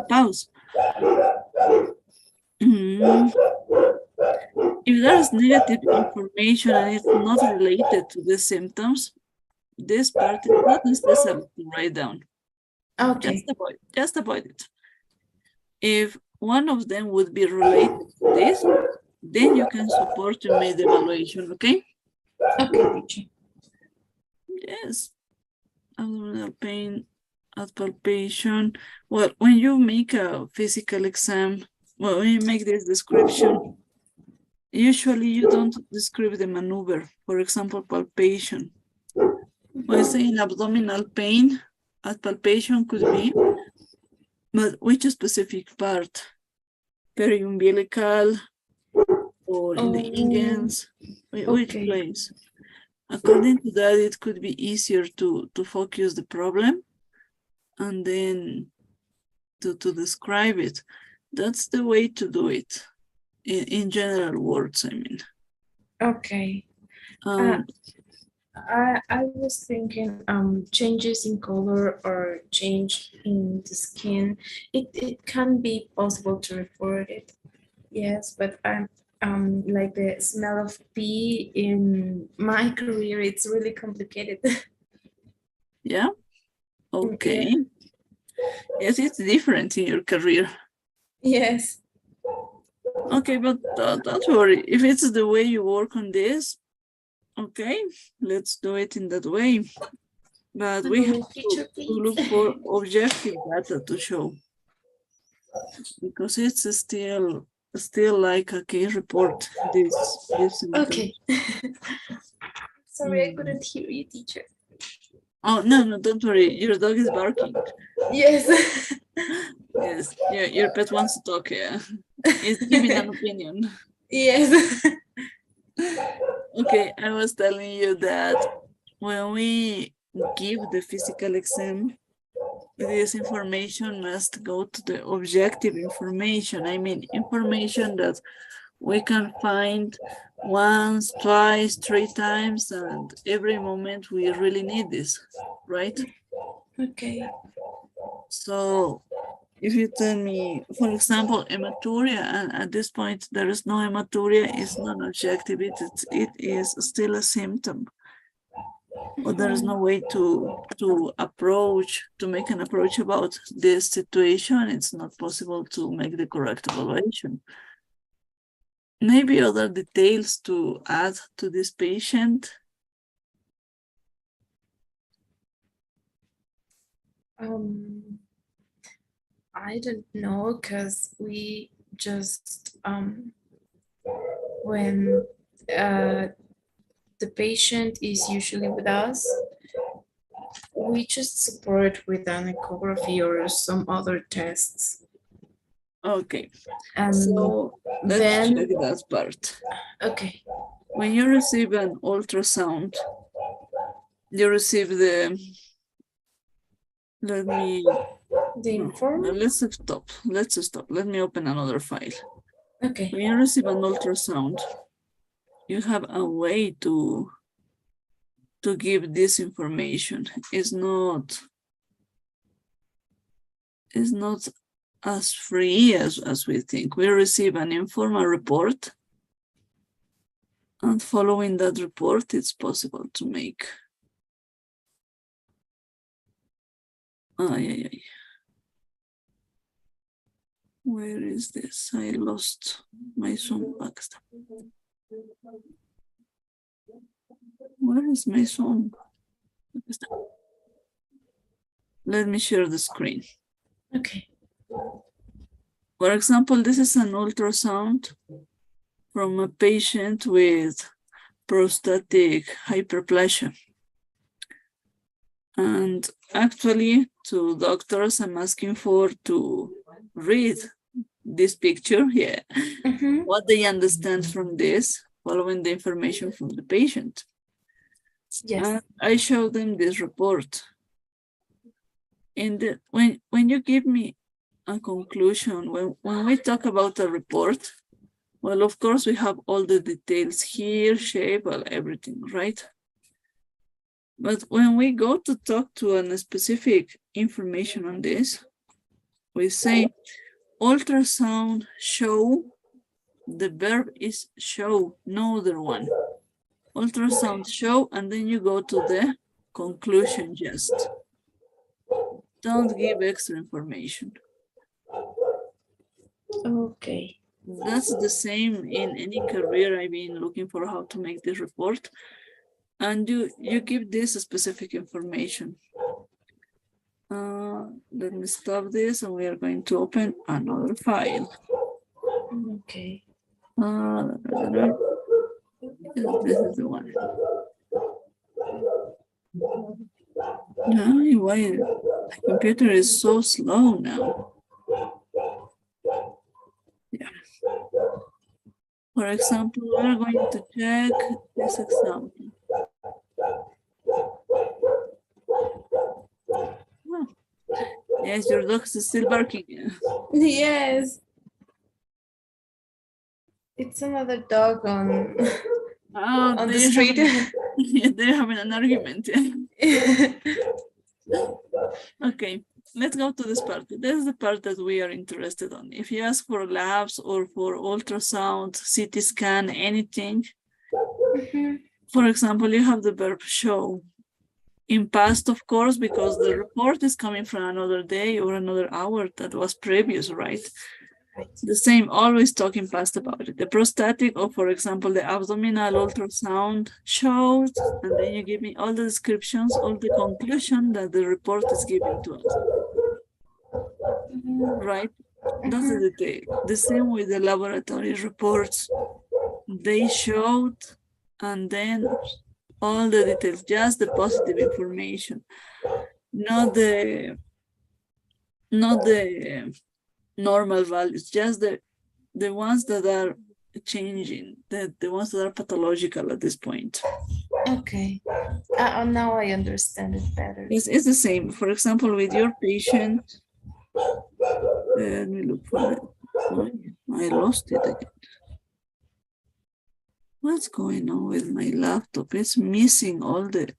Speaker 3: Pause. If there is negative information and it's not related to the symptoms, this part is not necessary to write down.
Speaker 9: Okay.
Speaker 3: Just avoid it. If one of them would be related to this, then you can support to make the evaluation, okay?
Speaker 9: Okay, teacher.
Speaker 3: Yes. Abdominal pain at palpation. Well, when you make a physical exam, well, when you make this description, usually you don't describe the maneuver. For example, palpation. When saying abdominal pain at palpation could be, but which specific part? Periumbilical or in the ingens? Which place? According to that, it could be easier to focus the problem and then to describe it. That's the way to do it. In general words, I mean.
Speaker 9: Okay.
Speaker 3: Um,
Speaker 9: I was thinking changes in color or change in the skin. It can be possible to report it. Yes, but I'm like the smell of pee in my career, it's really complicated.
Speaker 3: yeah.
Speaker 9: Yeah.
Speaker 3: Okay. Yes, it's different in your career.
Speaker 9: Yes.
Speaker 3: Okay, but don't worry. If it's the way you work on this, okay, let's do it in that way. But we have
Speaker 9: Feature,
Speaker 3: to look for objective data to show, because it's still like a case report. This
Speaker 9: Okay. Sorry, I
Speaker 3: Mm.
Speaker 9: couldn't hear you, teacher.
Speaker 3: Oh no, don't worry. Your dog is barking.
Speaker 9: Yes.
Speaker 3: Yes, your pet wants to talk. Yeah, it's giving an opinion.
Speaker 9: Yes.
Speaker 3: Okay, I was telling you that when we give the physical exam, this information must go to the objective information. I mean, information that we can find once, twice, 3 times, and every moment we really need this, right?
Speaker 9: Okay.
Speaker 3: So if you tell me, for example, hematuria, and at this point there is no hematuria, it's non-objective, it is still a symptom. Or there is no way to make an approach about this situation. It's not possible to make the correct evaluation. Maybe other details to add to this patient.
Speaker 9: I don't know, because we just when the patient is usually with us, we just support with an echography or some other tests.
Speaker 3: Okay,
Speaker 9: And
Speaker 3: so let's
Speaker 9: then
Speaker 3: check that part.
Speaker 9: okay.
Speaker 3: When you receive an ultrasound, you receive the, let me,
Speaker 9: The inform?
Speaker 3: let's stop. Let me open another file.
Speaker 9: Okay.
Speaker 3: When you receive an ultrasound, you have a way to give this information. It's not as free as we think. We receive an informal report, and following that report, it's possible to make. Where is this? I lost my Zoom. Where is my Zoom? Let me share the screen.
Speaker 9: Okay.
Speaker 3: For example, this is an ultrasound from a patient with prostatic hyperplasia. And actually, to doctors, I'm asking for to read this picture here, what they understand from this, following the information from the patient.
Speaker 9: Yes.
Speaker 3: And I show them this report. And when you give me a conclusion, when we talk about a report, well, of course, we have all the details here, shape, well, everything, right? But when we go to talk to a specific information on this, we say ultrasound show, the verb is show, no other one. Ultrasound show, and then you go to the conclusion just. Don't give extra information.
Speaker 9: Okay.
Speaker 3: That's the same in any career. I've been looking for how to make this report. And you give this specific information. Let me stop this, and we are going to open another file.
Speaker 9: Okay.
Speaker 3: This is the one. Why the computer is so slow now? Yeah. For example, we're going to check this example. Oh. Yes, your dog is still barking.
Speaker 9: Yes. It's another dog on
Speaker 3: Oh,
Speaker 9: on the
Speaker 3: they're
Speaker 9: street.
Speaker 3: yeah, they're having an argument. Okay, let's go to this part. This is the part that we are interested on. If you ask for labs or for ultrasound, CT scan, anything, for example, you have the verb show. In past, of course, because the report is coming from another day or another hour that was previous, right? The same, always talking past about it. The prostatic, or for example, the abdominal ultrasound shows, and then you give me all the descriptions, all the conclusion that the report is giving to us. Right? That's the detail. The same with the laboratory reports. They showed, and then all the details, just the positive information, not the normal values, just the ones that are changing, the ones that are pathological at this point.
Speaker 9: Okay. Now I understand it better.
Speaker 3: It's the same. For example, with your patient, let me look for it. I lost it again. What's going on with my laptop? It's missing all the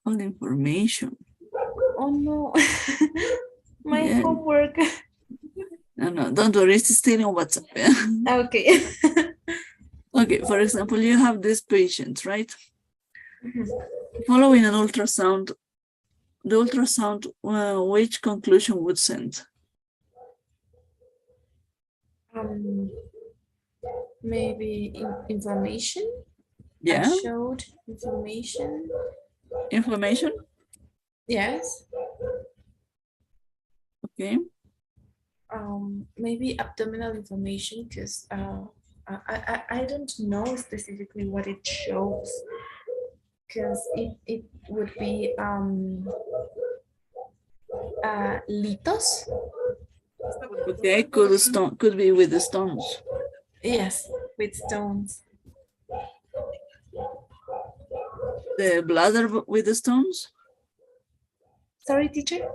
Speaker 3: information.
Speaker 9: Oh no. My
Speaker 3: Yeah.
Speaker 9: homework.
Speaker 3: No, don't worry, it's still on WhatsApp. Yeah?
Speaker 9: Okay.
Speaker 3: Okay, for example, you have this patient, right? Following an ultrasound, the ultrasound, which conclusion would send?
Speaker 9: Maybe information.
Speaker 3: Yeah.
Speaker 9: Showed information.
Speaker 3: Inflammation?
Speaker 9: Yes.
Speaker 3: Okay.
Speaker 9: Maybe abdominal information, because I don't know specifically what it shows, because it would be litos.
Speaker 3: Okay, could be with the stones.
Speaker 9: Yes, with stones.
Speaker 3: The bladder with the stones?
Speaker 9: Sorry, teacher?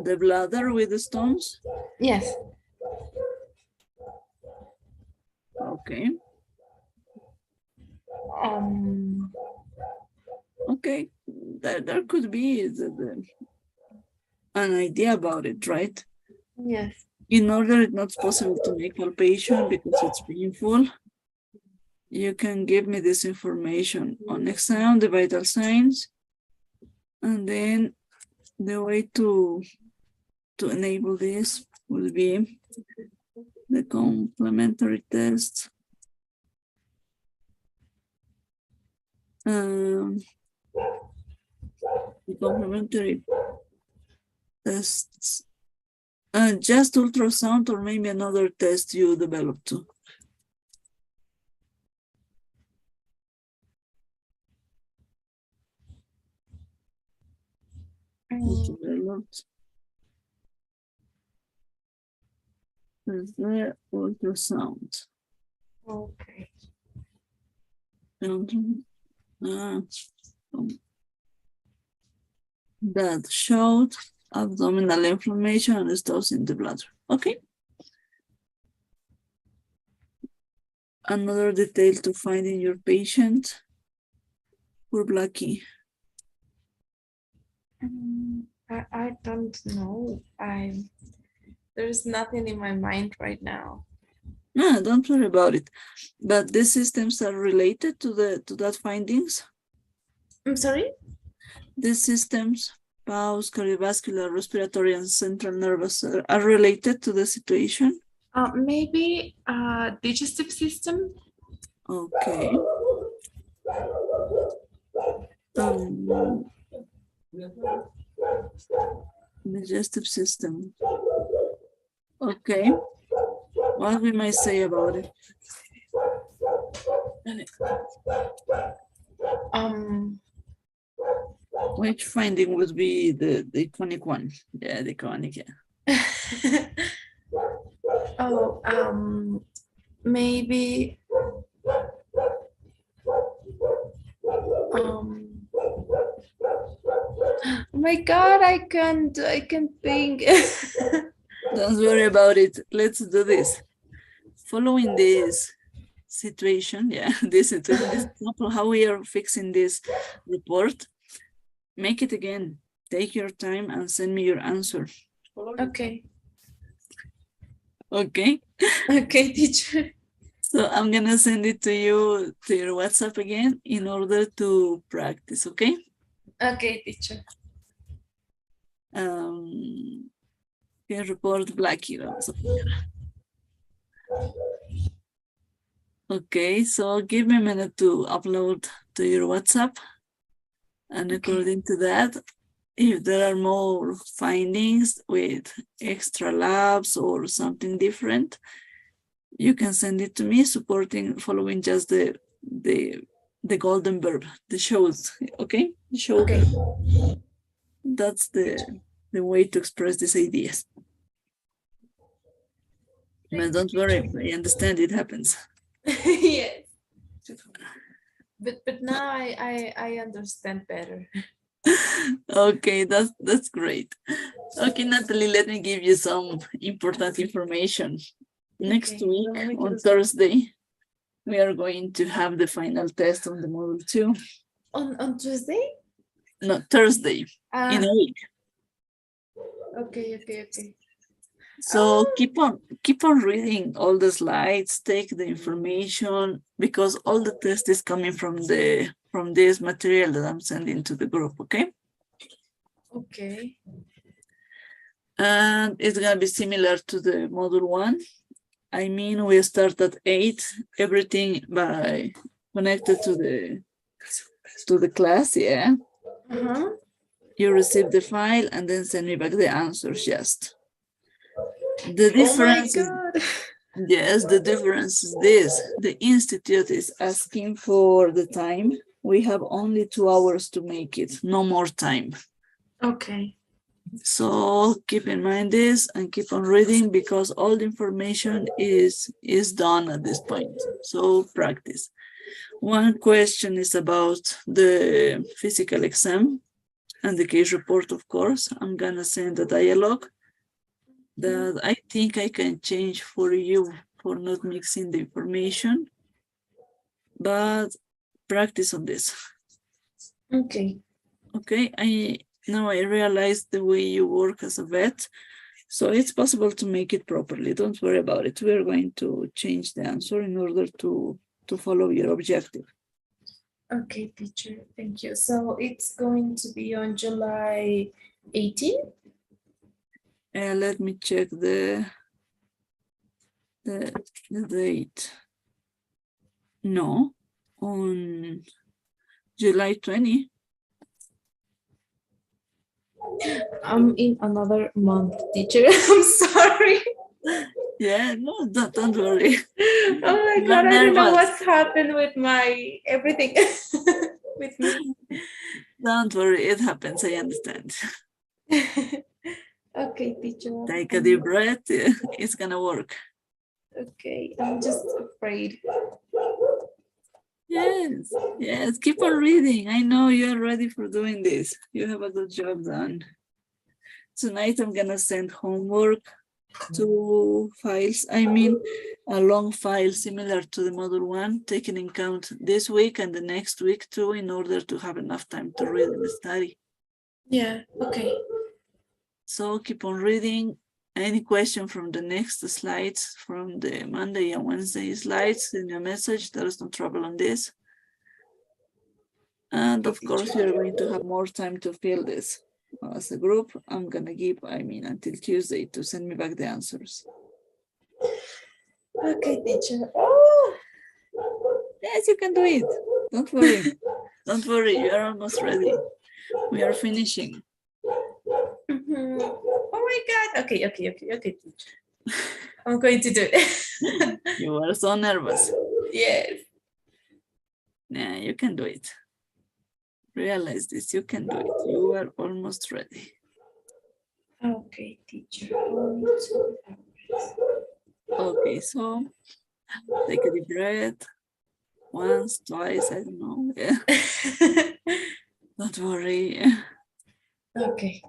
Speaker 3: The bladder with the stones?
Speaker 9: Yes.
Speaker 3: Okay. Okay, there could be an idea about it, right?
Speaker 9: Yes.
Speaker 3: In order it's not possible to make palpation because it's painful, you can give me this information on exam, the vital signs, and then the way to enable this will be the complementary test. The complementary tests, just ultrasound or maybe another test you developed too. Developed. The ultrasound.
Speaker 9: Okay.
Speaker 3: That showed abdominal inflammation and stones in the bladder. Okay. Another detail to find in your patient. Poor Blackie.
Speaker 9: I don't know. There's nothing in my mind right now.
Speaker 3: No, don't worry about it. But these systems are related to that findings.
Speaker 9: I'm sorry?
Speaker 3: These systems, pulse, cardiovascular, respiratory, and central nervous are related to the situation.
Speaker 9: Maybe digestive system.
Speaker 3: Okay. Digestive system. Okay. What we might say about it? Which finding would be the iconic one? Yeah, the iconic, yeah.
Speaker 9: Oh, maybe oh my God, I can't think.
Speaker 3: Don't worry about it. Let's do this. Following this, situation, yeah, this situation, this example, how we are fixing this report, make it again. Take your time and send me your answer.
Speaker 9: Okay.
Speaker 3: Okay.
Speaker 9: Okay, teacher.
Speaker 3: So I'm gonna send it to you to your WhatsApp again in order to practice, okay?
Speaker 9: Okay, teacher.
Speaker 3: Can report Blackie. Okay, so give me a minute to upload to your WhatsApp. And according to that, if there are more findings with extra labs or something different, you can send it to me following just the golden verb, the shows, okay? Show.
Speaker 9: Okay.
Speaker 3: That's the way to express these ideas. But don't worry, I understand it happens.
Speaker 9: Yes. But now I understand better.
Speaker 3: Okay, that's great. Okay, Natalie, let me give you some important information. Next week on Thursday, we are going to have the final test on the module 2.
Speaker 9: On Tuesday?
Speaker 3: No, Thursday, in a week.
Speaker 9: Okay.
Speaker 3: So keep on reading all the slides, take the information, because all the test is coming from this material that I'm sending to the group, okay?
Speaker 9: Okay.
Speaker 3: And it's gonna be similar to the module 1. I mean, we start at 8, everything by connected to the class, yeah. You receive the file and then send me back the answers just. The difference is, yes, the difference is this. The institute is asking for the time. We have only 2 hours to make it, no more time.
Speaker 9: Okay.
Speaker 3: So keep in mind this and keep on reading, because all the information is done at this point. So practice. One question is about the physical exam and the case report, of course. I'm gonna send a dialogue that I think I can change for you for not mixing the information, but practice on this.
Speaker 9: Okay.
Speaker 3: Okay, now I realize the way you work as a vet, so it's possible to make it properly. Don't worry about it. We're going to change the answer in order to follow your objective.
Speaker 9: Okay, teacher, thank you. So it's going to be on July 18th?
Speaker 3: Let me check the date. No, on July 20.
Speaker 9: I'm in another month, teacher. I'm sorry.
Speaker 3: Yeah, no, don't worry.
Speaker 9: Oh my God, I don't know what's happened with my everything with me.
Speaker 3: Don't worry, it happens, I understand.
Speaker 9: Okay, teacher.
Speaker 3: Take a deep breath, it's gonna work.
Speaker 9: Okay, I'm just afraid.
Speaker 3: Yes, keep on reading. I know you're ready for doing this. You have a good job done. Tonight I'm gonna send homework, 2 files. I mean, a long file similar to the module 1, taking in count this week and the next week too, in order to have enough time to read and study.
Speaker 9: Yeah, okay.
Speaker 3: So keep on reading. Any question from the next slides, from the Monday and Wednesday slides, send me a message. There is no trouble on this. And of course, you're going to have more time to fill this. As a group, I'm gonna give, until Tuesday to send me back the answers.
Speaker 9: Okay, teacher. Oh.
Speaker 3: Yes, you can do it. Don't worry. Don't worry, you are almost ready. We are finishing.
Speaker 9: Oh my God. Okay, teacher. I'm going to do it.
Speaker 3: You are so nervous.
Speaker 9: Yes.
Speaker 3: Yeah, you can do it. Realize this, you can do it. You are almost ready.
Speaker 9: Okay, teacher.
Speaker 3: Okay, so take a deep breath. Once, twice, I don't know. Yeah. Don't worry.
Speaker 9: Okay.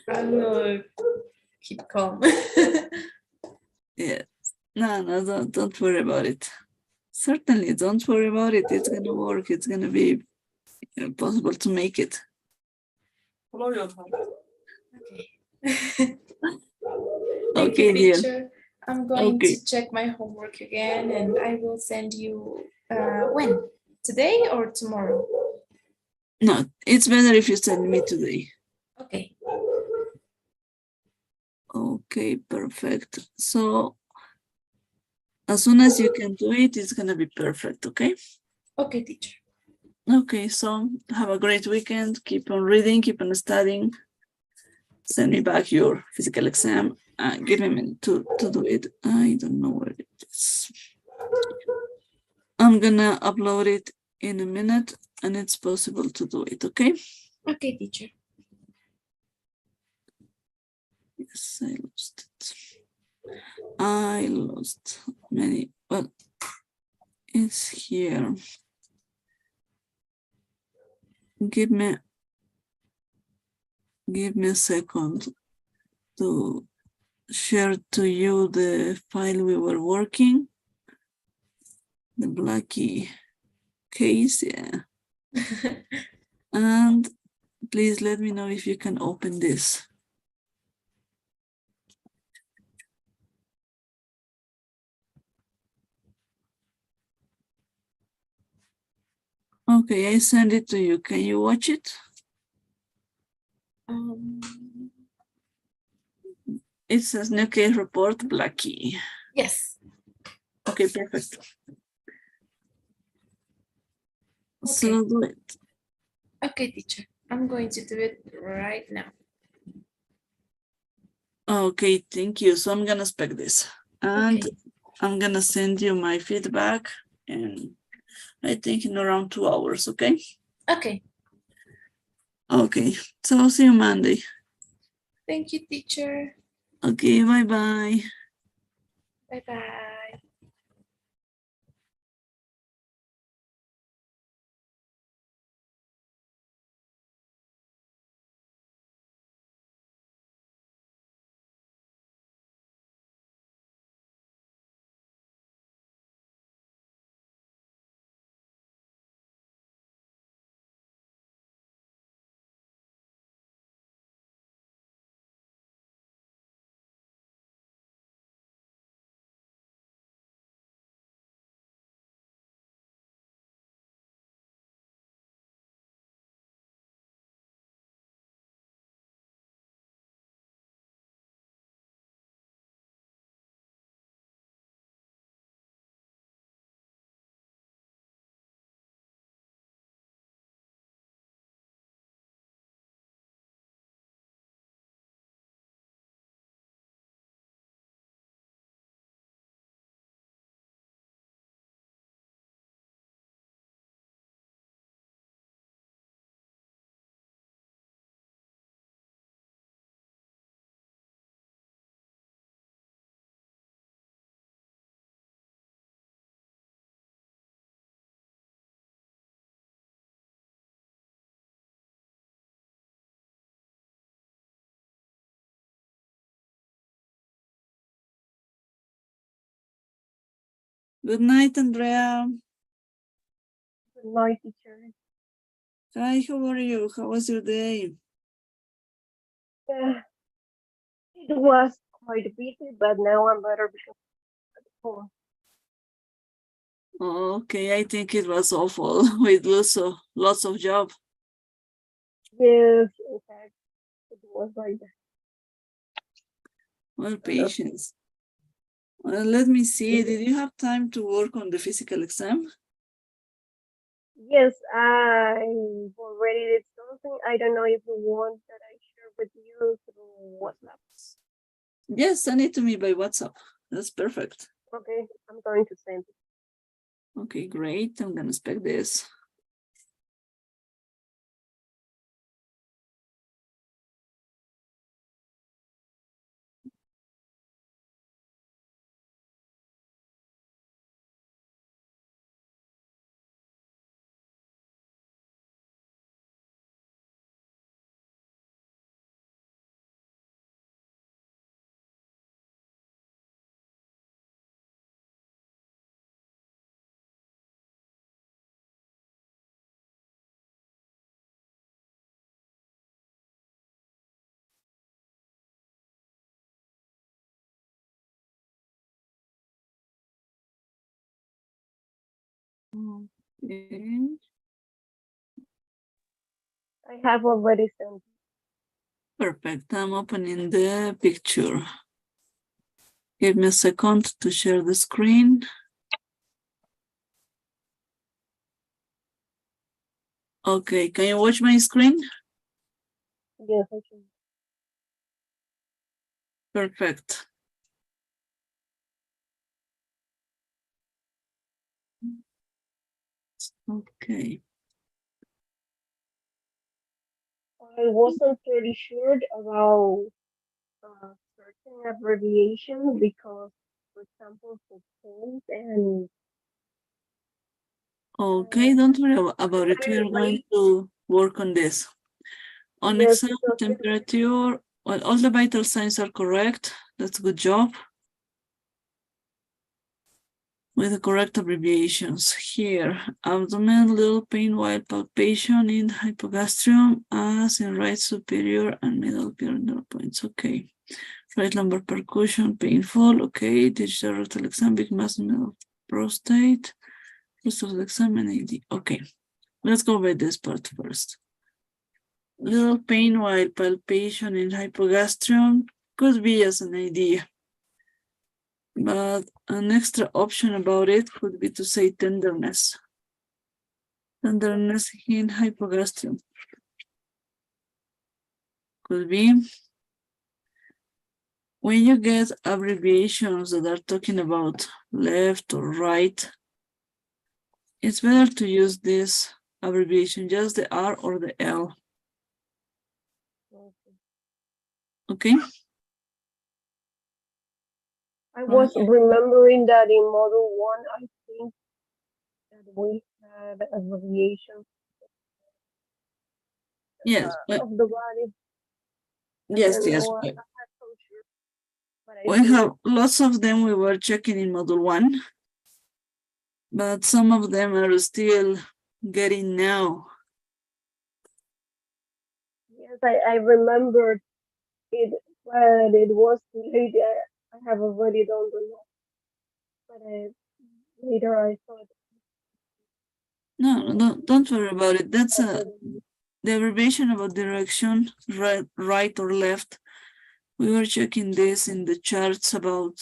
Speaker 9: I will keep calm.
Speaker 3: Yes. No, don't worry about it. Certainly, don't worry about it. It's gonna work. It's gonna be possible to make it. Follow your heart.
Speaker 9: Okay. Thank
Speaker 3: Okay,
Speaker 9: you,
Speaker 3: dear.
Speaker 9: teacher. I'm going
Speaker 3: Okay.
Speaker 9: to check my homework again and I will send you when? Today or tomorrow?
Speaker 3: No, it's better if you send me today.
Speaker 9: Okay.
Speaker 3: Okay, perfect. So as soon as you can do it, it's gonna be perfect, okay?
Speaker 9: Okay, teacher.
Speaker 3: Okay, so have a great weekend. Keep on reading, keep on studying. Send me back your physical exam. Give me a minute to do it. I don't know where it is. I'm gonna upload it in a minute and it's possible to do it, okay?
Speaker 9: Okay, teacher.
Speaker 3: Yes, I lost it. I lost many, well, it's here. Give me a second to share to you the file we were working. The Blackie case, yeah. And please let me know if you can open this. Okay, I send it to you. Can you watch it? It says new case report, Blackie.
Speaker 9: Yes.
Speaker 3: Okay, perfect. So do it.
Speaker 9: Okay, teacher. I'm going to do it right now.
Speaker 3: Okay, thank you. So I'm gonna spec this. And
Speaker 9: Okay.
Speaker 3: I'm gonna send you my feedback and I think in around 2 hours, okay?
Speaker 9: Okay.
Speaker 3: Okay, so I'll see you Monday.
Speaker 9: Thank you, teacher.
Speaker 3: Okay, bye-bye.
Speaker 9: Bye-bye.
Speaker 3: Good night, Andrea.
Speaker 10: Good night, teacher.
Speaker 3: Hi, how are you? How was your day?
Speaker 10: It was quite busy, but now I'm better because of the phone.
Speaker 3: Okay, I think it was awful with lots of job.
Speaker 10: Yes, in fact, it was like that.
Speaker 3: Well, patience. Well, let me see. Did you have time to work on the physical exam?
Speaker 10: Yes, I already did something. I don't know if you want that I share with you through WhatsApp.
Speaker 3: Yes, send it to me by WhatsApp. That's perfect.
Speaker 10: Okay, I'm going to send it.
Speaker 3: Okay, great. I'm gonna spec this. Okay.
Speaker 10: I have already sent.
Speaker 3: Perfect. I'm opening the picture. Give me a second to share the screen. Okay, can you watch my screen?
Speaker 10: Yes, I can.
Speaker 3: Perfect. Okay.
Speaker 10: I wasn't pretty sure about certain abbreviations because, for example, for cold and
Speaker 3: Okay, don't worry about it. We
Speaker 10: very
Speaker 3: are going
Speaker 10: late.
Speaker 3: to work on this. On
Speaker 10: Yes,
Speaker 3: exam
Speaker 10: because
Speaker 3: temperature, well, all the vital signs are correct. That's a good job. With the correct abbreviations here. Abdomen, little pain while palpation in hypogastrium as in right superior and middle pyramidal points. Okay. Right lumbar percussion, painful. Okay. Digital rectal exam, big mass in middle prostate. Rest of the exam and AD. Okay. Let's go by this part first. Little pain while palpation in hypogastrium could be as an idea. But an extra option about it would be to say tenderness. Tenderness in hypogastrium. Could be. When you get abbreviations that are talking about left or right, it's better to use this abbreviation, just the R or the L. Okay?
Speaker 10: I was remembering that in model 1, I think that we had abbreviations
Speaker 3: Yes, but
Speaker 10: of the body.
Speaker 3: yes,
Speaker 10: And
Speaker 3: yes.
Speaker 10: I'm not so sure, but I
Speaker 3: We
Speaker 10: think
Speaker 3: have lots of them we were checking in module 1, but some of them are still getting now.
Speaker 10: yes, I remembered it, but it was too late. I have already done the note, but later I thought
Speaker 3: No, don't worry about it. That's
Speaker 10: already.
Speaker 3: the abbreviation about direction, right or left. We were checking this in the charts about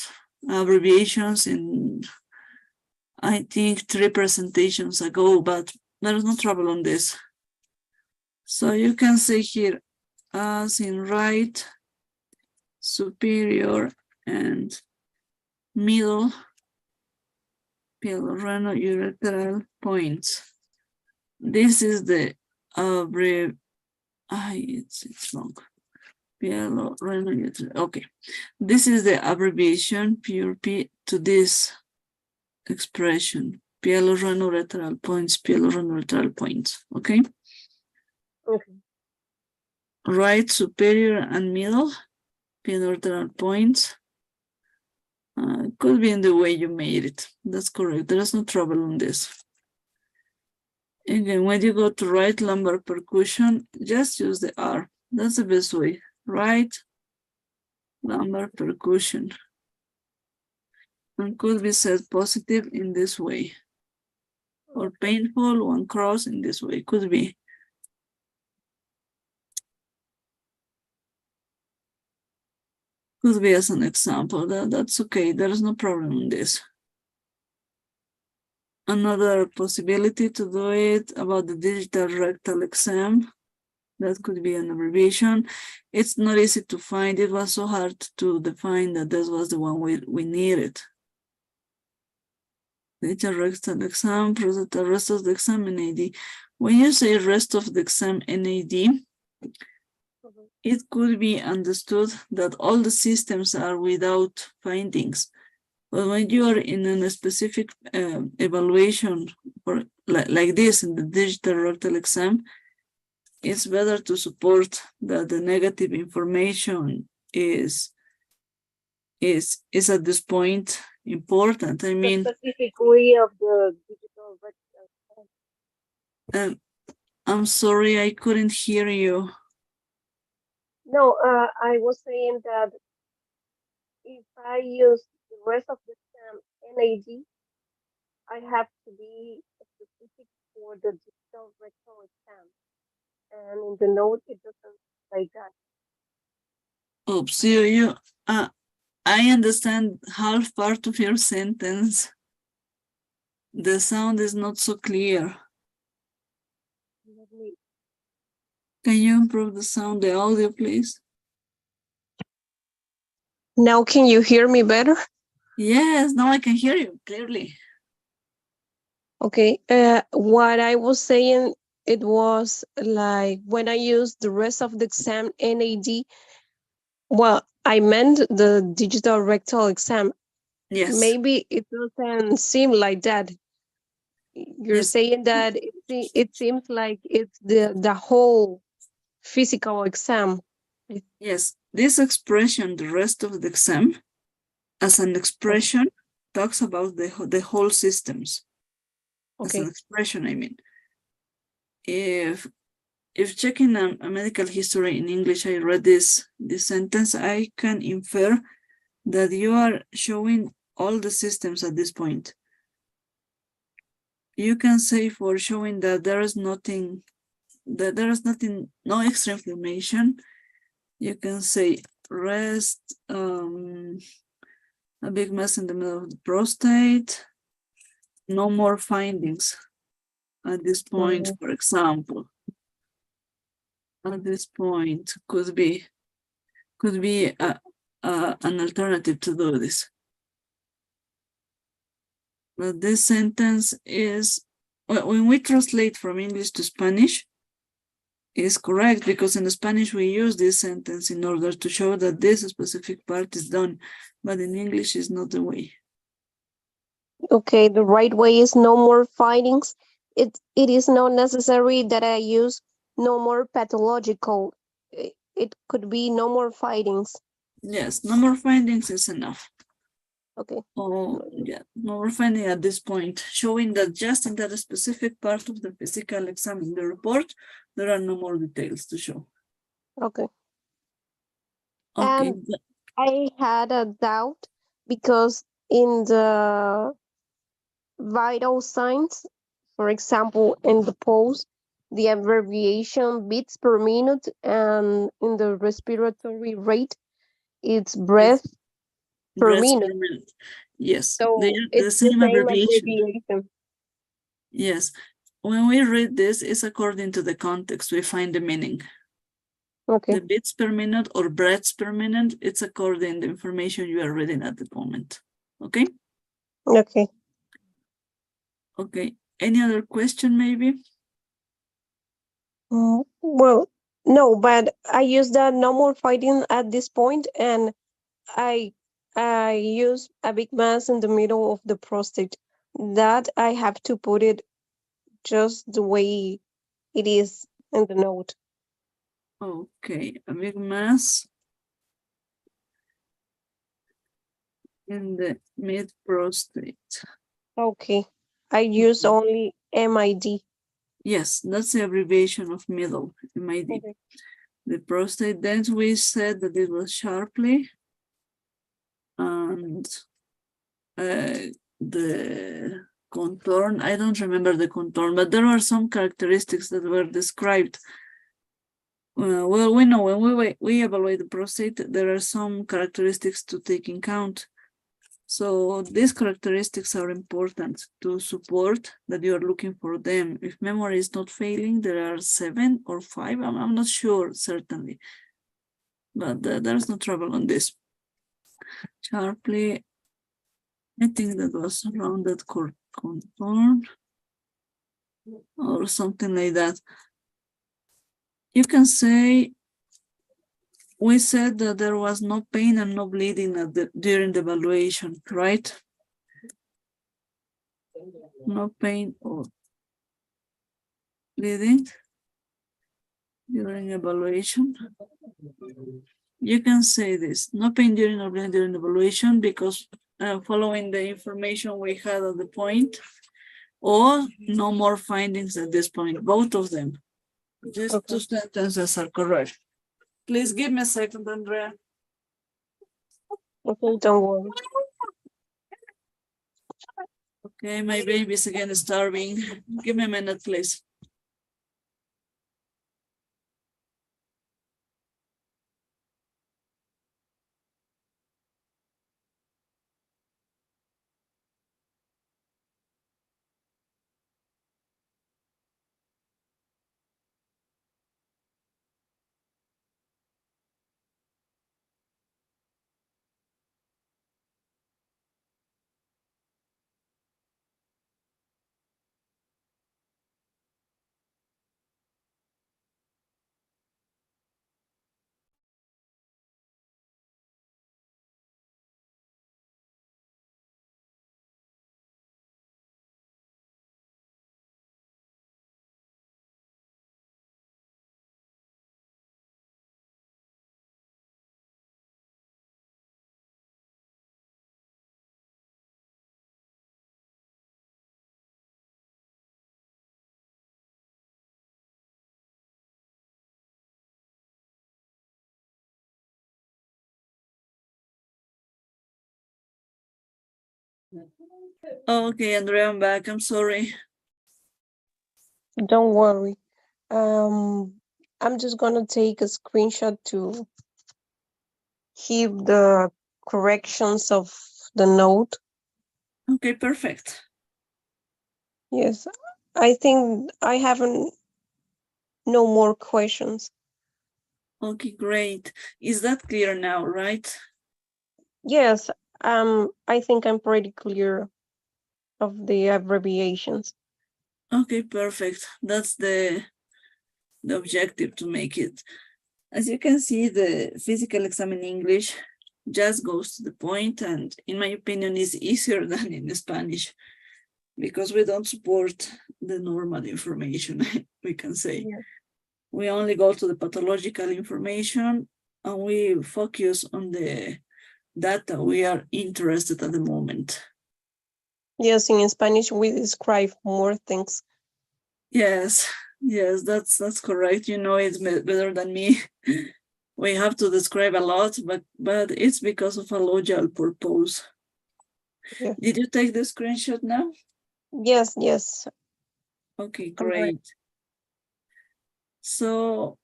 Speaker 3: abbreviations in, I think, 3 presentations ago, but there's no trouble on this. So you can say here, as in right, superior, and middle pieloreno-ureteral points. This is the it's wrong. Pieloreno-ureteral. Okay, this is the abbreviation PURP to this expression. Pieloreno-ureteral points, pieloreno-ureteral points. Okay.
Speaker 10: Okay.
Speaker 3: Right, superior, and middle pieloreno-ureteral points. Could be in the way you made it. That's correct. There's no trouble on this. Again, when you go to right lumbar percussion, just use the R. That's the best way. Right lumbar percussion. And could be said positive in this way. Or painful, one cross in this way. Could be. Could be as an example. That's okay. There is no problem in this. Another possibility to do it about the digital rectal exam. That could be an abbreviation. It's not easy to find. It was so hard to define that this was the one we needed. Digital rectal exam, the rest of the exam, NAD. When you say rest of the exam, NAD, it could be understood that all the systems are without findings. But when you are in a specific evaluation or like this in the digital rectal exam, it's better to support that the negative information is at this point important. I mean,
Speaker 10: the specific way of the digital rectal.
Speaker 3: I'm sorry, I couldn't hear you.
Speaker 10: No, I was saying that if I use the rest of the exam NAD, I have to be specific for the digital rectal exam. And in the note, it doesn't say that.
Speaker 3: Oops, I understand half part of your sentence. The sound is not so clear.
Speaker 10: Let me,
Speaker 3: Can you improve the sound, the audio, please?
Speaker 10: now, can you hear me better?
Speaker 3: Yes, now I can hear you clearly.
Speaker 10: Okay. What I was saying, it was like when I used the rest of the exam, NAD, well, I meant the digital rectal exam.
Speaker 3: Yes.
Speaker 10: Maybe it doesn't seem like that. You're
Speaker 3: Yes.
Speaker 10: saying that it seems like it's the whole physical exam.
Speaker 3: Yes, this expression, the rest of the exam, as an expression, talks about the whole systems. As an
Speaker 10: Okay.
Speaker 3: expression, I mean. If checking a medical history in English, I read this sentence, I can infer that you are showing all the systems at this point. You can say for showing that there is nothing, no extra information. You can say rest, a big mass in the middle of the prostate, no more findings at this point, for example. At this point could be an alternative to do this. But this sentence is, when we translate from English to Spanish, is correct, because in Spanish we use this sentence in order to show that this specific part is done, but in English is not the way.
Speaker 10: Okay, the right way is no more findings. It is not necessary that I use no more pathological. It could be no more findings.
Speaker 3: Yes, no more findings is enough.
Speaker 10: Okay.
Speaker 3: Oh, yeah, no more finding at this point, showing that just in that specific part of the physical exam in the report, there are no more details to show.
Speaker 10: Okay.
Speaker 3: Okay.
Speaker 10: And I had a doubt because in the vital signs, for example, in the pulse, the abbreviation beats per minute, and in the respiratory rate, it's breath per
Speaker 3: Breaths
Speaker 10: minute.
Speaker 3: per minute. Yes,
Speaker 10: So
Speaker 3: they are the
Speaker 10: it's the
Speaker 3: same abbreviation.
Speaker 10: abbreviation.
Speaker 3: Yes, when we read this, it's according to the context, we find the meaning.
Speaker 10: Okay.
Speaker 3: The beats per minute or breaths per minute, it's according to the information you are reading at the moment. Okay?
Speaker 10: Okay.
Speaker 3: Okay, any other question maybe?
Speaker 10: Well, no, but I use the no more fighting at this point, and I use a big mass in the middle of the prostate. That I have to put it just the way it is in the note.
Speaker 3: Okay, a big mass in the mid prostate.
Speaker 10: Okay. I use only MID.
Speaker 3: Yes, that's the abbreviation of middle, MID.
Speaker 10: Okay.
Speaker 3: The prostate, then we said that it was sharply, and the contour, I don't remember the contour, but there were some characteristics that were described. Well, we know when we evaluate the prostate, there are some characteristics to take in count. So these characteristics are important to support that you are looking for them. If memory is not failing, there are 7 or 5. I'm not sure, certainly. But there's no trouble on this. Sharply, I think that was around that contour or something like that. You can say, we said that there was no pain and no bleeding during the evaluation, right? No pain or bleeding during evaluation. You can say this, no pain during or bleeding during evaluation, because following the information we had at the point, or no more findings at this point, both of them. These two sentences are correct. Please give me a second, Andrea.
Speaker 10: Okay, don't worry.
Speaker 3: Okay, my baby's again starving. Give me a minute, please. Okay, Andrea, I'm back. I'm sorry.
Speaker 10: Don't worry. I'm just gonna take a screenshot to keep the corrections of the note.
Speaker 3: Okay, perfect.
Speaker 10: Yes, I think I haven't no more questions.
Speaker 3: Okay, great. Is that clear now, right?
Speaker 10: Yes, I think I'm pretty clear of the abbreviations.
Speaker 3: Okay, perfect. That's the objective, to make it. As you can see, the physical exam in English just goes to the point, and in my opinion is easier than in Spanish, because we don't support the normal information, we can say.
Speaker 10: Yeah.
Speaker 3: We only go to the pathological information and we focus on the data we are interested at the moment.
Speaker 10: Yes, in Spanish we describe more things.
Speaker 3: Yes, yes, that's correct. You know it better than me. We have to describe a lot, but it's because of a logical purpose.
Speaker 10: Yeah.
Speaker 3: Did you take the screenshot now?
Speaker 10: Yes, yes.
Speaker 3: Okay,
Speaker 10: I'm ready.
Speaker 3: great. So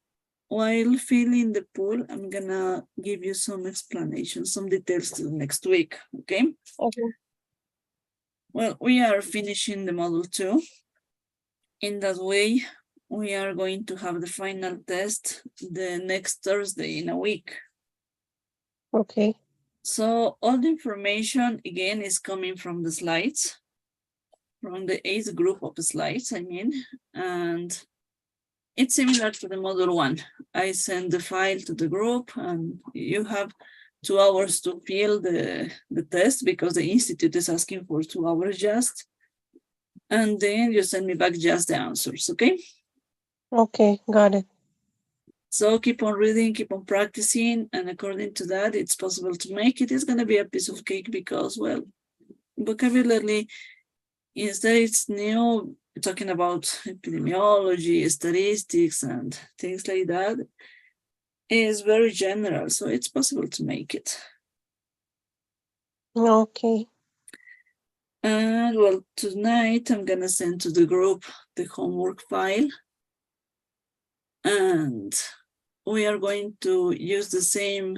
Speaker 3: while filling the pool, I'm gonna give you some explanations, some details till next week, okay?
Speaker 10: Okay.
Speaker 3: Well, we are finishing the module 2. In that way, we are going to have the final test the next Thursday in a week.
Speaker 10: Okay.
Speaker 3: So all the information, again, is coming from the slides, from the 8th group of slides, I mean, and it's similar to the module 1. I send the file to the group and you have 2 hours to fill the test, because the institute is asking for 2 hours just. And then you send me back just the answers, okay?
Speaker 10: Okay, got it.
Speaker 3: So keep on reading, keep on practicing, and according to that, it's possible to make it. It's going to be a piece of cake because, well, vocabulary, instead it's new, talking about epidemiology, statistics, and things like that, is very general, so it's possible to make it.
Speaker 10: Okay.
Speaker 3: And well, tonight I'm going to send to the group the homework file, and we are going to use the same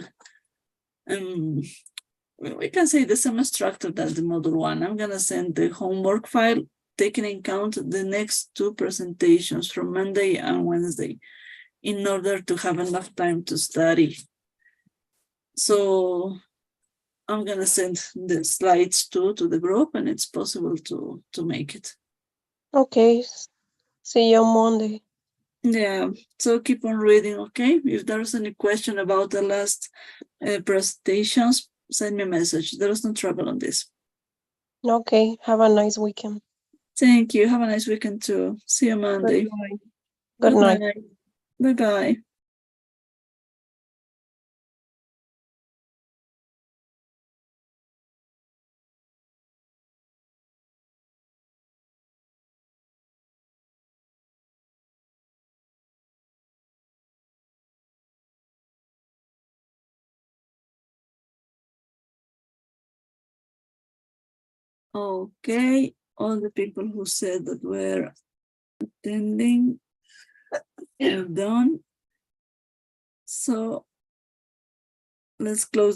Speaker 3: we can say the same structure as the module 1. I'm gonna send the homework file, taking in account the next 2 presentations from Monday and Wednesday, in order to have enough time to study. So I'm gonna send the slides to the group, and it's possible to make it.
Speaker 10: Okay. See you on Monday.
Speaker 3: Yeah, so keep on reading, okay? If there's any question about the last presentations, send me a message. There's no trouble on this.
Speaker 10: Okay. Have a nice weekend.
Speaker 3: Thank you. Have a nice weekend too. See you Monday.
Speaker 10: Good night.
Speaker 3: Bye-bye. Okay. all the people who said that were attending have done. So let's close